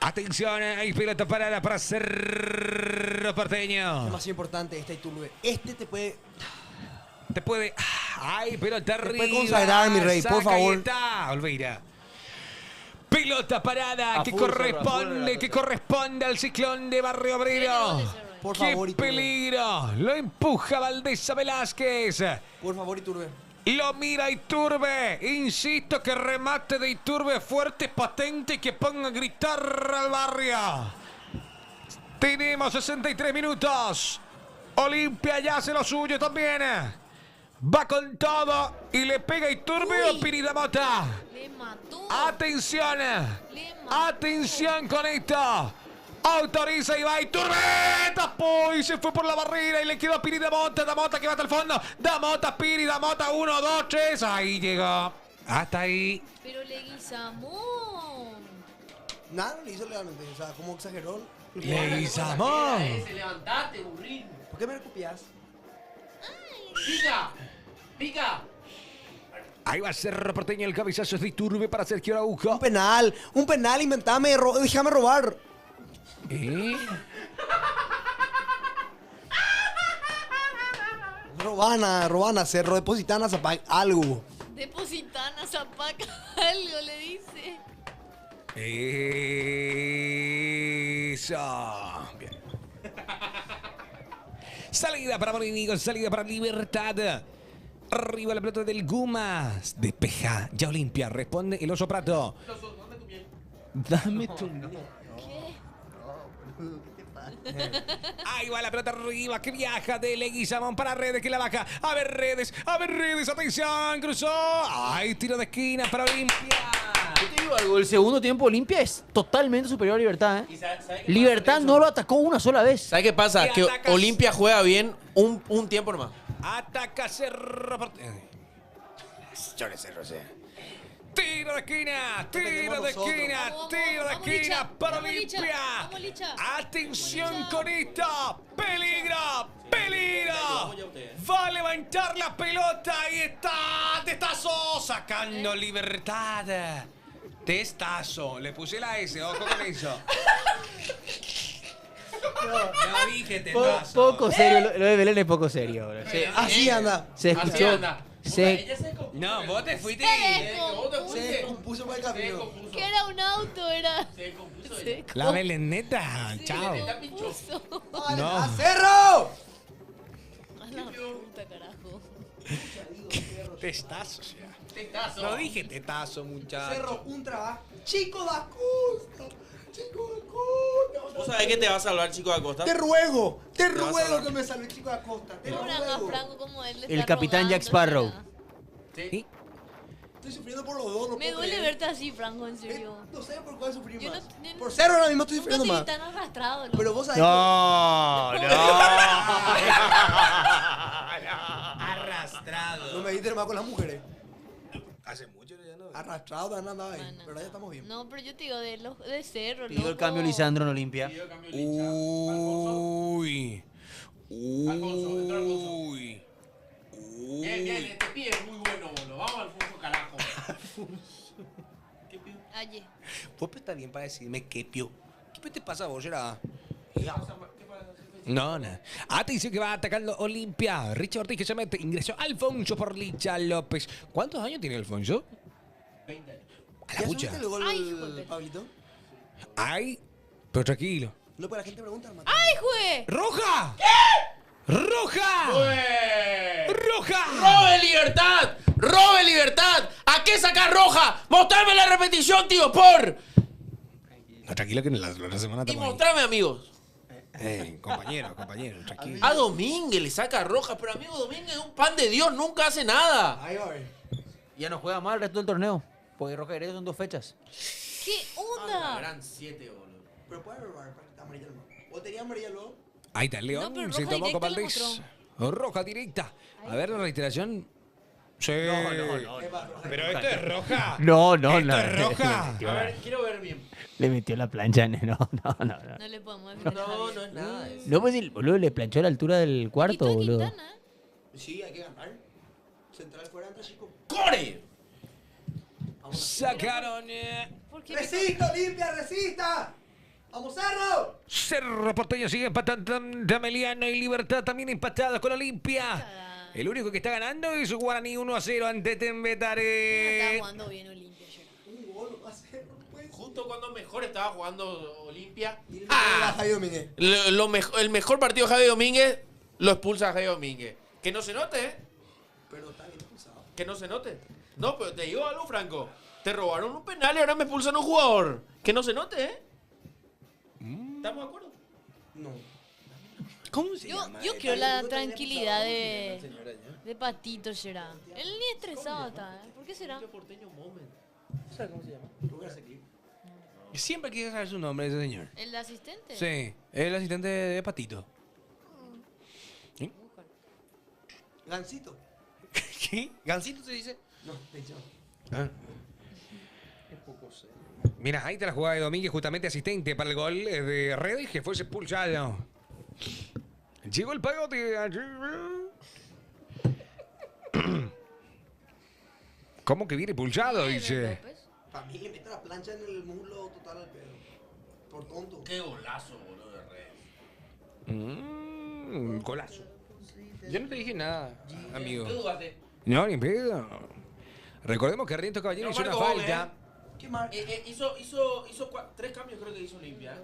Atención, hay pelota parada para Cerro Es Porteño. más importante este Iturbe. Este te puede. Te puede. Ay, pelota arriba. puede consagrar, mi rey, por Saca y favor. está, Olveira. Pelota parada A que full, Cerro, a full corresponde, la que pelota. corresponde al ciclón de Barrio Tiene gol Obrero. de Cerro. Por ¡Qué favor, Iturbe. peligro! Lo empuja Valdesa Velázquez. Por favor, Iturbe. Lo mira Iturbe. Insisto que remate de Iturbe fuerte, patente y que ponga a gritar al barrio. Tenemos 63 minutos. Olimpia ya hace lo suyo también. Va con todo y le pega a Iturbe o Pirida Mota. Le mató. Atención. Le mató. Atención con esto. Autoriza y va Iturbe. Tapó y se fue por la barrera y le quedó a Piri da Mota que va hasta el fondo. Da Mota, Piri, da Mota, 1, 2, 3. Ahí llegó. Hasta ahí. Pero Leguizamón. Nada, le hizo legalmente. O sea, ¿cómo exageró? Leguizamón. Levantate, burrito. ¿Por qué me lo copias? Pica. Pica. Ahí va Cerro Porteño, el cabezazo es de Iturbe para Sergio Araujo. Un penal, inventame, déjame robar. Robana, Cerro, depositana, Zapac, algo. Depositana, Zapaca, algo le dice. Eso. Bien. Salida para Morínigo, salida para Libertad. Arriba la pelota del Gumas. Despeja. Ya Olimpia. Responde el Oso Prato. Dame tu. ¿Qué? Ahí va la pelota arriba que viaja de Leguizamón para Redes que la baja. A ver Redes, atención, cruzó. Ay, tiro de esquina para Olimpia. Yo te digo algo, el segundo tiempo Olimpia es totalmente superior a Libertad, ¿eh? ¿Y sabe qué Libertad pasa, no lo atacó una sola vez. ¿Sabe qué pasa? Y Que atacas. Olimpia juega bien un tiempo nomás. Ataca Cerro. Tiro de esquina, tiro de esquina, Vamos, tiro de vamos, esquina Licha, para vamos, Licha, Olimpia. vamos, Licha. Atención Vamos, Licha. con esta. Peligro. Vamos ya usted, Va a levantar la pelota y está Testazo sacando Libertad. Testazo. Le puse la S, ojo con eso. No dije Testazo. Poco serio, lo de Belén es poco serio. Bro. Así anda. Se Así escuchó. anda. Se- Ella se confundió. No, vos te fuiste. Se descompuso por el Se camino. confuso. Que era un auto, era. Se confuso Se ella. La Beleneta. Sí, Chao. se Está pincho. confuso. No. ¡A Cerro! A la puta, carajo. Testazo, ya. Testazo. No dije tetazo, muchacho. Cerro, un trabajo. Chico da Costa. Chico da Costa. ¿Vos sabés que te va a salvar, Chico da Costa? Te ruego vas a que salvar. me salve Chico da Costa. Te lo No hagan a ruego. Franco como él le El está capitán Jack rogando, Sparrow. ya. Sí. Estoy sufriendo por los dos. No Me puedo duele creer. verte así, Franco, en serio. No sé por cuál sufrir Yo más. no- Por Cerro ahora mismo estoy Nunca sufriendo te vi más. tan arrastrado, loco. Pero vos sabés No, no. Arrastrado. que no me viste más con las mujeres. Hace mucho ya no. Arrastrado, andaba ahí. Bueno. Pero ahora ya estamos bien. No, pero yo te digo de Cerro, Pidió el loco. cambio Lisandro en Olimpia. Pidió cambio Licha. Alfonso. Uy. Alfonso, entró Alfonso. Uy. Bien, bien, este pibe es muy bueno, boludo. Vamos, Alfonso, carajo. ¿Qué pibe? Ayer. Vos está bien para decirme qué pio. ¿Qué te pasa a vos, Gerard? ¿Qué pasa? No, nada. Atención que va atacando Olimpia. Richard Ortiz que se mete. Ingresó Alfonso por Licha López. ¿Cuántos años tiene Alfonso? 20 años. A la ¿Ya pucha. subiste el gol, Ay, hijo de- Pablito? Ay, pero tranquilo. No, pero la gente pregunta, hermano. ¡Ay, juez! ¡Roja! ¿Qué? ¡Roja! ¡Ué! ¡Roja! ¡Robe libertad! ¡Robe libertad! ¿A qué sacar roja? ¡Mostrame la repetición, tío, por! No, tranquilo que en la semana Y estamos ahí. mostrame, amigos. Compañero, tranquilo. A Domínguez le saca roja, pero amigo Domínguez es un pan de Dios, nunca hace nada. Ahí va a ver. Ya no juega mal el resto del torneo. Porque Roja Heredia son 2 fechas. ¿Qué onda? Gran 7, boludo. Pero puede robar, amarilla no. ¿O tenía amarilla luego? Ahí está el León. No, pero se roja tomó con directa le Valdés. Roja directa. A ver la reiteración. Sí. Pero esto es roja. No, Esto es roja. A ver, quiero ver bien. Le metió la plancha. No. No le podemos defender a No, Javier. no es nada de eso. No, pues el boludo le planchó a la altura del cuarto, Quitó a boludo. Quintana, ¿eh? Sí, hay que ganar. Central fuera, entra chico. ¡Core! Sacaron. ¿Por qué? ¡Resista, Olimpia, resista! ¡Vamos, Cerro! Cerro Porteño sigue empatando. Tameliano y Libertad también empatados con Olimpia. Cagada. El único que está ganando es Guaraní 1-0 ante No está Tembetare. jugando bien Olimpia ayer. Un gol, va a Cerro, pues. Justo cuando mejor estaba jugando Olimpia. Y a Javier Domínguez. El mejor partido de Javier Domínguez lo expulsa a Javier Domínguez. Que no se note, ¿eh? Pero está bien expulsado. Que no se note. No, pero te digo algo, Franco. Te robaron un penal y ahora me expulsan a un jugador. Que no se note, ¿eh? ¿Estamos de acuerdo? No. ¿Cómo se Yo llama? quiero la tranquilidad de Patito será. Él ni estresado está, ¿eh? ¿Por qué será? Porteño moment. ¿Sabes cómo se llama? Voy a ver ese clip. Siempre quise saber su nombre ese señor. ¿El asistente? Sí, es el asistente de Patito. Gancito. ¿Qué? ¿Gancito se dice? No, de hecho. Ah. Mira, ahí está la jugada de Domínguez, justamente asistente para el gol de Redes, que fue expulsado. Llegó el pagote. ¿Cómo que viene pulsado? Dice. López. Para mí le mete la plancha en el muslo total al pedo. Por tonto. Qué golazo, boludo, de Redes. Golazo. Yo no te dije nada, amigo. ¿Qué dudaste? No, ni pedo. Recordemos que Riento Caballero No hizo una marcó gol, falta. ¿Qué más? Hizo 3 cambios, creo que hizo Olimpia.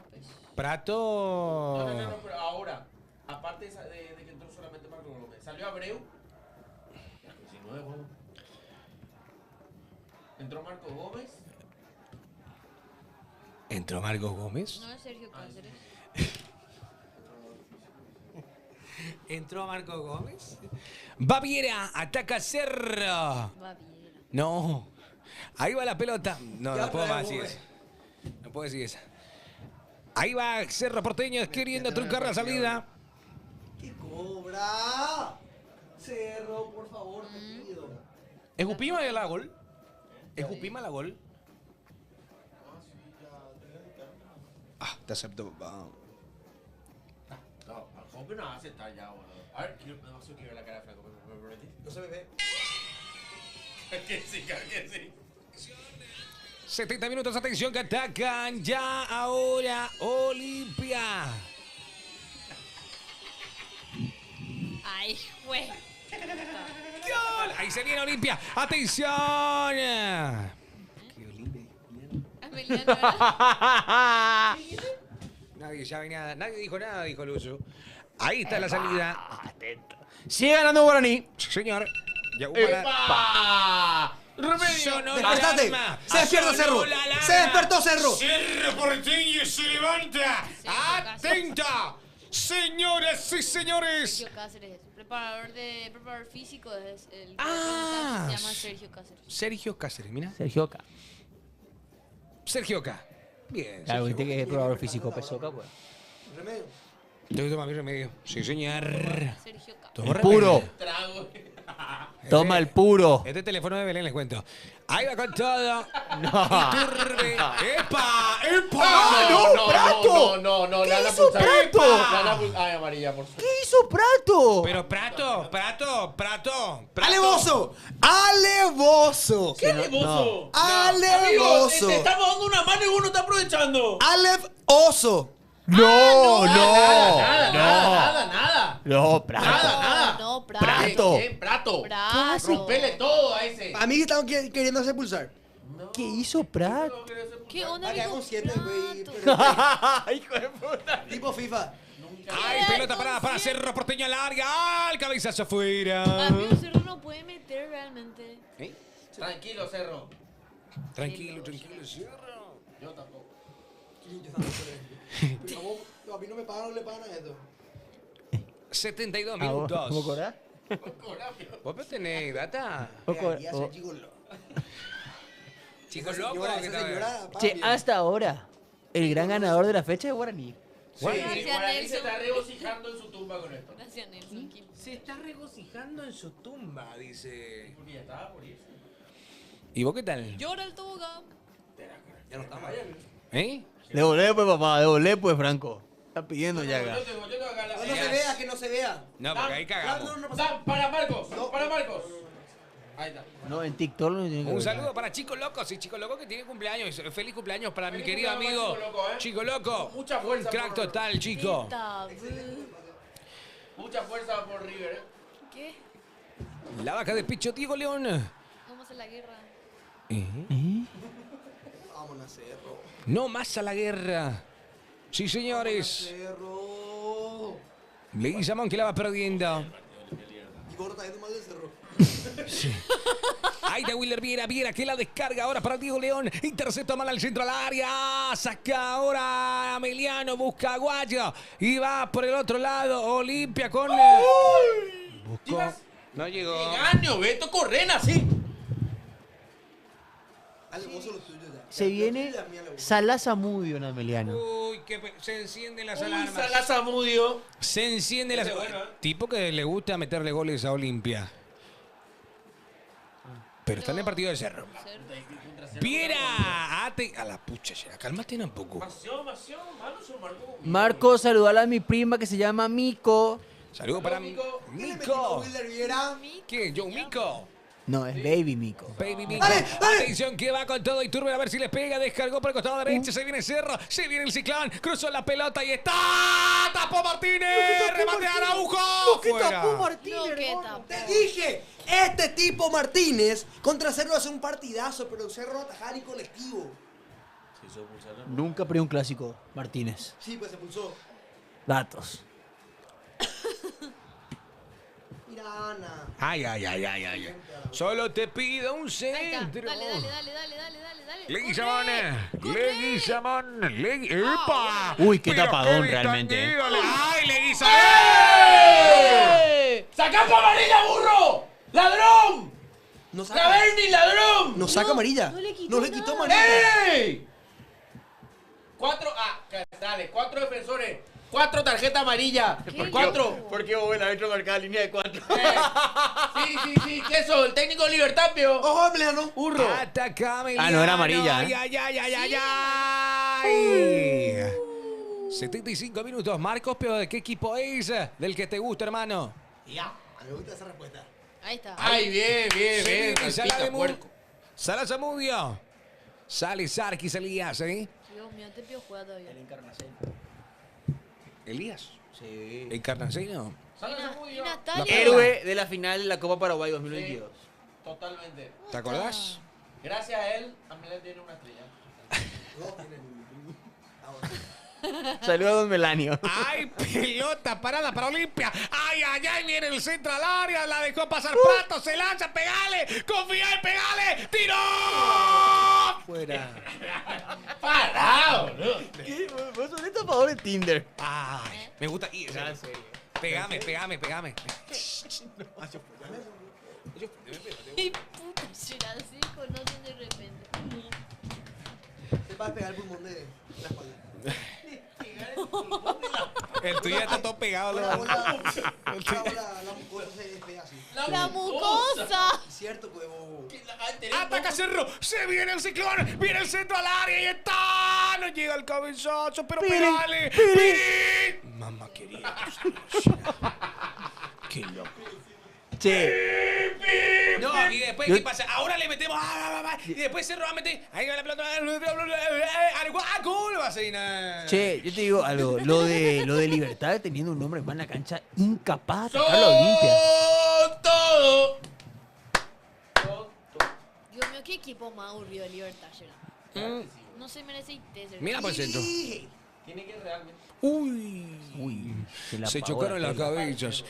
Prato. No, pero ahora. Aparte de que entró solamente Marco Gómez. Salió Abreu. Ya, 19, vamos. Entró Marco Gómez. Entró Marcos Gómez. No es Sergio Ay, Cáceres. Entró Marco Gómez. Baviera, ataca Cerro. Va bien. No. Ahí va la pelota. No, Ya no puedo más traemos, decir esa. No puedo decir esa. Ahí va Cerro Porteño queriendo truncar la salida. ¿Qué cobra? Cerro, por favor, te pido. ¿Es Upima la gol? ¿Es Upima la gol? Ah, te acepto. No, ¿cómo que no vas a aceptar ya, boludo? A ver, quiero ver la cara de Franco. ¿Me prometís? No se me ve. Que sí, claro que sí. 70 minutos, atención que atacan ya ahora Olimpia. Ay, güey. ¡Gol! Ahí se viene Olimpia. ¡Atención! Amelia, ¿verdad? Nadie sabe nada. Nadie dijo nada, dijo Lucho. Ahí está la salida. Sigue ganando Guaraní. Sí, señor. Ya hubo la- ¡Epa! ¡Remedio! Sonó la ¡Despertate! alarma. ¡Se despierta Sonó Cerro! la alarma. ¡Se despertó Cerro! Cerro Porteño se levanta. Sí, ¡Atenta! Señoras y señores. Sergio Cáceres, preparador físico es el Ah. se llama Sergio Cáceres. Sergio Cáceres, mira. Sergio Oca. Sergio K. Bien. Claro, Sergio. viste que es probador físico Pesoca, pues. Remedio. Tengo que tomar mi remedio. Sí, señor. Sergio Cáceres. Toma El puro. remedio. Trago. Toma el puro. Este teléfono de Belén, les cuento. Ahí va con todo. No. Iturbe. ¡Epa! ¡Epa! ¡Ah, Prato! No, ¿Qué le van a hizo pulsar. Prato? Le van a pulsar. Ay, amarilla, por favor. ¿Qué hizo Prato? Pero Prato. ¡Alevoso! ¡Alevoso! ¿Qué alevoso? ¡Alevoso! Amigo, te estamos dando una mano y vos no estás aprovechando. ¡Alevoso! No, Nada. No, Prato. Nada. No, Prato. Prato. ¿Qué? Prato. Prato. Rompele todo a ese. A mí que estaban queriendo hacer pulsar. ¿Qué hizo Prato? ¿Qué onda, Va a quedar amigo? con 7, güey. Prato. Hijo de puta. Tipo FIFA. ¡Ay, pelota parada para Cerro Porteño al área! ¡Ah, el cabezazo afuera! Amigo, Cerro no puede meter realmente. ¿Eh? Tranquilo, Cerro. Tranquilo, Cerro. Yo tampoco. Pero a mí no me pagan, no le pagan a esto. 72 ¿Cómo minutos. acordás? ¿Vos tenés data? Debería ser gigolo. Chicos Esa locos. señora, que esa tal? señora, Che, papi. hasta ahora, el gran ganador de la fecha es Guaraní. Sí, Gracias, Guaraní se Nelson. está regocijando en su tumba con esto. Gracias, Nelson. Kim. Se está regocijando en su tumba, dice. Porque ya estaba por irse. ¿Y vos qué tal? Llora el toga. Ya no está mal. ¿Eh? Devolé pues, papá, devolé pues, Franco. Está pidiendo ya acá. Yo tengo acá la. No se vea, que no se vea. No, porque ahí cagamos. No pasa. Dan, para Marcos. Para Marcos. Ahí está. No, en TikTok no tiene que Un ver. saludo para Chicos Locos y Chicos Locos que tiene cumpleaños. Feliz cumpleaños para mi Feliz querido cumpleaños, amigo Chico Loco, ¿eh? Chico Loco. Mucha fuerza Un crack por- total, chico. Tita, Mucha fuerza por River, ¿eh? ¿Qué? La vaca de Picho Diego León. Vamos a la guerra. Vámonos, Cerro. No más a la guerra. Sí, señores. Cerro. Leguizamón que la va perdiendo. Y gordo también más de Cerro. Ahí de Willer Viera que la descarga ahora para Diego León. Intercepta mal al centro al área. Saca ahora Ameliano, busca a Guayo. Y va por el otro lado. Olimpia con. Buscó. No llegó. Engaño, Beto Correna, sí. Alevoso lo tuyo ya. Se viene Salah Zamudio en Ameliano. Uy, que se encienden las alarmas. Salazamudio. Se encienden las tipo que le gusta meterle goles a Olimpia. Pero está en el partido de Cerro. Viera. A la pucha, ya. Cálmate un poco. Masión, malo se marcó. Marco, saludala a mi prima que se llama Mico. Saludos para Mico. ¿Qué le metió Mico. Wilder Viera? ¿Qué? Joe Mico. No, es Baby Mico. Baby Mico. Dale, dale. Atención que va con todo Iturbe a ver si les pega. Descargó por el costado derecho. Se viene Cerro. Se viene el Ciclón. Cruzó la pelota y está. Tapó Martínez. Remate a Araujo. Fuera. No, ¿qué tapa? Te dije, este tipo Martínez contra Cerro hace un partidazo, pero Cerro atajar y colectivo. Nunca perdió un clásico, Martínez. Sí, pues se pulsó. Datos. Mira, gana. Ay. Solo te pido un Ahí está. centro. Dale. Leguizamón. Corre. ¡Epa! Uy, qué Pero tapadón qué realmente, distendido le- ¡Ay, Leguizamón! ¡Sacá tu amarilla, burro! ¡Ladrón! No ¡La saca, Bernie, ladrón! no saca amarilla. no le quitó nada. amarilla. ¡Ey! Cuatro defensores. 4 tarjetas amarillas. ¿Qué? 4. ¿Por qué vos el árbitro marcaba línea de 4? Sí. ¿Qué eso? El técnico Libertad, pio. Ojo, Emiliano. Burro. Atacame. Ah, no era amarilla, ¿eh? Ay. 75 minutos. Marcos, pero ¿de qué equipo es? ¿Del que te gusta, hermano? Ya, me gusta esa respuesta. Ahí está. Ay, bien. Sala de Salpita, Mu- puerco. Sala Zamudio. Sale Sarkis Elías, ¿eh? Dios mío, te pido juega todavía. Elías. Sí. Encarnación. Y Natalia. Héroe de la final de la Copa Paraguay 2022. Totalmente. ¿Te acordás? Gracias a él, Amelia tiene una estrella. Saludos a Don Melanio. ¡Ay, pelota parada para Olimpia! ¡Ay, viene el centro al área! La dejó pasar Prato, se lanza, pegale, confía y pegale, tiró. Fuera. ¡Parado! Vos sos un tapador de Tinder. Ay, me gusta. Pegame. Y puta, será así, conocen de repente. Se va a pegar el pulmón de la espalda. El tuyo está todo pegado. La mucosa se despega así. La mucosa. Cierto, huevo. ¡Ataca Cerro! ¡Se viene el ciclón! ¡Viene el centro al área! ¡Y está! ¡No llega el cabezazo! ¡Pero pegale! ¡Pirín! Mamá querida. ¡Qué loco! Che, No, y después, ¿qué pasa? Ahora le metemos. Y después Cerro va a meter. Ahí va la pelota. ¡Al gol! Va a ser nada. che, yo te digo algo. Lo de Libertad teniendo un hombre más en la cancha, incapaz de atacar a la Olimpia. Todo. Dios mío, qué equipo más aburrido de Libertad será. No se merece ITES. Mira por el centro. Tiene que realmente. Uy. la Se apagó chocaron la las tele. cabezas.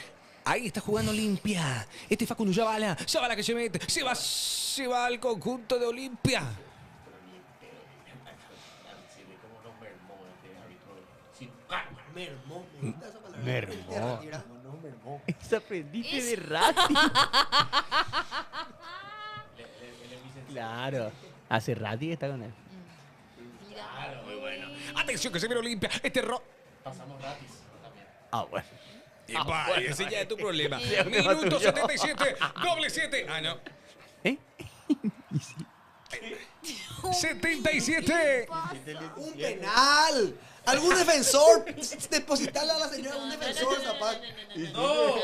Ahí está jugando Olimpia. Este Facundo Zavala que se mete. Se va al conjunto de Olimpia. Mermó. Me gusta esa palabra. Mermó. Tierra. Esa aprendiste de Rati. Claro. Hace Rati que está con él. Mira. Muy bueno. Atención que se viene Olimpia. Pasamos gratis también. Ah, bueno. Epa, ese ya es tu problema. Sí. Minuto 77. Doble 7. Ah, no. ¿Eh? 77. Un penal. ¿Algún defensor? Depositarle a la señora un defensor, Zapac. No.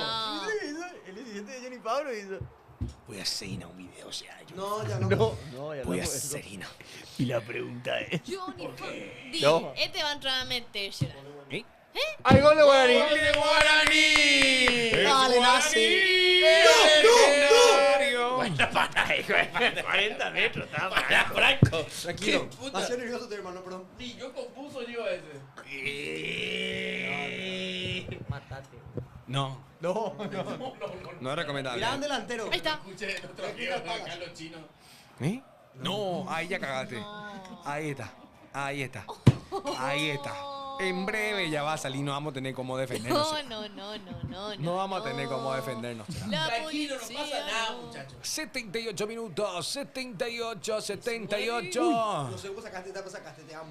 El asistente de Johnny Pablo hizo. Voy a hacer un video, o sea, yo No, ya no. No, ya voy a no. hacer Y la pregunta es. Johnny, di, No. este va a entrar a meter será. ¿Eh? ¡Hay gol de Guaraní! ¡Gol de Guaraní! Dale, nace. ¡No! 40 metros, estaba ¡Para, Franco! Tranquilo. ¡Qué puta! Nació nervioso tu hermano, perdón. Ni yo compuso yo ese. Matate. No, No, no es recomendable. Gran delantero. Ahí está. Escuché el otro video de Carlos Chino. ¿Eh? No, ahí ya cagaste. Ahí está. En breve ya va a salir, no vamos a tener cómo defendernos. No. vamos a tener cómo defendernos. La Tranquilo, no policía, pasa nada, no. muchachos. 78 minutos, 78. No sé, vos sacaste, te amo.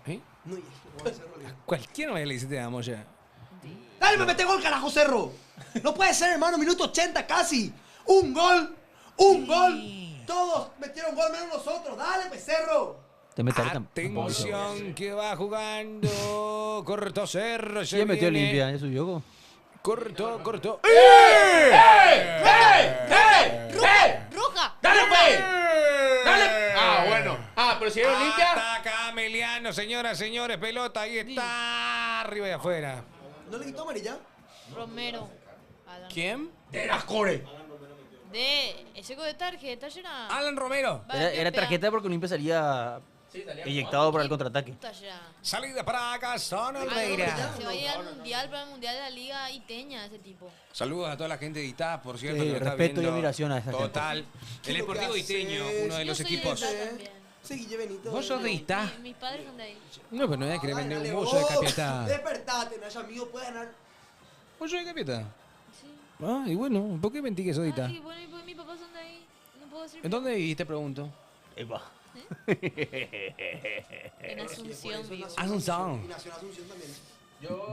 ¿Eh? No, ya, no voy a hacerlo bien. Cualquiera me le dice te amo ya. ¡Dale, me mete gol, carajo, Cerro! No puede ser, hermano, minuto 80 casi. ¡Un gol! Todos metieron gol menos nosotros. ¡Dale, pues, Cerro! Te metes Atención que va jugando. Corto Cerro. Ya metió limpia, eso yo. Corto. ¡Roja! ¡Dale, pues! ¡Dale! Ah, bueno. Ah, pero si era limpia. Ataca Emiliano, señoras, señores. Pelota, ahí está. Arriba y afuera. ¿No le quitó amarilla? Romero. Alan. ¿Quién? ¡De las core! De ese gol de tarjeta será. Alan Romero. Va, Era qué tarjeta porque Olimpia salía Sí, salía Eyectado para el contraataque. Puta ya. Salida para Gastón Se Olveira. va a ir al mundial, para el mundial de la liga iteña, ese tipo. Saludos a toda la gente de Itá, por cierto. Sí, que nos está respeto y viendo. admiración a esa gente. Total. El Deportivo Iteño, uno de Yo los soy equipos. de Itá también. Sí, Guille Benito. Vos sos de Itá. Mis padres son de ahí. No, pero no voy a querer vender Dale, un mozo de vos, Capiatá. Despertate, no haya amigo, puede ganar. ¿Vos sos de Capiatá? Sí. Ah, y bueno, ¿por qué mentí que sos de Itá? Ay, bueno, y pues mis papás son de ahí. No puedo decir. ¿En dónde vivís, te pregunto? Epa. En Asunción vivo. Asunción. Y nació en Asunción también.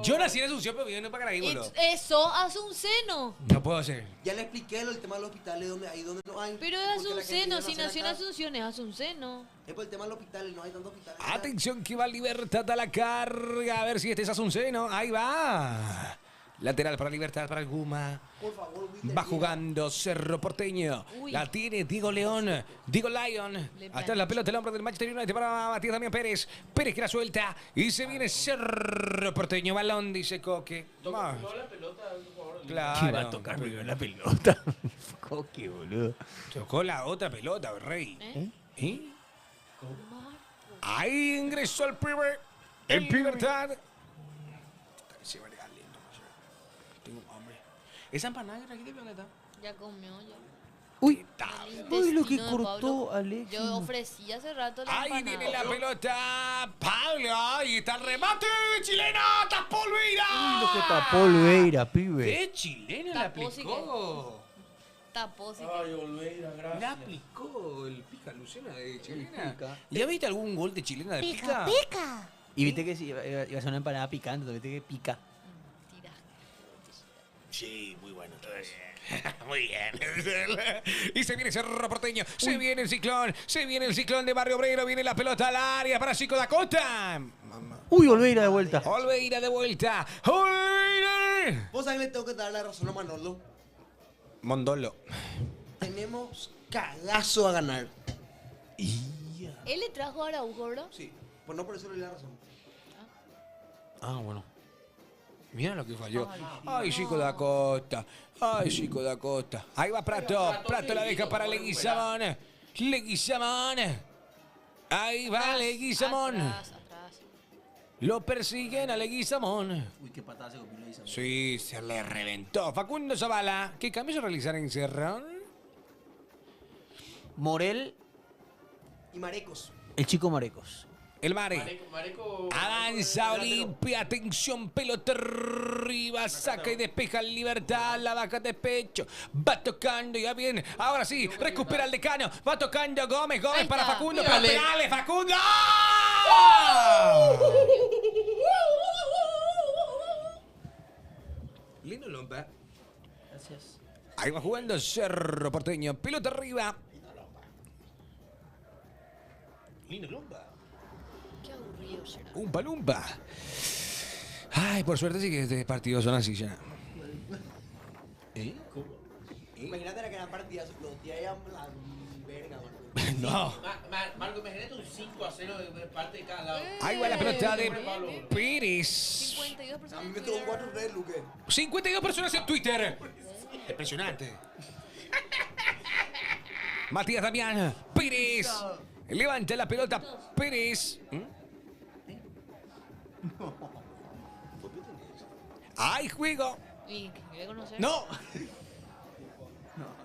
Yo nací en Asunción, pero viviendo para Caraíbolo. Eso, Asunceno. No puedo ser. Ya le expliqué el tema de los hospitales, donde hay, donde no hay. Pero es porque la gente Asunceno, viene a si hacer nació en acá. Asunción, es Asunceno. Es por el tema de los hospitales, no hay tantos hospitales. Atención que va Libertad a la carga. A ver si este es Asunceno. Ahí va. Lateral para Libertad, para el Guma. Por favor, Wilder, Va jugando Cerro Porteño. Uy. La tiene Diego León. Diego Lyon. Le Hasta la pelota el hombre del Manchester United para Matías Damián Pérez. Pérez que la suelta. Y se viene Cerro Porteño. Balón, dice Coque. Ah, Tocó la pelota a un jugador. claro. ¿Qué va a tocar primero la pelota? Coque, boludo. Tocó la otra pelota, Rey. ¿Eh? ¿Y? Marco. Ahí ingresó el primer. En Libertad. Se va lento, tengo hambre. ¿Esa empanada aquí de dónde está? Ya comió, ya. Uy, El uy, lo que intestino de cortó Pablo. Alex. Yo ofrecí hace rato la Ahí empanada. viene la pelota. Pablo. Ahí está el remate de chilena. Tapó Olveira. Uy, lo que tapó Olveira, pibe. ¿Qué chilena la Tapó, sí aplicó? Tapó, sí. Ay, Olveira, gracias. La aplicó el pica Lucena de chilena. Pica. ¿Ya viste algún gol de chilena de pica? Y viste que sí, iba a ser una empanada picante, viste que pica. Tira. Sí, muy bueno todo eso. Muy bien. Y se viene Cerro Porteño. Se viene el ciclón. Se viene el ciclón de Barrio Obrero. Viene la pelota al área para Chico da Costa. Uy, Olveira de vuelta. Olveira de vuelta. Olveira. Vos sabés que le tengo que dar la razón a Manolo. Mondolo. Tenemos cagazo a ganar. Él le trajo a Araujo, bro. Sí, pues no por eso le doy la razón. Ah, bueno. Mira lo que falló. Ay, Chico da Costa. Ay, Chico da Costa. Ahí va Prato. Prato la deja para Leguizamón. Leguizamón. Ahí va Leguizamón. Atrás, atrás. Lo persiguen a Leguizamón. Uy, qué patada se comió Leguizamón. Sí, se le reventó. Facundo Zavala. ¿Qué cambios a realizar en Cerrón? Morel, Y Marecos. el chico Marecos. El Mare. Mareco. Avanza Olimpia, atención, pelota arriba, saca y despeja Libertad, la baja de pecho, va tocando, ya bien, ahora sí, recupera el decano, va tocando Gómez, Gómez Ahí para está. Facundo, para Dale. penales, Facundo. ¡Ah! Lindo Lompa. Gracias. Ahí va jugando Cerro Porteño, pelota arriba. Lindo Lompa. Qué aburrido será. Umpa Lumpa. Ay, por suerte sí que este partido son así ya. ¿Eh? Imagínate la que eran partidas, los días ya la verga, mano. No. Marco, imagínate un 5-0 de parte de cada lado. Ahí va la pelota de Bien. Pérez. 52 A personas. mí me tocó 4 redes, Luque. 52 personas en Twitter. Impresionante. Matías Damián. Pérez. Levanta la pelota. Pérez. ¡Ay, juego! Y que quiere conocer. ¡No!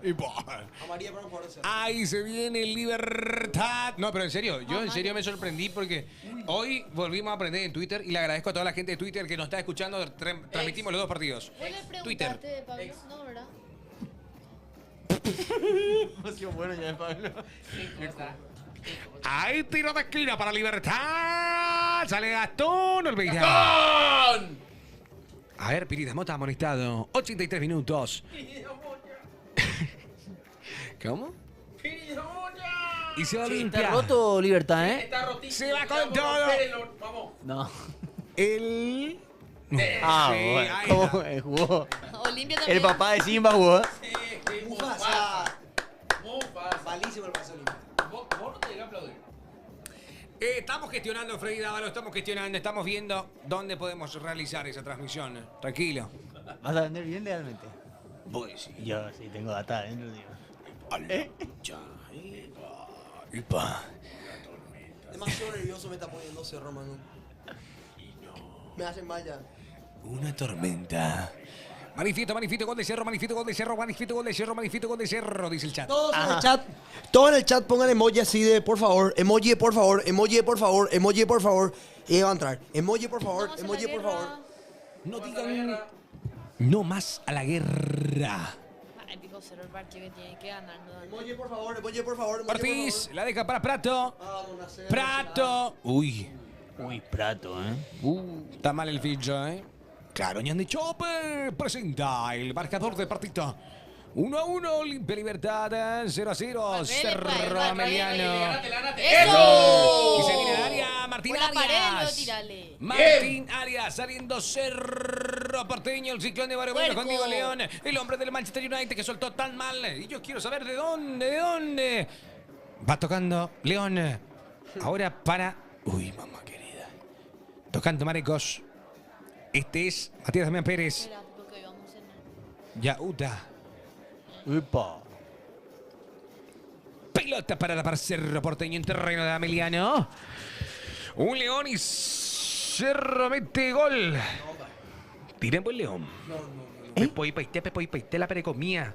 Y bah. A María para un jugador de Cerro. ¡Ay, se viene Libertad! No, pero en serio, yo en serio me sorprendí porque hoy volvimos a aprender en Twitter y le agradezco a toda la gente de Twitter que nos está escuchando. Transmitimos los dos partidos. ¿Vos le Twitter. preguntaste, Pablo? No, ¿verdad? Ha sido bueno ya, Pablo. ¡Ay, tiro de esquina para Libertad! Sale Gastón Olveira. ¡Gol! A ver, Pirita, está amonestado. 83 minutos. ¿Cómo? Y se va Está limpia. roto Libertad, ¿eh? Está rotísimo. Se va con Vamos, todo. espérenlo, Vamos. No. El... Ah, Sí, bueno. ahí ¿Cómo está. jugó? Olimpia también. El papá de Simba jugó. Mufasa. Mufasa. Malísimo el paso olímpico. Vos no te llegas a aplaudir. Estamos gestionando, Freddy Dávalo, estamos gestionando, estamos viendo dónde podemos realizar esa transmisión. Tranquilo. ¿Vas a vender bien legalmente? Voy, sí. Yo sí tengo data adentro, digo. Ya, Ipa. Demasiado nervioso me está poniendo Cerro, mano. Me hace mal ya. Una tormenta. Manifiesto, gol de Cerro, manifiesto, gol de Cerro, manifiesto, gol de Cerro, manifiesto, gol de Cerro, dice el chat. Todos en el chat pongan emoji así de por favor, emoji de por favor, emoji de por favor, emoji de por favor. Y va a entrar. Emoji por favor, Vamos a la emoji por guerra. favor. No digan no más a la guerra. Ay, dijo Cerro el partido que tiene que ganar. ¿No? Emoji por favor, emoji por favor, emoji Ortiz por la deja para Prato. favor. Vamos a hacer- Prato. Uy, Uy, Prato, ¿eh? está mal el ficho, ¿eh? Claro, Ñandi Chopper presenta el marcador del partido. 1-1, Olimpia Libertad, 0-0, Papel, Cerro papel, Ameliano. ¡Eso! Y se viene al área, Martín Por la pared, luego Arias. tirale. Martín Arias saliendo Cerro Porteño, el ciclón de Barrio Bueno Puerco. con Diego León, el hombre del Manchester United que soltó tan mal. Y yo quiero saber de dónde. Va tocando León. Ahora para. Uy, mamá querida. Tocando Marecos. Este es Matías Damián Pérez. Espérate, porque hoy vamos a cenar. Yauta. Upa. Pelota parada para Cerro Porteño en terreno de Ameliano. Un León y Cerro mete gol. Tiren buen León. Pepo y Paité, la perecomía.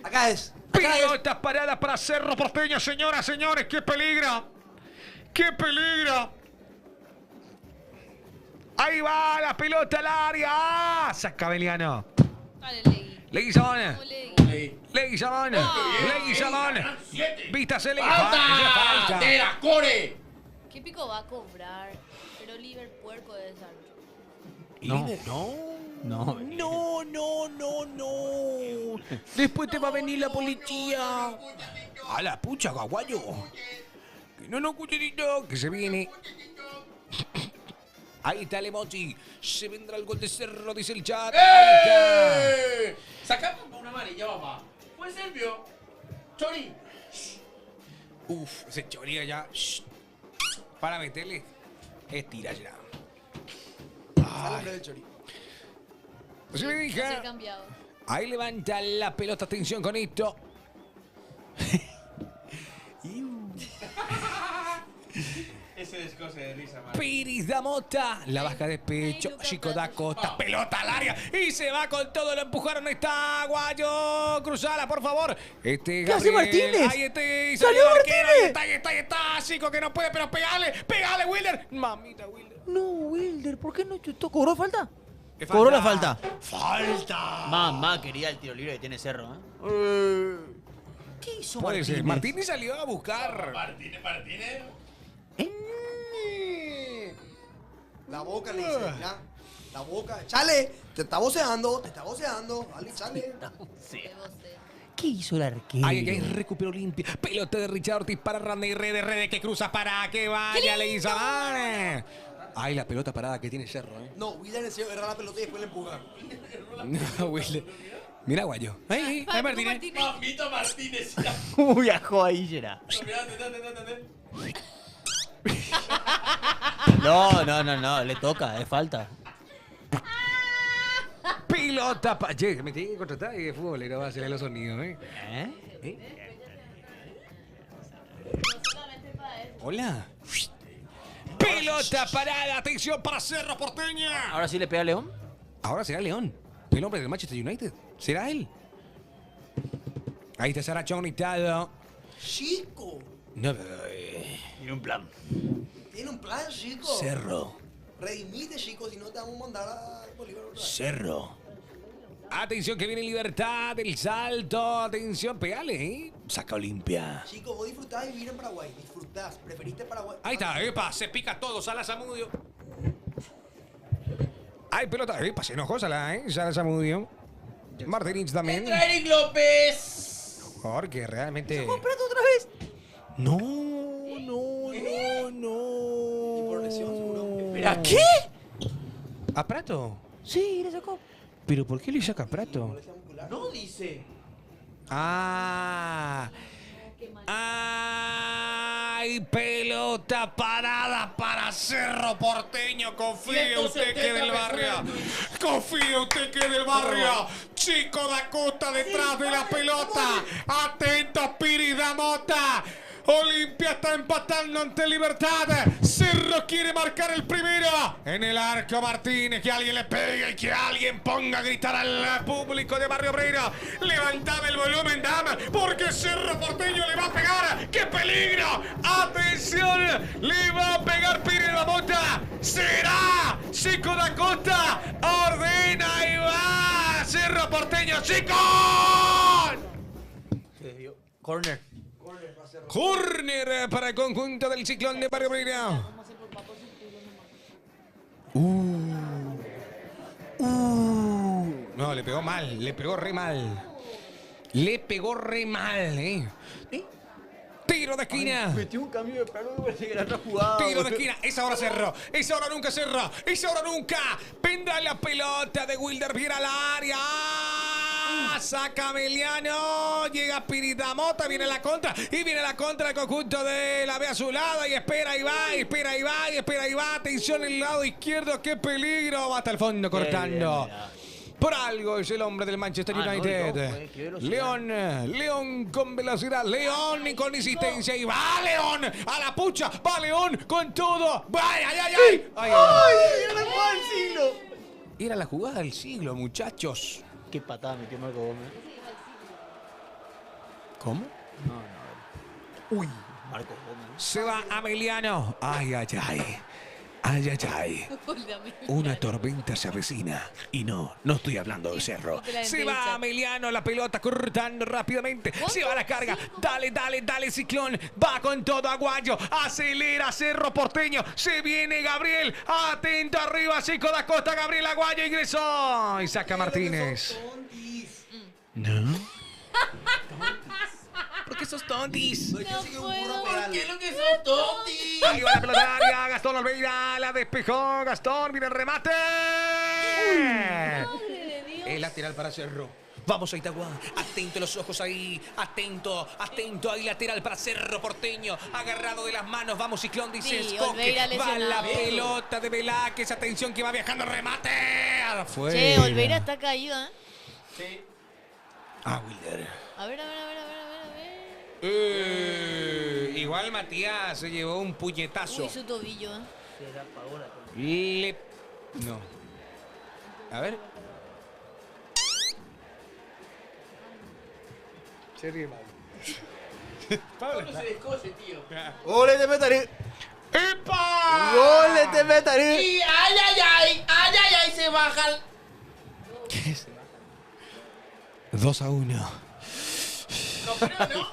Acá es. Acá es. Pelotas paradas para Cerro Porteño, señoras, señores. ¡Qué peligra! ¡Qué peligra! Ahí va la pelota al área. ¡Ah! Saca Ameliano. Dale, Legui. Leguizamón. Vamos, Legui. Leguizamón. Leguizamón. Vístase, ¡Falta! ¡De la core! ¿Qué pico va a cobrar? Pero Liver puerco debe estar. No. No. Después te va a venir la policía. A la pucha, caguayo. Que no, cuchillito, que se viene. Ahí está el emoji. Se vendrá el gol de Cerro, dice el chat. Ahí está. Sacamos una amarilla, papá. Puede ser, vio. Chori. Uf, ese choría ya. Shh. Para meterle. Estira ya. Sale el chori. Se me Va a dije. ser cambiado. Ahí levanta la pelota. Atención con esto. Ese descose de risa, man. Piris da Mota, la baja de pecho, Lucas Chico da Prato. Costa, pelota al área y se va con todo, lo empujaron, está Guayo, cruzala por favor. ¿Qué hace Martínez? Ahí está, ¡Salió el arquero, Martínez! ahí está, Chico que no puede, pero pegale, Wilder. Mamita, Wilder. No, Wilder, ¿por qué no chutó? ¿Cobró falta? ¿Qué Cobró la falta. Falta. Mamá quería el tiro libre que tiene Cerro, ¿eh? ¿Qué hizo Puede ser, Martínez? Martínez salió a buscar. Martínez. La boca le dice, mira. La boca. Chale, te está voceando. Dale, chale. De vos, ¿Qué hizo el arquero? Ahí recuperó limpia. Pelota de Richard Ortiz para Randy Rede que cruza para que vaya, le hizo mal. Ay, la pelota parada que tiene Cerro, ¿eh? No, Wilder en serio agarra la pelota y después le empuja. No, Wilder. Mira, Guayo. Ahí, Martínez. Mamito Martínez. Viajó ahí, Gerard. Mirá. No, le toca, es falta. Pelota Che, me tiene que contratar y de fútbol y no va a hacerle los sonidos, ¿eh? solamente para eso. Hola. Pelota parada, atención para Cerro Porteña. ¿Ahora sí le pega a León? Ahora será León, el hombre del Manchester United. ¿Será él? Ahí está Saracho conectado. Chico. No, Tiene un plan. Tiene un plan, chico. Cerro. Redimite, chico, si no te vamos a mandar a Bolívar otra vez. Cerro. Atención que viene Libertad, el salto. Atención, pegale, ¿eh? Saca Olimpia. Chico, vos disfrutás de vivir en Paraguay. Disfrutás. Preferiste Paraguay. Ahí está, epa, se pica todo, Sala Zamudio. Ay, pelota, epa, se enojó Sala, Sala Zamudio. Martínez también. Entra Eric López. Porque realmente. ¡Prato otra vez! No. Y por lesión, seguro. ¿Pero qué? ¿A Prato? Sí, le sacó. ¿Pero por qué le saca a Prato? Lesión muscular. No dice. ¡Ay, pelota parada para Cerro Porteño! Confíe usted que del barrio. Confíe usted que del barrio. Chico da Costa detrás de la pelota. Atento, Piris da Mota. Olimpia está empatando ante Libertad. Cerro quiere marcar el primero. En el arco Martínez, que alguien le pegue y que alguien ponga a gritar al público de Barrio Obrero. Levantame el volumen, dama, porque Cerro Porteño le va a pegar. ¡Qué peligro! ¡Atención! Le va a pegar Pires la Mota. ¡Será! Chico da Costa ordena y va. Cerro Porteño, chicos. Corner. Corner para el conjunto del Ciclón de Barrio Obrero. No, le pegó mal, le pegó re mal. Le pegó re mal, Tiro de esquina. Metió un cambio de plano de gran jugada. Tiro de esquina. Esa hora cerró. Esa hora nunca cerró. Esa hora nunca. Vendrá la pelota de Wilder Viera al área. Saca Meliano. Llega Pirita Mota. Viene la contra. Y viene la contra del conjunto de la B azulada. Y espera y va. Y espera y va. Y espera y va. Atención el lado izquierdo. ¡Qué peligro! Va hasta el fondo cortando. Por algo es el hombre del Manchester United. León con velocidad. León y con insistencia. Y va León a la pucha. Va León con todo. ¡Ay, ay, ay! ¡Ay! ¡Ay! ¡Era la jugada del siglo! Era la jugada del siglo, muchachos. Qué patada metió Marco Gómez. ¿Cómo? No. Uy, Marco Gómez. Se va Ameliano. ¡Ay, ay, ay! ¡Ay, ay, ay! Una tormenta se avecina. Y no estoy hablando de Cerro. Se va Ameliano, la pelota cortando rápidamente. Se va la carga. Dale, dale, dale, Ciclón. Va con todo Aguayo. Acelera Cerro Porteño. Se viene Gabriel. Atento arriba, Chico da Costa. Gabriel Aguayo ingresó. Y saca Martínez. ¿No? ¿Por qué sos tontis? No puedo. ¿Por qué lo que sos tonti? Ahí va la pelota al área, Gastón Olveira, la despejó, Gastón, viene el remate. Madre de Dios. El lateral para Cerro. Vamos a Itagua, atento los ojos ahí, atento, atento ahí, lateral para Cerro Porteño, agarrado de las manos, vamos Ciclón, dice Sí, Escoque, Olveira va la lesionado. pelota de Velázquez, atención que va viajando, remate, afuera. Che, Olveira está caído, ¿eh? Sí. Ah, Wilder. A ver, a ver, a ver, a ver, a ver, a ver. Igual Matías se llevó un puñetazo. Uy, su tobillo, ¿eh? No. A ver. Se ríe mal. Pablo se descoce, tío. ¡Goles de Metalí! ¡Epa! ¡Goles de Metalí! Y ay, ay, ay, ay, ay, ay, se bajan. 2-1. No, pero no.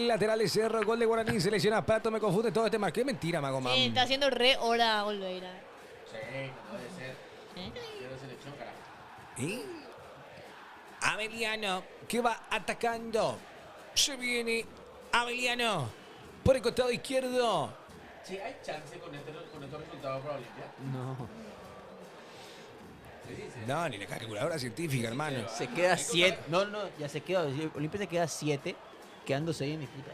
Lateral de Cerro, gol de Guaraní, se lesiona Pato, me confunde todo este más. Qué mentira, Mago Man. Sí, está haciendo re hora Olveira. Sí, no puede ser. ¿Eh? Quiero selección, carajo. ¿Y? Ameliano, que va atacando. Se viene Ameliano por el costado izquierdo. Sí, hay chance con estos resultados para Olimpia. No. Sí, sí. No, ni la calculadora científica, hermano. Se queda 7. No, no, ya se queda. Olimpia se queda 7, quedando 6 en disputa.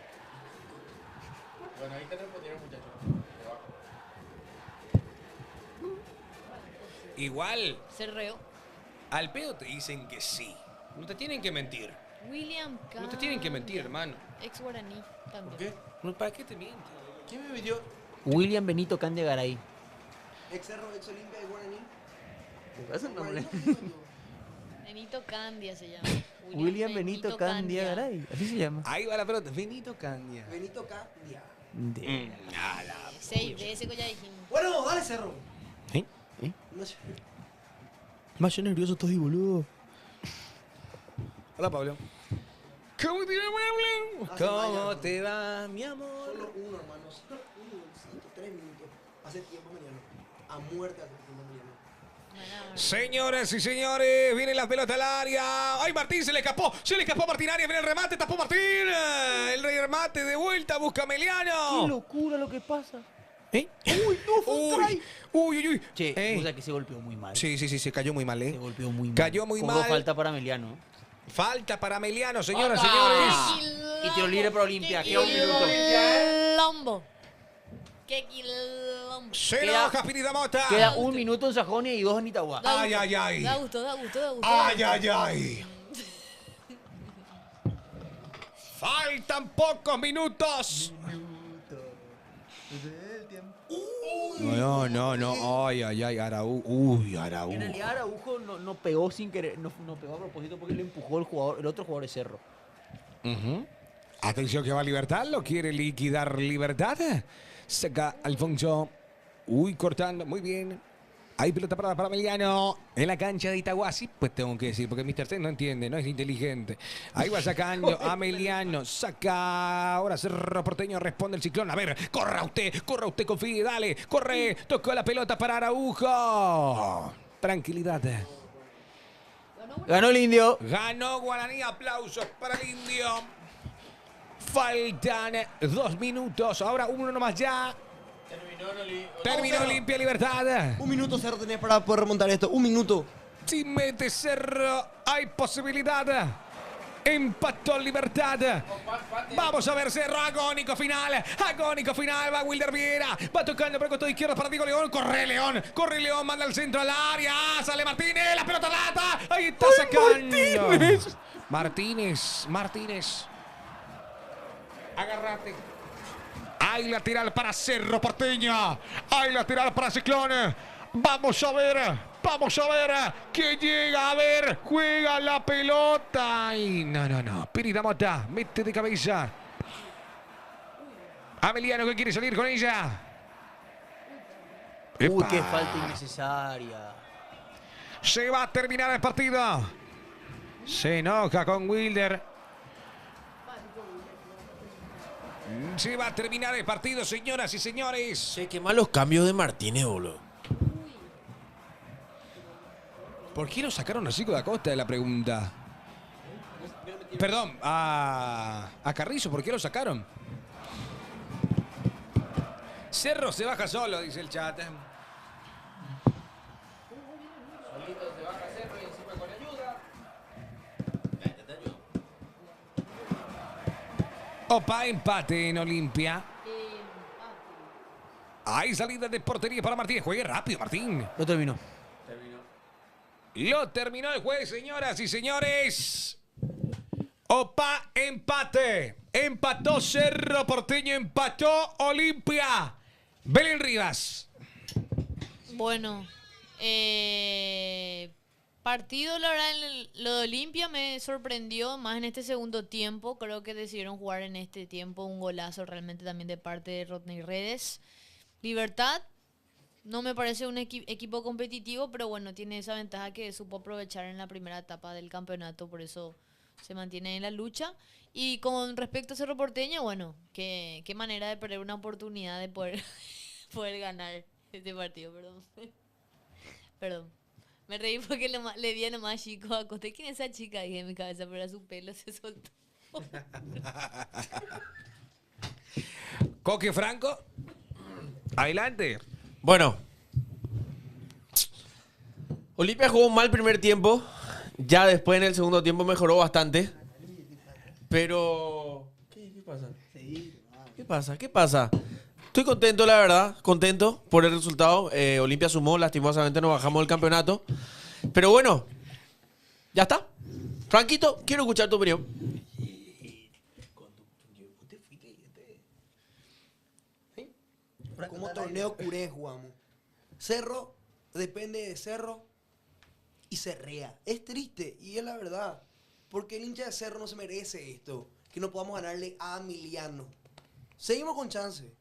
Bueno, ahí te respondieron, muchachos. Debajo. Igual, Se reó. al pedo te dicen que sí. No te tienen que mentir. William K. No te tienen que mentir, hermano. Ex guaraní también. ¿Por qué? ¿Para qué te mienten? ¿Quién me pidió? William Benito Candia Garay. Ex Cerro, ex Olimpia y Guaraní. ¿Eso no Guaraní, Benito Candia se llama. William Benito Candia Garay. Así se llama. Ahí va la pelota. Benito Candia. Benito Candia. De- 6 veces que ya dijimos. Bueno, dale Cerro. ¿Eh? No sé. Más nervioso estoy, boludo. Hola, Pablo. ¿Cómo te va, Pablo? Hace ¿Cómo mañana. te va, mi amor? Solo uno, hermano. Solo uno. 3 minutos. Hace tiempo, Mariano. A muerte hace tiempo, Mariano. Señoras y señores, viene la pelota al área. ¡Ay, Martín se le escapó! ¡Se le escapó a Martín Arias! ¡Viene el remate! ¡Tapó Martín! El remate de vuelta, busca a ¡Qué Meliano. locura lo que pasa! ¿Eh? ¡Uy, no, fue un try! Uy, uy. Che, o sea que se golpeó muy mal. Sí, se cayó muy mal, Se golpeó muy mal. Cayó muy Cobró mal. falta para Meliano. Falta para Meliano, señoras y ¡Opa! señores. Y tiro libre para Olimpia. ¡Qué Queda un minuto. quilombo! ¡Qué quilombo! Se Queda- enoja Pirita Mota. Queda un minuto en Sajonia y 2 en Itagua. Da Ay, gusto, ay, ay. Da gusto, da gusto, da gusto. Ay, ay, ay. Faltan pocos minutos. No. Ay, Araujo. Uy, Araujo. En realidad Araujo no pegó sin querer, no pegó a propósito porque le empujó el otro jugador de Cerro. Atención que va Libertad, lo quiere liquidar Libertad. Saca Alfonso. Uy, cortando, muy bien. Hay pelota para Emiliano en la cancha de Itaguasi. Pues tengo que decir, porque Mr. T no entiende, no es inteligente. Ahí va sacando a Emiliano. Saca ahora Cerro Porteño, responde el Ciclón. A ver, corra usted, confíe, dale, corre. Tocó la pelota para Araujo. Tranquilidad. Ganó el Indio. Ganó Guaraní, aplausos para el Indio. Faltan 2 minutos, ahora uno nomás ya. Terminó Olimpia Libertad. 1 minuto Cerro tenés para poder remontar esto. 1 minuto. Si mete Cerro, hay posibilidad. Empató Libertad. Vamos a ver Cerro, agónico final. Va Wilder Viera. Va tocando por el costado izquierdo para Diego León. Corre León, manda al centro al área. Sale Martínez, la pelota lata. Ahí está sacando. Martínez. Agárrate. Hay lateral para Cerro Porteño. Hay lateral para Ciclón. Vamos a ver que llega. A ver, juega la pelota. Ay, no. Pirita Mota, mete de cabeza. Emiliano que quiere salir con ella. Uy, Epa. qué falta innecesaria. Se va a terminar el partido. Se enoja con Wilder. Se va a terminar el partido, señoras y señores. Che, qué malos cambios de Martínez, boludo. ¿Por qué lo sacaron a Chico da Costa? Es la pregunta. Perdón, a Carrizo, ¿por qué lo sacaron? Cerro se baja solo, dice el chat. Opa, empate en Olimpia. Hay salida de portería para Martínez. Juegue rápido, Martín. Lo terminó. Lo terminó el juez, señoras y señores. Opa, empate. Empató Cerro Porteño, empató Olimpia. Belén Rivas. Bueno, partido, la verdad, lo de Olimpia me sorprendió más en este segundo tiempo. Creo que decidieron jugar en este tiempo un golazo realmente también de parte de Rodney Redes. Libertad no me parece un equipo competitivo, pero bueno, tiene esa ventaja que supo aprovechar en la primera etapa del campeonato, por eso se mantiene en la lucha. Y con respecto a Cerro Porteño, bueno, qué manera de perder una oportunidad de poder ganar este partido, perdón. Me reí porque le di nomás chico a Costa. ¿Quién es esa chica? Dije en mi cabeza, pero era su pelo, se soltó. Coque Franco. Adelante. Bueno. Olimpia jugó un mal primer tiempo. Ya después en el segundo tiempo mejoró bastante. Pero... ¿Qué pasa? Estoy contento, la verdad. Contento por el resultado. Olimpia sumó. Lastimosamente nos bajamos del campeonato. Pero bueno. Ya está. Franquito, quiero escuchar tu opinión. Como torneo curé jugamos. Cerro, depende de Cerro y Cerrea. Es triste y es la verdad. Porque el hincha de Cerro no se merece esto. Que no podamos ganarle a Emiliano. Seguimos con chance.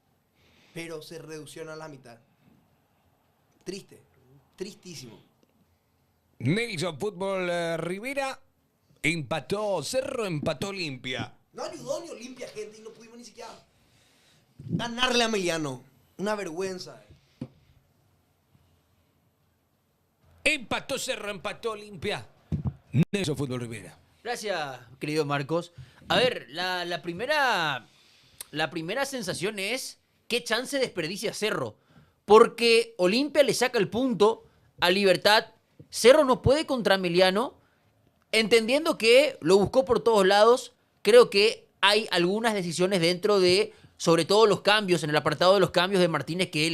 Pero se reducción a la mitad. Triste. Tristísimo. Nelson Fútbol Rivera. Empató Cerro, empató Olimpia. No ayudó ni Olimpia, gente, y no pudimos ni siquiera ganarle a Emiliano. Una vergüenza. Empató Cerro, empató Olimpia. Nelson Fútbol Rivera. Gracias, querido Marcos. A ver, la primera sensación es qué chance desperdicia Cerro. Porque Olimpia le saca el punto a Libertad. Cerro no puede contra Emiliano. Entendiendo que lo buscó por todos lados, creo que hay algunas decisiones dentro de, sobre todo los cambios, en el apartado de los cambios de Martínez, que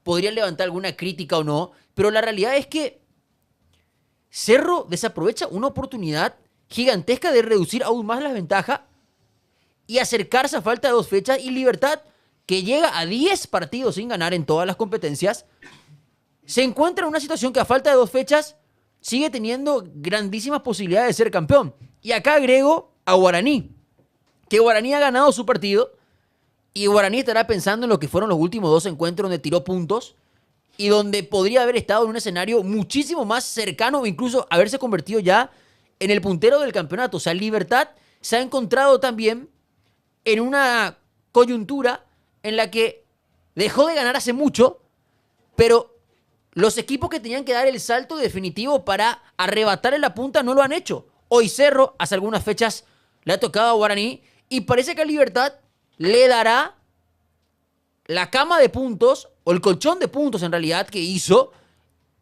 podría levantar alguna crítica o no. Pero la realidad es que Cerro desaprovecha una oportunidad gigantesca de reducir aún más las ventajas y acercarse a falta de 2 fechas. Y Libertad, que llega a 10 partidos sin ganar en todas las competencias, se encuentra en una situación que a falta de 2 fechas sigue teniendo grandísimas posibilidades de ser campeón. Y acá agrego a Guaraní, que Guaraní ha ganado su partido y Guaraní estará pensando en lo que fueron los últimos 2 encuentros donde tiró puntos y donde podría haber estado en un escenario muchísimo más cercano o incluso haberse convertido ya en el puntero del campeonato. O sea, Libertad se ha encontrado también en una coyuntura en la que dejó de ganar hace mucho, pero los equipos que tenían que dar el salto definitivo para arrebatarle la punta no lo han hecho. Hoy Cerro, hace algunas fechas, le ha tocado a Guaraní y parece que a Libertad le dará la cama de puntos, o el colchón de puntos en realidad, que hizo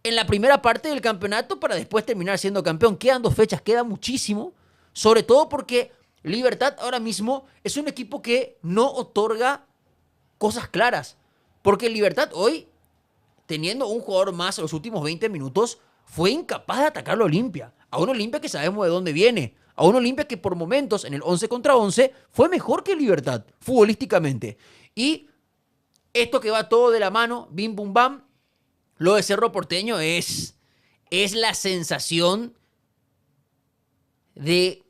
en la primera parte del campeonato para después terminar siendo campeón. Quedan 2 fechas, queda muchísimo, sobre todo porque Libertad ahora mismo es un equipo que no otorga cosas claras. Porque Libertad hoy, teniendo un jugador más en los últimos 20 minutos, fue incapaz de atacar a Olimpia. A un Olimpia que sabemos de dónde viene. A un Olimpia que por momentos en el 11 contra 11 fue mejor que Libertad, futbolísticamente. Y esto que va todo de la mano, bim bum bam, lo de Cerro Porteño es la sensación de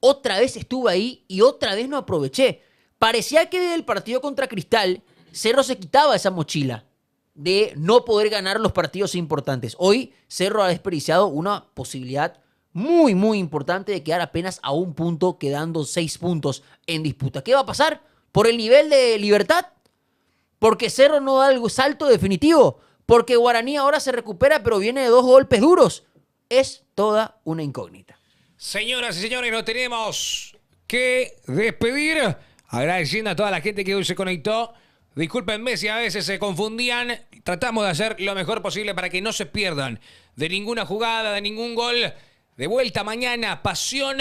otra vez estuve ahí y otra vez no aproveché. Parecía que desde el partido contra Cristal, Cerro se quitaba esa mochila de no poder ganar los partidos importantes. Hoy Cerro ha desperdiciado una posibilidad muy, muy importante de quedar apenas a 1 punto, quedando 6 puntos en disputa. ¿Qué va a pasar? ¿Por el nivel de Libertad? ¿Porque Cerro no da el salto definitivo? ¿Porque Guaraní ahora se recupera pero viene de 2 golpes duros? Es toda una incógnita. Señoras y señores, nos tenemos que despedir. Agradeciendo a toda la gente que hoy se conectó. Discúlpenme si a veces se confundían. Tratamos de hacer lo mejor posible para que no se pierdan de ninguna jugada, de ningún gol. De vuelta mañana, pasión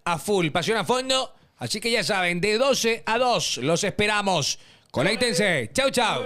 a full, pasión a fondo. Así que ya saben, de 12 a 2 los esperamos. Conéctense. Chau, chau.